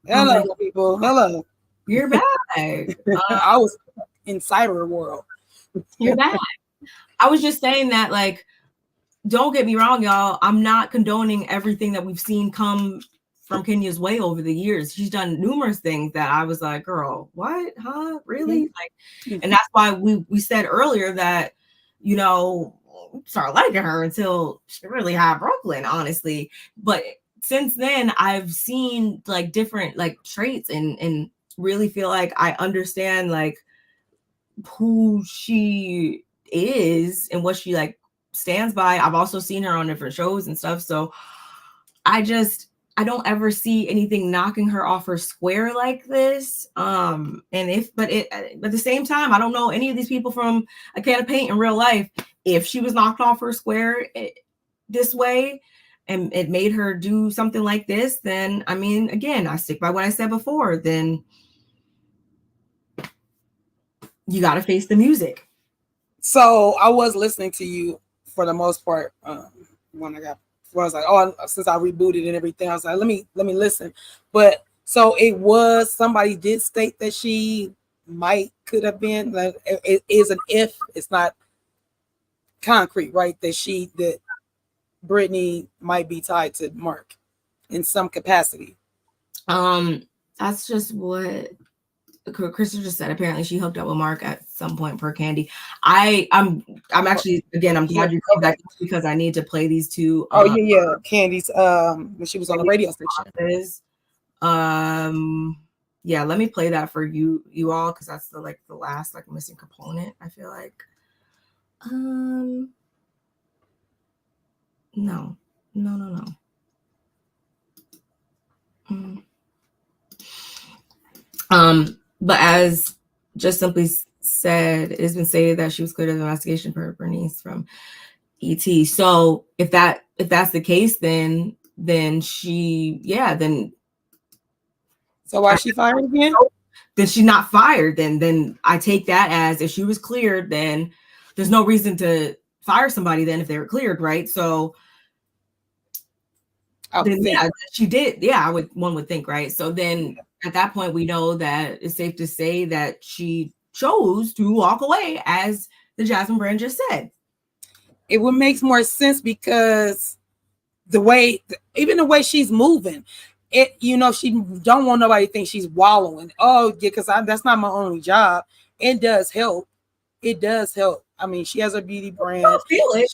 Hello, people. Hello. You're back. I was in cyber world. You're back. I was just saying that, like, don't get me wrong, y'all. I'm not condoning everything that we've seen come from Kenya's way over the years. She's done numerous things that I was like, girl, what? Huh? Really? Like, and that's why we said earlier that, start liking her until she really had Brooklyn, honestly. But since then, I've seen like different like traits and really feel like I understand like who she is and what she like stands by. I've also seen her on different shows and stuff. So I don't ever see anything knocking her off her square like this. But at the same time, I don't know any of these people from A Can of Paint in real life. If she was knocked off her square this way and it made her do something like this, then I mean, again, I stick by what I said before. Then you got to face the music. So I was listening to you for the most part when I was like, since I rebooted and everything, I was like, let me listen. But so it was, somebody did state that she could have been. Like, it is an if. It's not concrete, right? That Brittany might be tied to Mark in some capacity. That's just what Krista just said. Apparently she hooked up with Mark at some point per Candy. I'm actually, again, I'm glad you came back because I need to play these two. Candy's when she was on the radio station. Yeah, let me play that for you all, because that's the last missing component, I feel like. No. But as just simply said, it has been stated that she was cleared of investigation for her niece from ET. So if that's the case, then so why is she fired again? Then she's not fired. Then I take that as, if she was cleared, then there's no reason to fire somebody then if they were cleared, right? So she did. Yeah, one would think, right? So then at that point, we know that it's safe to say that she chose to walk away, as the Jasmine brand just said. It would make more sense because even the way she's moving, she don't want nobody to think she's wallowing. Oh, yeah, because that's not my only job. It does help. I mean, she has a beauty brand. I'll feel it.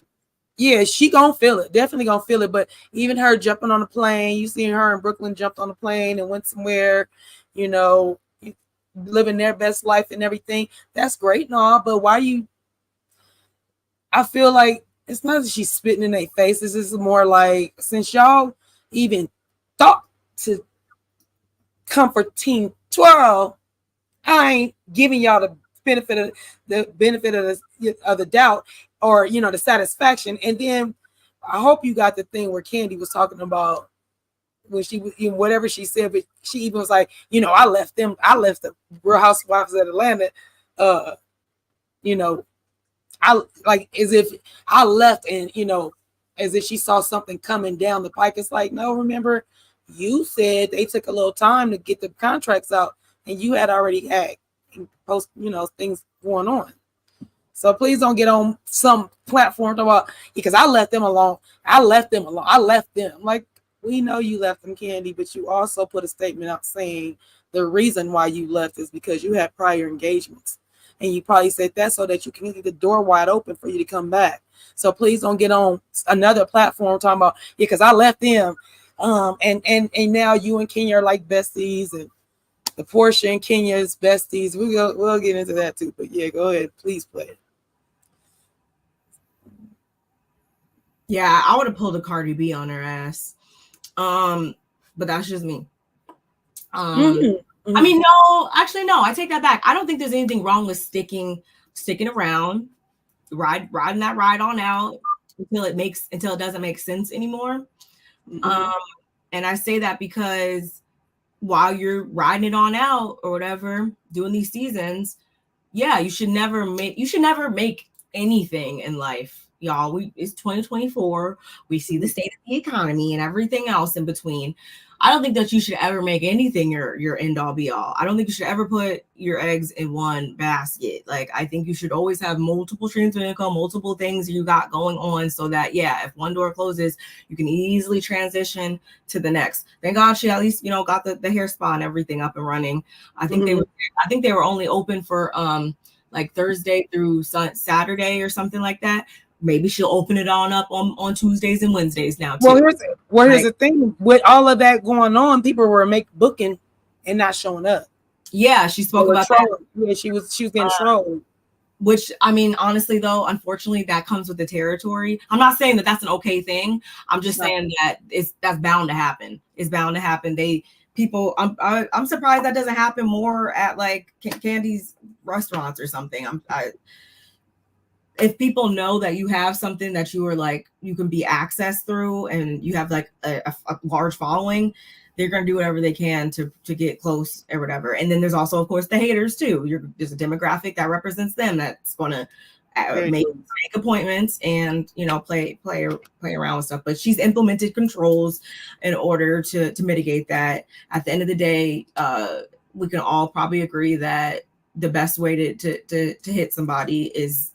Yeah, she gonna feel it. Definitely gonna feel it. But even her jumping on a plane, you seen her in Brooklyn jumped on a plane and went somewhere, living their best life and everything. That's great and all, but I feel like it's not that she's spitting in their faces. It's more like, since y'all even thought to come for Team 12, I ain't giving y'all the benefit of the doubt, or the satisfaction. And then I hope you got the thing where Candy was talking about when she was in whatever she said, but she even was like, I left the Real Housewives of Atlanta, I like, as if I left, and as if she saw something coming down the pike. It's like, no, remember, you said they took a little time to get the contracts out, and you had already had post, things going on. So please don't get on some platform about, because I left them alone. I left them. Like, we know you left them, Candy, but you also put a statement out saying the reason why you left is because you had prior engagements. And you probably said that so that you can leave the door wide open for you to come back. So please don't get on another platform talking about, because I left them. And now you and Kenya are like besties, and the Portia and Kenya's besties. We'll get into that too. But yeah, go ahead. Please play it. Yeah, I would have pulled a Cardi B on her ass. But that's just me. I mean, no, actually, no, I take that back. I don't think there's anything wrong with sticking around, riding that ride on out until it doesn't make sense anymore. And I say that because while you're riding it on out or whatever, doing these seasons, yeah, you should never make anything in life. Y'all, it's 2024. We see the state of the economy and everything else in between. I don't think that you should ever make anything your end all be all. I don't think you should ever put your eggs in one basket. Like, I think you should always have multiple streams of income, multiple things you got going on, so that, yeah, if one door closes, you can easily transition to the next. Thank God she at least, got the hair spa and everything up and running. I think they were only open for like Thursday through Saturday or something like that. Maybe she'll open it on up on Tuesdays and Wednesdays now too. Well, here's the thing. With all of that going on, people were booking and not showing up. Yeah, she spoke about that. Yeah, she was getting trolled. Which, I mean, honestly, though, unfortunately, that comes with the territory. I'm not saying that that's an okay thing. I'm just saying that that's bound to happen. It's bound to happen. I'm surprised that doesn't happen more at like Candy's restaurants or something. If people know that you have something that you are like, you can be accessed through, and you have like a large following, they're going to do whatever they can to get close or whatever. And then there's also, of course, the haters too. There's a demographic that represents them that's going to make appointments and, play around with stuff. But she's implemented controls in order to mitigate that. At the end of the day, we can all probably agree that the best way to hit somebody is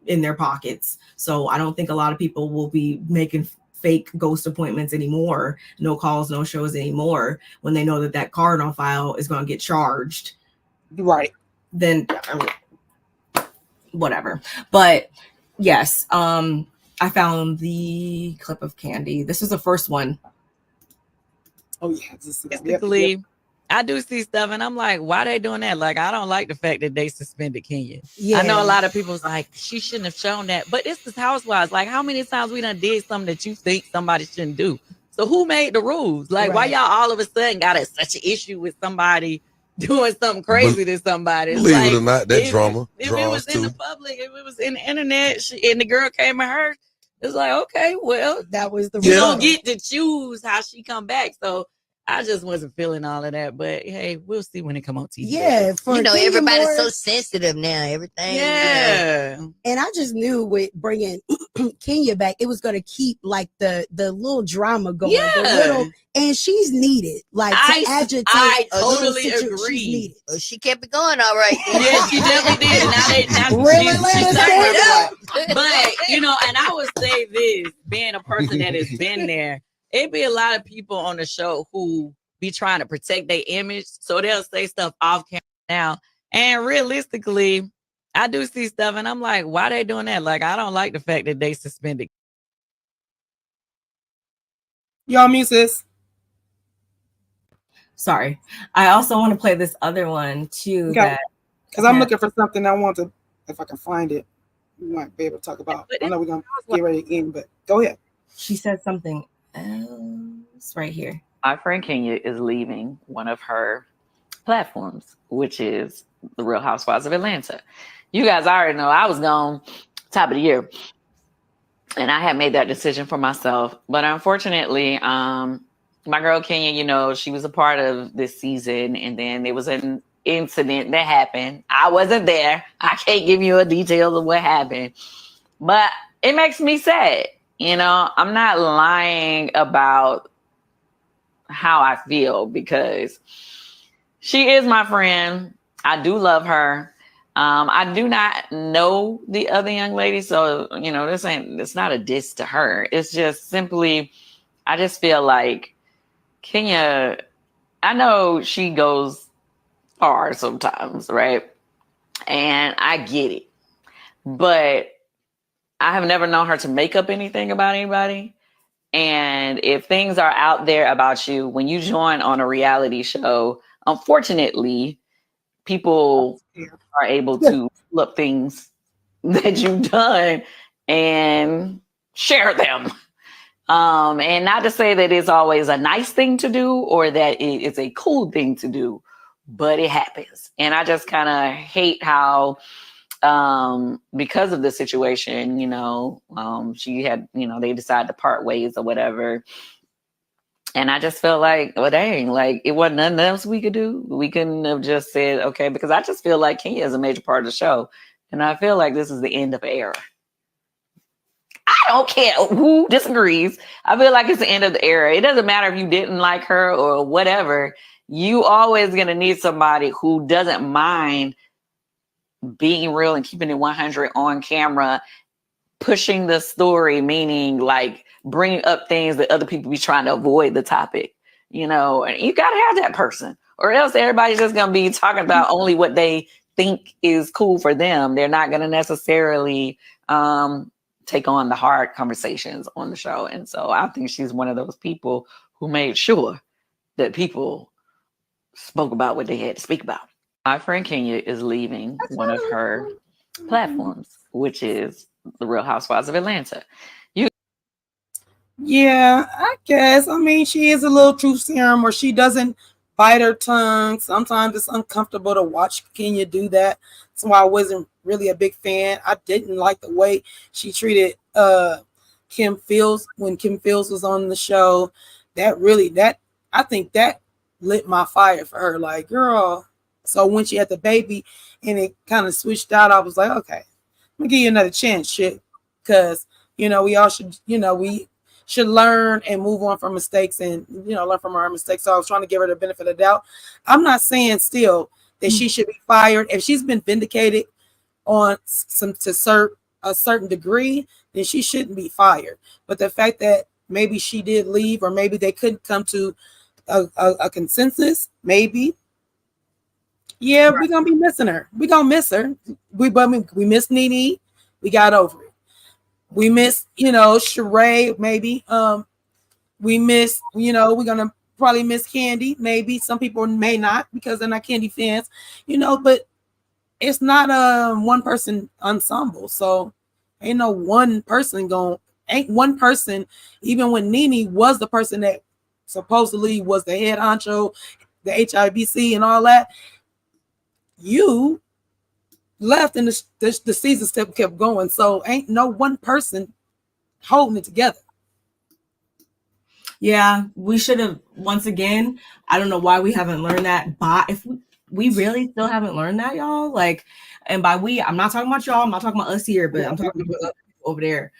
in their pockets. So I don't think a lot of people will be making fake ghost appointments anymore, no calls, no shows anymore, when they know that that card on file is going to get charged. Right. Then whatever. But yes, I found the clip of Candy. This was the first one. Oh yeah, this is, Basically, I do see stuff and I'm like, why they doing that? Like, I don't like the fact that they suspended Kenya. I know a lot of people's like, she shouldn't have shown that, but this is Housewives. Like, how many times we done did something that you think somebody shouldn't do? So who made the rules? Like, why y'all all of a sudden got such an issue with somebody doing something crazy to somebody? Believe like, it or not, that drama. If it was in the public, if it was in the internet, and the girl came at her, it's like, okay, well, that was the you don't get to choose how she come back. So I just wasn't feeling all of that, but hey, we'll see when it come on TV. Yeah, you know, everybody's so sensitive now. Everything. Yeah, you know. And I just knew with bringing Kenya back, it was going to keep like the little drama going. Yeah, and she's needed, like to agitate. I totally agree. Well, she kept it going, all right. Yeah, she definitely did. Now really she's but you know, and I would say this, being a person that has been there. It'd be a lot of people on the show who be trying to protect their image. So they'll say stuff off camera now. And realistically, I do see stuff and I'm like, why they doing that? Like, I don't like the fact that they suspended. Y'all mean sis? Sorry. I also want to play this other one too. Okay. Because I'm looking for something I want to, if I can find it, we might be able to talk about. I know we're going to get ready again, but go ahead. She said something else right here. My friend Kenya is leaving one of her platforms, which is the Real Housewives of Atlanta. You guys already know I was gone top of the year, and I had made that decision for myself. But unfortunately, my girl Kenya, you know, she was a part of this season, and then there was an incident that happened. I wasn't there. I can't give you a detail of what happened, but it makes me sad. You know, I'm not lying about how I feel because she is my friend. I do love her. I do not know the other young lady. So, you know, it's not a diss to her. It's just simply, I just feel like Kenya, I know she goes far sometimes, right? And I get it. But I have never known her to make up anything about anybody. And if things are out there about you, when you join on a reality show, unfortunately, people are able to look things that you've done and share them. And not to say that it's always a nice thing to do or that it's a cool thing to do, but it happens. And I just kind of hate how because of the situation, you know, she had, you know, they decided to part ways or whatever. And I just felt like, well, dang, like it wasn't nothing else we could do. We couldn't have just said, okay, because I just feel like Kenya is a major part of the show. And I feel like this is the end of an era. I don't care who disagrees. I feel like it's the end of the era. It doesn't matter if you didn't like her or whatever. You always going to need somebody who doesn't mind being real and keeping it 100 on camera, pushing the story, meaning like bringing up things that other people be trying to avoid the topic, you know, and you got to have that person or else everybody's just going to be talking about only what they think is cool for them. They're not going to necessarily take on the hard conversations on the show. And so I think she's one of those people who made sure that people spoke about what they had to speak about. My friend Kenya is leaving one of her platforms, which is the Real Housewives of Atlanta. Yeah, I guess. I mean, she is a little truth serum where she doesn't bite her tongue. Sometimes it's uncomfortable to watch Kenya do that. That's why I wasn't really a big fan. I didn't like the way she treated Kim Fields when Kim Fields was on the show. I think that lit my fire for her. Like, girl. So when she had the baby and it kind of switched out, I was like, okay, let me give you another chance, shit. Because, you know, we all should, you know, we should learn and move on from mistakes and, you know, learn from our mistakes. So I was trying to give her the benefit of the doubt. I'm not saying still that she should be fired. If she's been vindicated on a certain degree, then she shouldn't be fired. But the fact that maybe she did leave, or maybe they couldn't come to a consensus, maybe. Yeah, Right. we're gonna be missing her. We're gonna miss her. We miss Nene. We got over it. We miss, Sheree, maybe. We miss, we're gonna probably miss Candy. Maybe some people may not because they're not Candy fans, but it's not a one person ensemble. So ain't one person, even when Nene was the person that supposedly was the head honcho, the HIBC and all that, you left and the season still kept going. So ain't no one person holding it together. Yeah, we should have, once again, I don't know why we haven't learned that. But if we really still haven't learned that, y'all, like, and by we, I'm not talking about y'all, I'm not talking about us here, but I'm talking about other people over there.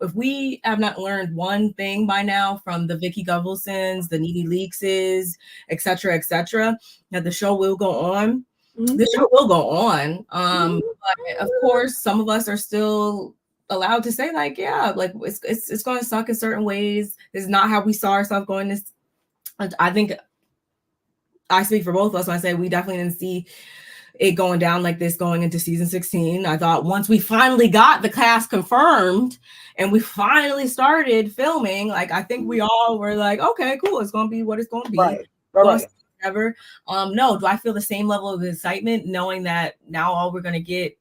If we have not learned one thing by now from the Vicky Govelsons, the Nene Leakses, et cetera, that the show will go on. Mm-hmm. The show will go on. But of course, some of us are still allowed to say, like, yeah, like it's going to suck in certain ways. This is not how we saw ourselves going. This, I think, I speak for both of us when I say we definitely didn't see it going down like this going into season 16. I thought once we finally got the cast confirmed and we finally started filming, like, I think we all were like, okay, cool, it's going to be what it's going to be. Right. Whatever. No, do I feel the same level of excitement knowing that now all we're going to get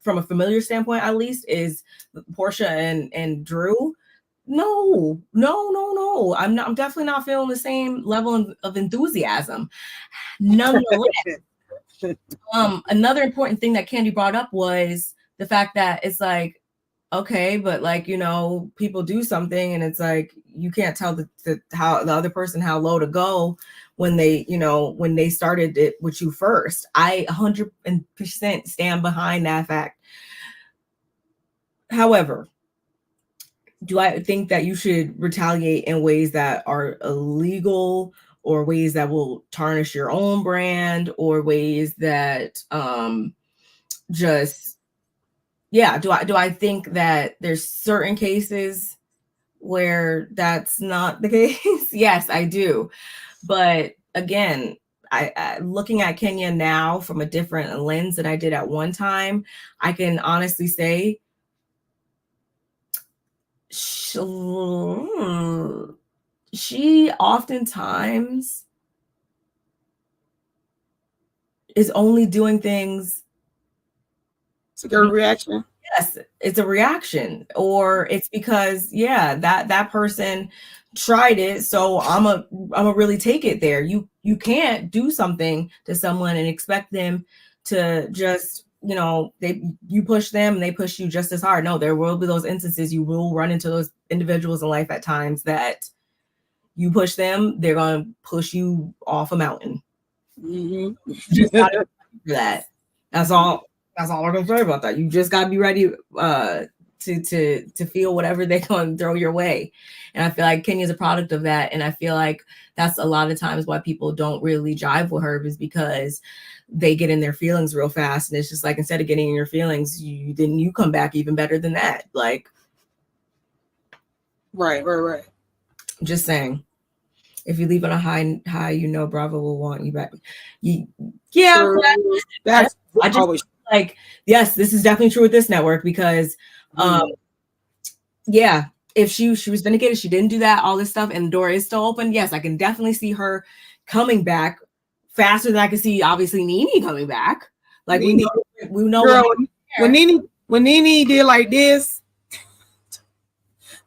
from a familiar standpoint, at least, is Portia and Drew? No. I'm definitely not feeling the same level of enthusiasm. Nonetheless, another important thing that Candy brought up was the fact that it's like, okay, but like, people do something and it's like you can't tell how the other person how low to go when they started it with you first. I 100% stand behind that fact. However, do I think that you should retaliate in ways that are illegal, or ways that will tarnish your own brand, or ways that do I think that there's certain cases where that's not the case? Yes, I do. But again, I looking at Kenya now from a different lens than I did at one time, I can honestly say she oftentimes is only doing things. It's a good reaction. Yes, it's a reaction, or it's because that person tried it, so I'm a really take it there. You can't do something to someone and expect them to just you push them and they push you just as hard. No, there will be those instances. You will run into those individuals in life at times that you push them, they're gonna push you off a mountain. Mm-hmm. Just gotta for that. That's all I'm gonna say about that. You just gotta be ready to feel whatever they're gonna throw your way. And I feel like Kenya's a product of that. And I feel like that's a lot of times why people don't really jive with her, is because they get in their feelings real fast. And it's just like, instead of getting in your feelings, you come back even better than that. Like, right. Just saying. If you leave on a high, Bravo will want you back. Sure. That's I just always like, yes, this is definitely true with this network, because if she was vindicated, she didn't do that, all this stuff, and the door is still open. Yes, I can definitely see her coming back faster than I can see, obviously, Nene coming back. Like, we know girl, when Nene did like this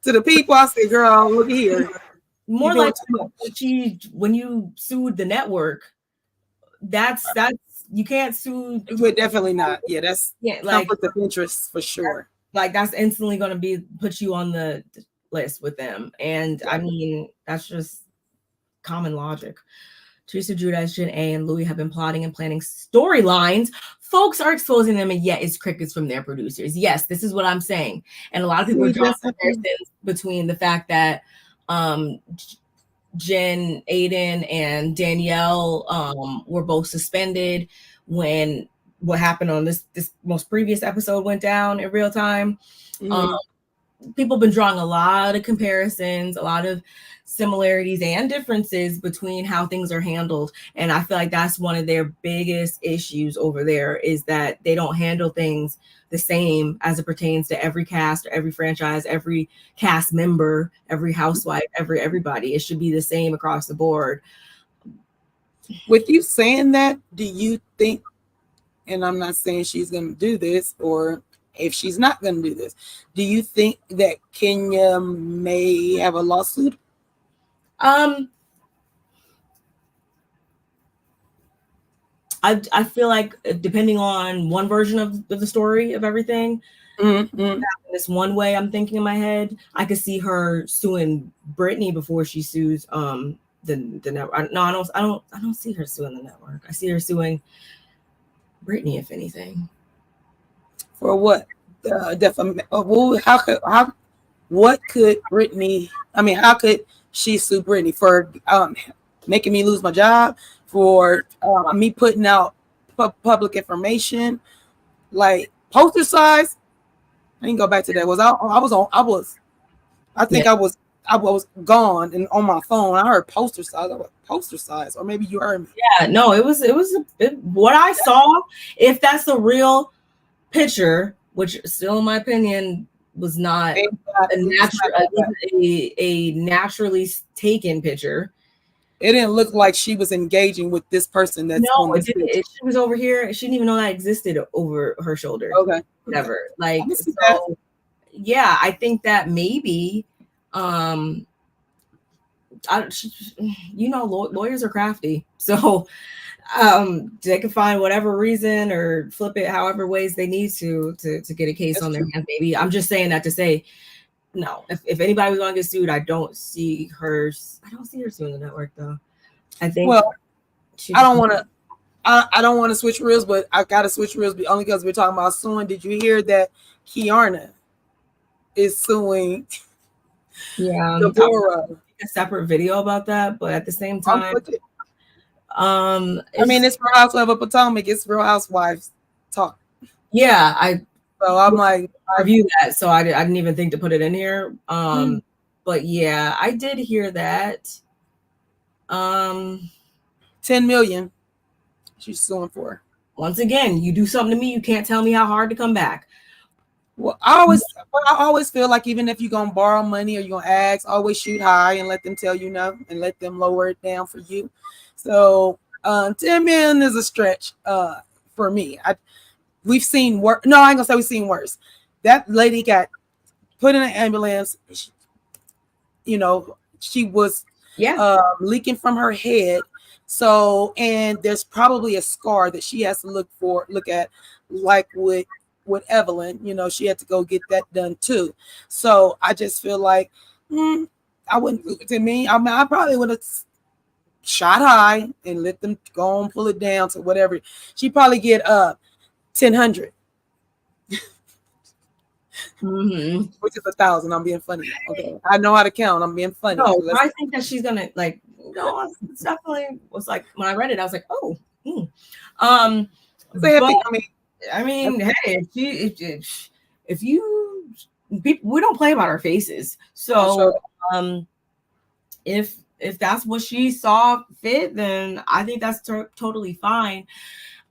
to the people, I said, girl, look here. More like when you sued the network, that's you can't sue. We're definitely not. Yeah, that's like conflict of interest for sure. Like, that's instantly going to put you on the list with them. And I mean, that's just common logic. Teresa Giudice, Jen A, and Louis have been plotting and planning storylines. Folks are exposing them, and yet it's crickets from their producers. Yes, this is what I'm saying. And a lot of people are drawing comparisons between the fact that Jen, Aiden, and Danielle were both suspended when what happened on this most previous episode went down in real time. People have been drawing a lot of comparisons, a lot of similarities and differences between how things are handled. And I feel like that's one of their biggest issues over there, is that they don't handle things the same as it pertains to every cast or every franchise, every cast member, every housewife, everybody. It should be the same across the board. With you saying that, do you think, and I'm not saying she's going to do this, or if she's not going to do this, do you think that Kenya may have a lawsuit? I feel like depending on one version of the story of everything, this one way I'm thinking in my head, I could see her suing Britney before she sues the network. No, I don't see her suing the network. I see her suing Britney, if anything. For what? What could Britney? I mean, how could she sue Britney for making me lose my job, for me putting out public information, like poster size? I didn't go back to that. I was gone and on my phone. I heard poster size. I went, poster size, or maybe you heard me. Yeah, no, it was what I saw. If that's a real picture, which still in my opinion was not a naturally taken picture. It didn't look like she was engaging with this person. That's no, it didn't. She was over here. She didn't even know that existed over her shoulder. Okay, never. Like, so, yeah, I think that maybe, lawyers are crafty, so they can find whatever reason or flip it however ways they need to get a case on their hands. Maybe I'm just saying that to say, no, if anybody was going to get sued, I don't see her suing the network though. I think. Well, I don't want to switch reels, but I got to switch reels only because we're talking about suing. Did you hear that Kiana is suing? Yeah, Deborah. A separate video about that, but at the same time, I mean, it's Real Housewives of Potomac. It's Real Housewives talk. Yeah, so I'm like, I reviewed that, so I didn't even think to put it in here. But yeah, I did hear that. 10 million. She's suing for. Once again, you do something to me, you can't tell me how hard to come back. Well, I always feel like even if you're gonna borrow money or you're gonna ask, always shoot high and let them tell you no, and let them lower it down for you. So 10 million is a stretch for me. We've seen worse. No, I ain't gonna say we've seen worse. That lady got put in an ambulance. She was leaking from her head. So, and there's probably a scar that she has to look at, like with Evelyn. She had to go get that done too. So I just feel like I wouldn't. To me, I probably would have shot high and let them go and pull it down to whatever. She probably get 1,000. Which is 1,000. I'm being funny. Okay, I know how to count. I'm being funny. No, I think that she's gonna it's definitely was like when I read it, I was like, oh. I mean, hey, if you we don't play about our faces, so if that's what she saw fit, then I think that's totally fine.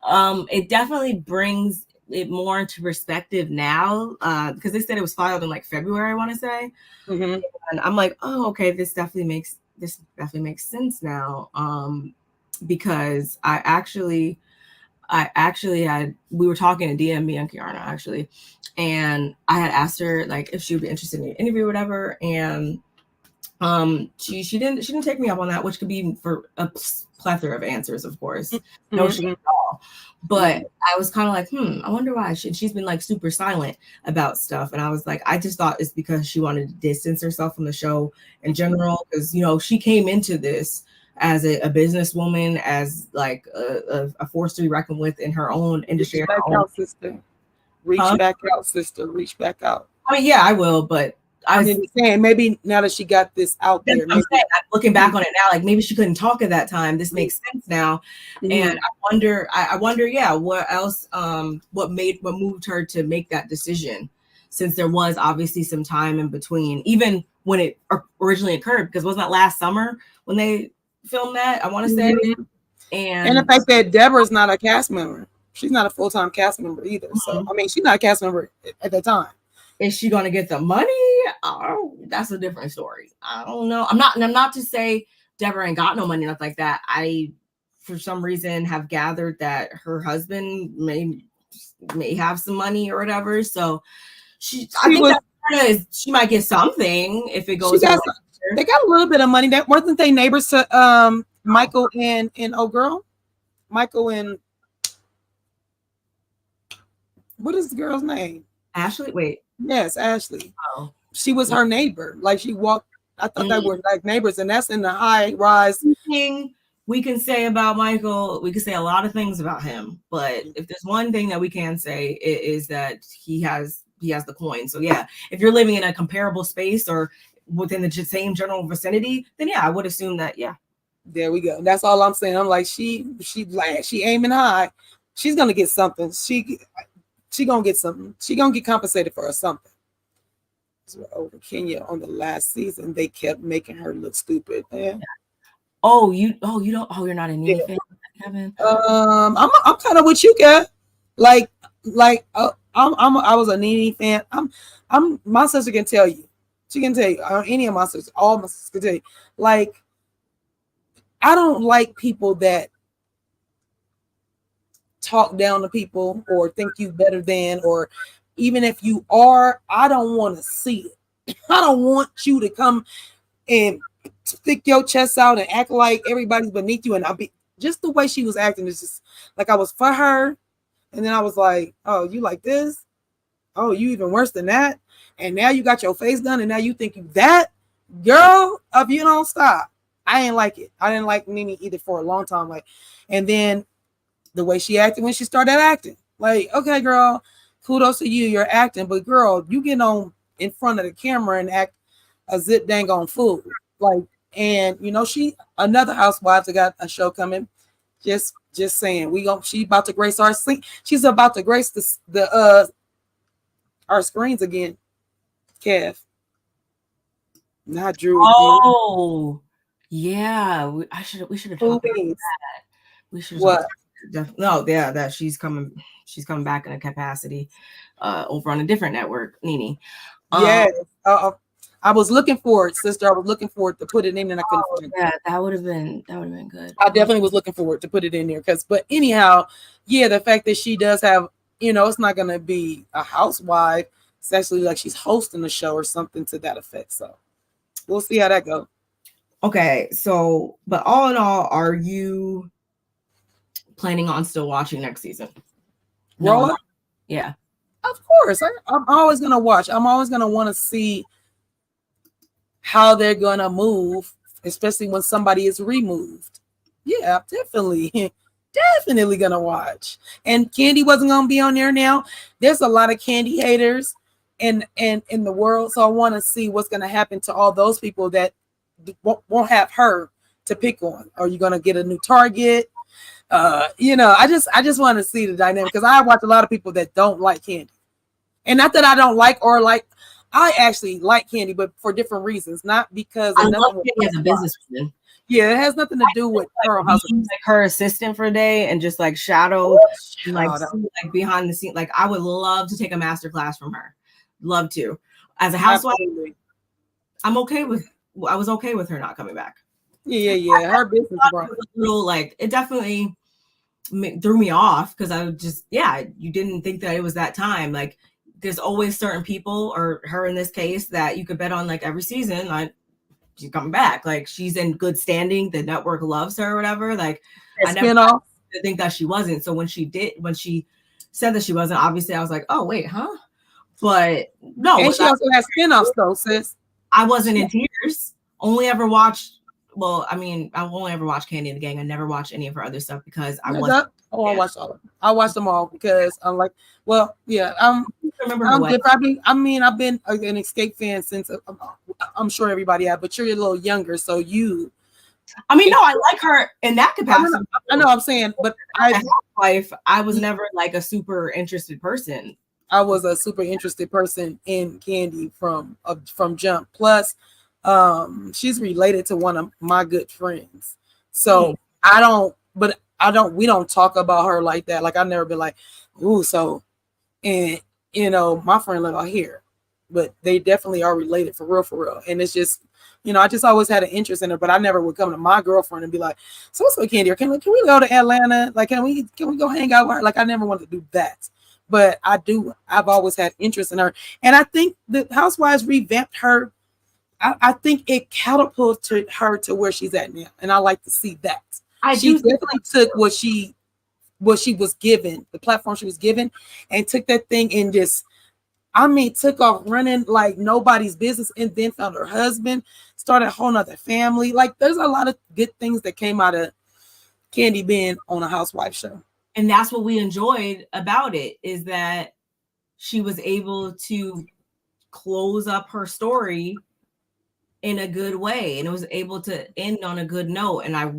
It definitely brings it more into perspective now, because they said it was filed in like February, I want to say, and I'm like, oh, okay, this definitely makes sense now, because I actually had, we were talking to DM me and Kiana actually, and I had asked her like if she would be interested in an interview or whatever, and she didn't take me up on that, which could be for a plethora of answers, of course. No shame at all. But I was kind of like, I wonder why. She's been like super silent about stuff, and I was like, I just thought it's because she wanted to distance herself from the show in general, because she came into this as a businesswoman, as like a force to be reckoned with in her own industry. Reach back out, sister. Reach back out, sister. Reach back out. I mean, yeah, I will, but I'm just saying, maybe now that she got this out there, I'm looking back on it now, like maybe she couldn't talk at that time. This makes sense now, and I wonder, yeah, what else? What moved her to make that decision? Since there was obviously some time in between, even when it originally occurred, because wasn't that last summer when they filmed that? I want to say, and the fact that Deborah's not a cast member, she's not a full-time cast member either. So I mean, she's not a cast member at that time. Is she gonna get the money? Oh, that's a different story. I don't know. I'm not to say Deborah ain't got no money, nothing like that. I, for some reason, have gathered that her husband may have some money or whatever. So she might get something if it goes. They got a little bit of money. That wasn't they neighbors to Michael and old girl, Michael and what is the girl's name? Ashley. Wait. Yes, Ashley. Oh. She was her neighbor. Like she walked. I thought they were like neighbors, and that's in the high rise. Thing we can say about Michael, we can say a lot of things about him, but if there's one thing that we can say, it is that he has the coin. So yeah, if you're living in a comparable space or within the same general vicinity, then yeah, I would assume that There we go. That's all I'm saying. I'm like she aiming high. She's gonna get something. She gonna get something. She gonna get compensated for something. So over Kenya on the last season, they kept making her look stupid. Man. You're not a Nene fan, Kevin. I'm kind of with you, Kev. I was a Nene fan. I'm my sister can tell you. She can tell you. Any of my sisters, all my sisters can tell you. Like, I don't like people that talk down to people or think you better than, or even if you are, I don't want to see it. I don't want you to come and stick your chest out and act like everybody's beneath you. And I'll be just the way she was acting is just like I was for her. And then I was like, oh, you like this? Oh, you even worse than that. And now you got your face done. And now you think you that girl, if you don't stop. I ain't like it. I didn't like Nene either for a long time. Like, and then the way she acted when she started acting, like, okay, girl, kudos to you, you're acting, but girl, you get on in front of the camera and act a zip dang on fool. Like, and you know, another housewives that got a show coming. Just saying, she about to grace our scene. She's about to grace our screens again. Kev. Not Drew. Oh, yeah. We should have talked about that. We should have that she's coming back in a capacity over on a different network, Nene. Yes. I was looking for it, sister. I was looking for it to put it in, and I couldn't find it. Yeah, that would have been good. I definitely was looking for it to put it in there, but anyhow, yeah, the fact that she does have, it's not gonna be a housewife. It's actually like she's hosting a show or something to that effect. So we'll see how that goes. Okay, so but all in all, are you planning on still watching next season? No. Yeah. Of course. I'm always gonna watch. I'm always gonna want to see how they're gonna move, especially when somebody is removed. Yeah, definitely gonna watch. And Candy wasn't gonna be on there now. There's a lot of Candy haters in the world, so I want to see what's gonna happen to all those people that won't have her to pick on. Are you gonna get a new target? I just want to see the dynamic, because I watch a lot of people that don't like Candy, and not that I don't like or like. I actually like Candy, but for different reasons, not because I love Candy as a businesswoman. Yeah, it has nothing to do with her. Like her assistant for a day and just like shadow, and like behind the scene. Like I would love to take a master class from her. Love to. As a housewife, I was okay with her not coming back. Yeah. Her business, it definitely threw me off, because I would just, you didn't think that it was that time. Like, there's always certain people, or her in this case, that you could bet on, like, every season, like, she's coming back. Like, she's in good standing. The network loves her or whatever. Like, I never think that she wasn't. So when she said that she wasn't, obviously I was like, oh, wait, huh? But no. And she also has spinoffs though, sis. I wasn't in tears. Only ever watched well, I mean, I won't ever watch Candy and the Gang. I never watched any of her other stuff because I was. Oh, I watched all of them. I watched them all because I'm like, well, yeah, remember I'm different. I've been an Escape fan since I'm sure everybody had, but you're a little younger, so you. I mean, no, I like her in that capacity. I know I'm saying, but I was never like a super interested person. I was a super interested person in Candy from jump. Plus, she's related to one of my good friends, so we don't talk about her like that. Like I've never been like, ooh, so, and my friend live out here, but they definitely are related for real. And it's just, I just always had an interest in her, but I never would come to my girlfriend and be like, so what's with Candy? Or can we go to Atlanta? Like, can we go hang out with her? Like, I never wanted to do that, but I've always had interest in her. And I think the Housewives revamped her. I think it catapulted her to where she's at now. And I like to see that. She definitely took what she was given, the platform she was given, and took that thing and just, took off running like nobody's business, and then found her husband, started a whole nother family. Like there's a lot of good things that came out of Candy being on a Housewife show. And that's what we enjoyed about it, is that she was able to close up her story in a good way, and it was able to end on a good note. And I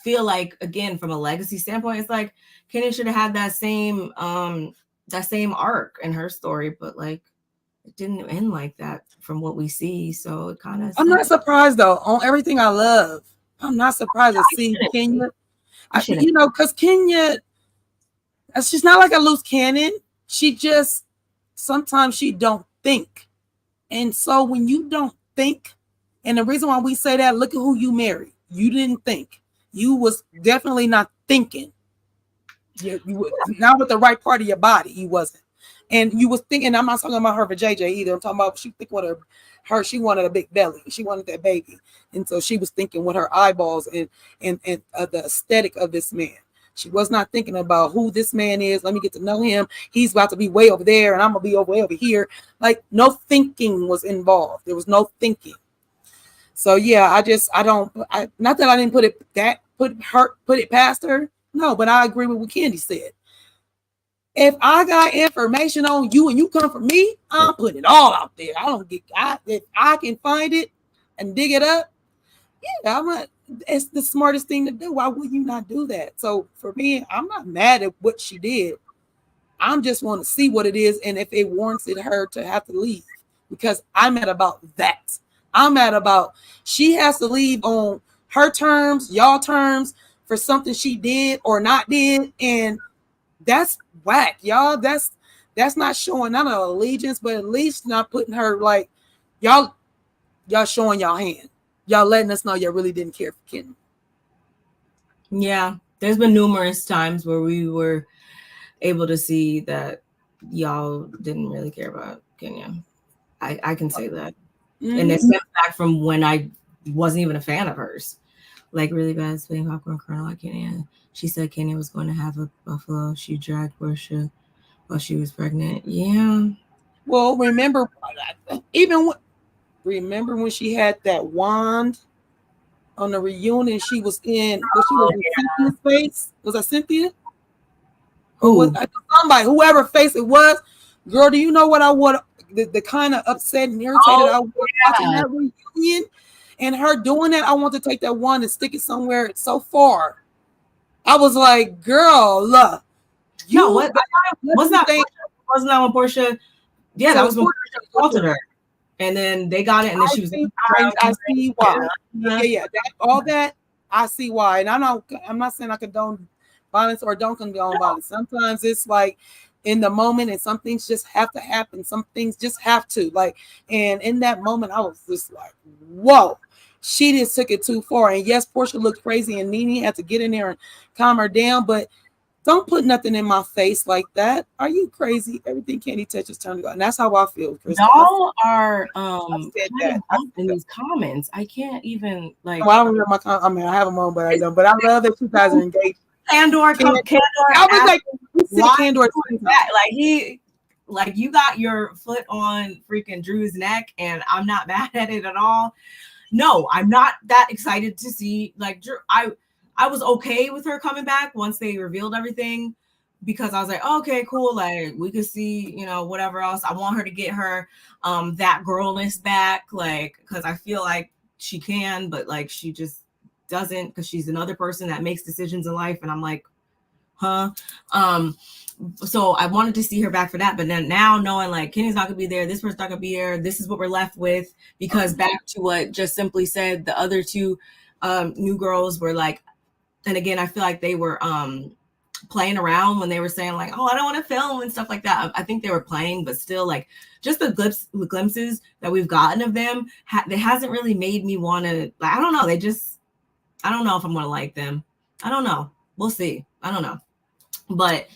feel like, again, from a legacy standpoint, it's like Kenny should have had that same arc in her story, but like it didn't end like that from what we see. So it kind of, I'm not surprised though. On everything I love, I'm not surprised to see Kenya. Because Kenya, she's not like a loose cannon. She just, sometimes she don't think. And so when you don't think, and the reason why we say that, look at who you married. You didn't think. You was definitely not thinking. You not with the right part of your body. You wasn't. And you was thinking, I'm not talking about her for JJ either. I'm talking about she thinking with her, she wanted a big belly. She wanted that baby. And so she was thinking with her eyeballs and the aesthetic of this man. She was not thinking about who this man is. Let me get to know him. He's about to be way over there and I'm going to be way over here. Like no thinking was involved. There was no thinking. So yeah, not that I didn't put it past her. No, but I agree with what Candy said. If I got information on you and you come for me, I'm putting it all out there. If I can find it and dig it up, yeah, it's the smartest thing to do. Why would you not do that? So for me, I'm not mad at what she did. I'm just want to see what it is and if it warranted her to have to leave, because I'm at about that. I'm at about she has to leave on her terms, y'all terms, for something she did or not did, and that's whack, y'all. That's not showing not an allegiance, but at least not putting her like y'all showing y'all hand. Y'all letting us know y'all really didn't care for Kenny. Yeah, there's been numerous times where we were able to see that y'all didn't really care about Kenya. I can say that. Mm-hmm. And it stems back from when I wasn't even a fan of hers. Like really bad spitting popcorn kernel at Kenya. She said Kenya was going to have a buffalo. She dragged Portia while she was pregnant. Yeah. Well, remember when she had that wand on the reunion? She was in. She was in Cynthia's face. Was that Cynthia? Who was somebody? Whoever face it was. Girl, do you know what I would? The kind of upset and irritated I was watching that reunion. And her doing that, I want to take that one and stick it somewhere so far. I was like, girl, look. Wasn't that when Portia? Yeah, that was when Portia assaulted her. And then they got it, and then she was. I see why. Yeah. All that, I see why. And I'm not saying I condone violence or don't condone violence. Sometimes it's like in the moment, and some things just have to happen. Some things just have to. Like, and in that moment, I was just like, whoa. She just took it too far. And yes, Portia looked crazy and Nene had to get in there and calm her down, but don't put nothing in my face like that. Are you crazy? Everything Candy touches turns to God. And that's how I feel. Y'all are in these comments. I can't even like. Well, I don't remember my comment. I have them on, but I don't. But I love that you guys are engaged. Candor. I was like, Candor. Like you got your foot on freaking Drew's neck, and I'm not mad at it at all. no, I'm not that excited to see like I was okay with her coming back once they revealed everything, because I was like, oh, okay, cool. Like we could see, you know, whatever else. I want her to get her that girlness back, like, because I feel like she can, but like she just doesn't, because she's another person that makes decisions in life, and I'm like, huh? So I wanted to see her back for that, but then now knowing like Kenny's not gonna be there, this person's not gonna be here, this is what we're left with. Because back to what Just Simply said, the other two new girls were like, and again, I feel like they were playing around when they were saying like, oh, I don't want to film and stuff like that. I think they were playing, but still, like, just the glimpses that we've gotten of them, it hasn't really made me want to, like, I don't know. I don't know if I'm going to like them. I don't know. We'll see. I don't know. But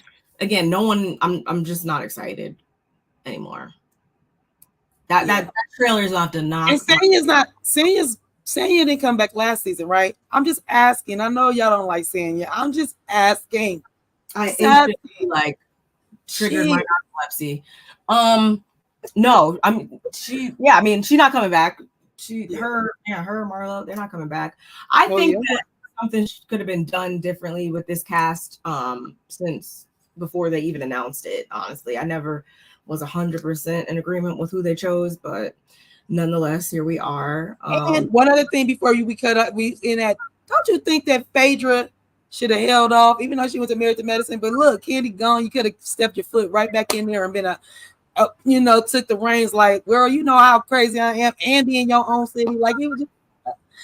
again, I'm just not excited anymore. That trailer is not the knock. And Senya didn't come back last season, right? I'm just asking. I know y'all don't like Senya. I'm just asking. I like triggered my narcolepsy. No, she's not coming back. Her Marlo, they're not coming back. I think that something could have been done differently with this cast since before they even announced it. Honestly, I never was 100% in agreement with who they chose, but nonetheless, here we are. And one other thing before we cut up, don't you think that Phaedra should have held off, even though she went to Married to Medicine? But look, Candy gone, you could have stepped your foot right back in there and been took the reins, like, girl, you know how crazy I am, and be in your own city. Like, it was just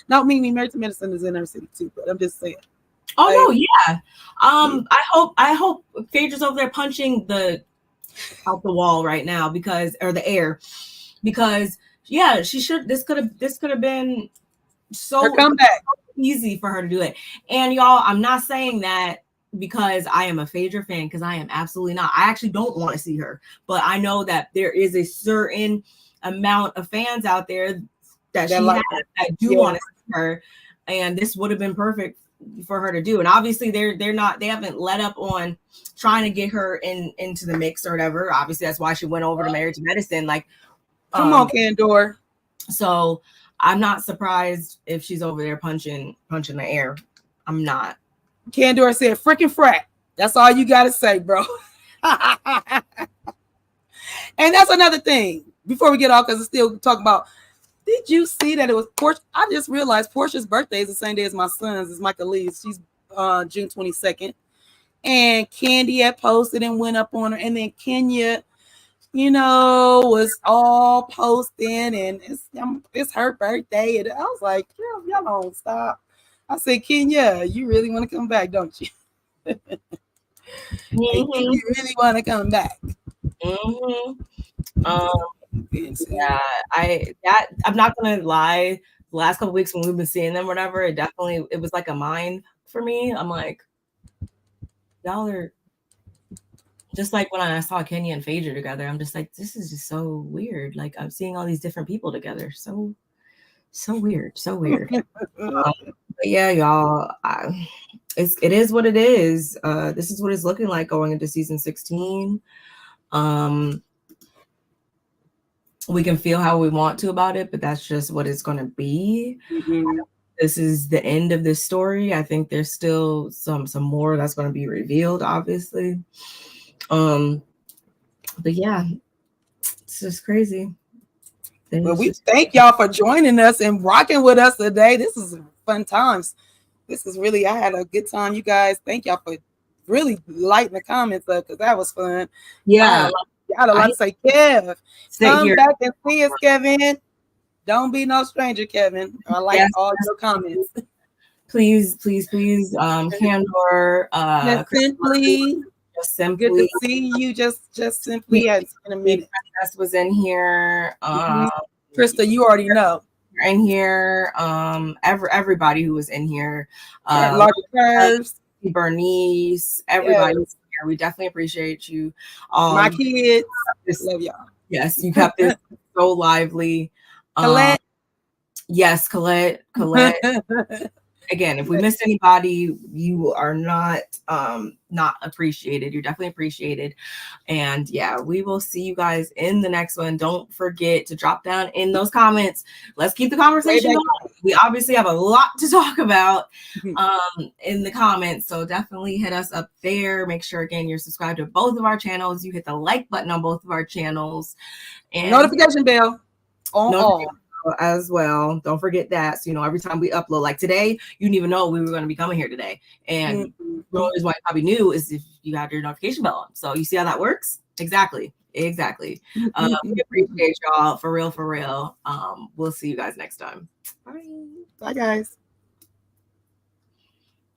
not me. Married to Medicine is in her city too, but I'm just saying. Oh no, yeah. I hope Phaedra's over there punching out the wall right now, or the air, because she should. This could have been so easy for her to do it. And y'all, I'm not saying that because I am a Phaedra fan, because I am absolutely not. I actually don't want to see her, but I know that there is a certain amount of fans out there that do want to see her, and this would have been perfect for her to do. And obviously they haven't let up on trying to get her into the mix or whatever. Obviously that's why she went over to Married to Medicine. Like, come on, Candor. So I'm not surprised if she's over there punching the air. I'm not. Candor said, freaking frat. That's all you got to say, bro. And that's another thing before we get off, because it's still talking about, did you see that it was Portia? I just realized Portia's birthday is the same day as my son's, is Michael Lee's. She's June 22nd. And Candy had posted and went up on her. And then Kenya, was all posting, and it's her birthday. And I was like, girl, y'all don't stop. I said, Kenya, you really want to come back, don't you? You really want to come back. Yeah, I'm not gonna lie. The last couple of weeks when we've been seeing them, whatever, it was like a mind for me. I'm like, y'all are just like when I saw Kenya and Phaedra together. I'm just like, this is just so weird. Like, I'm seeing all these different people together. So weird, so weird. But yeah, y'all, it is what it is. This is what it's looking like going into season 16. We can feel how we want to about it, but that's just what it's going to be. This is the end of this story. I think there's still some more that's going to be revealed, obviously. But yeah, it's just crazy. Well, we thank y'all for joining us and rocking with us today. This is fun times. This is really, I had a good time, you guys. Thank y'all for really lighting the comments up, because that was fun. Yeah. I had a lot to say. Kev, come back and see us, Kevin. Don't be no stranger, Kevin. I like all your comments. Please, Candor. Just simply. Good to see you. Just simply. In a minute. Princess was in here. Krista, you already know. In here. Everybody who was in here. Bernice. Everybody was here. We definitely appreciate you. My kids. Love y'all. Yes, you kept this so lively. Colette. Yes, Colette. Again, if we missed anybody, you are not appreciated. You're definitely appreciated. And yeah, we will see you guys in the next one. Don't forget to drop down in those comments. Let's keep the conversation going. We obviously have a lot to talk about in the comments, so definitely hit us up there. Make sure again you're subscribed to both of our channels. You hit the like button on both of our channels and notification bell on all as well. Don't forget that. So, every time we upload, like today, you didn't even know we were going to be coming here today. And the only reason why you probably knew is if you had your notification bell on. So you see how that works? Exactly. We appreciate y'all for real. We'll see you guys next time. Bye. Bye, guys.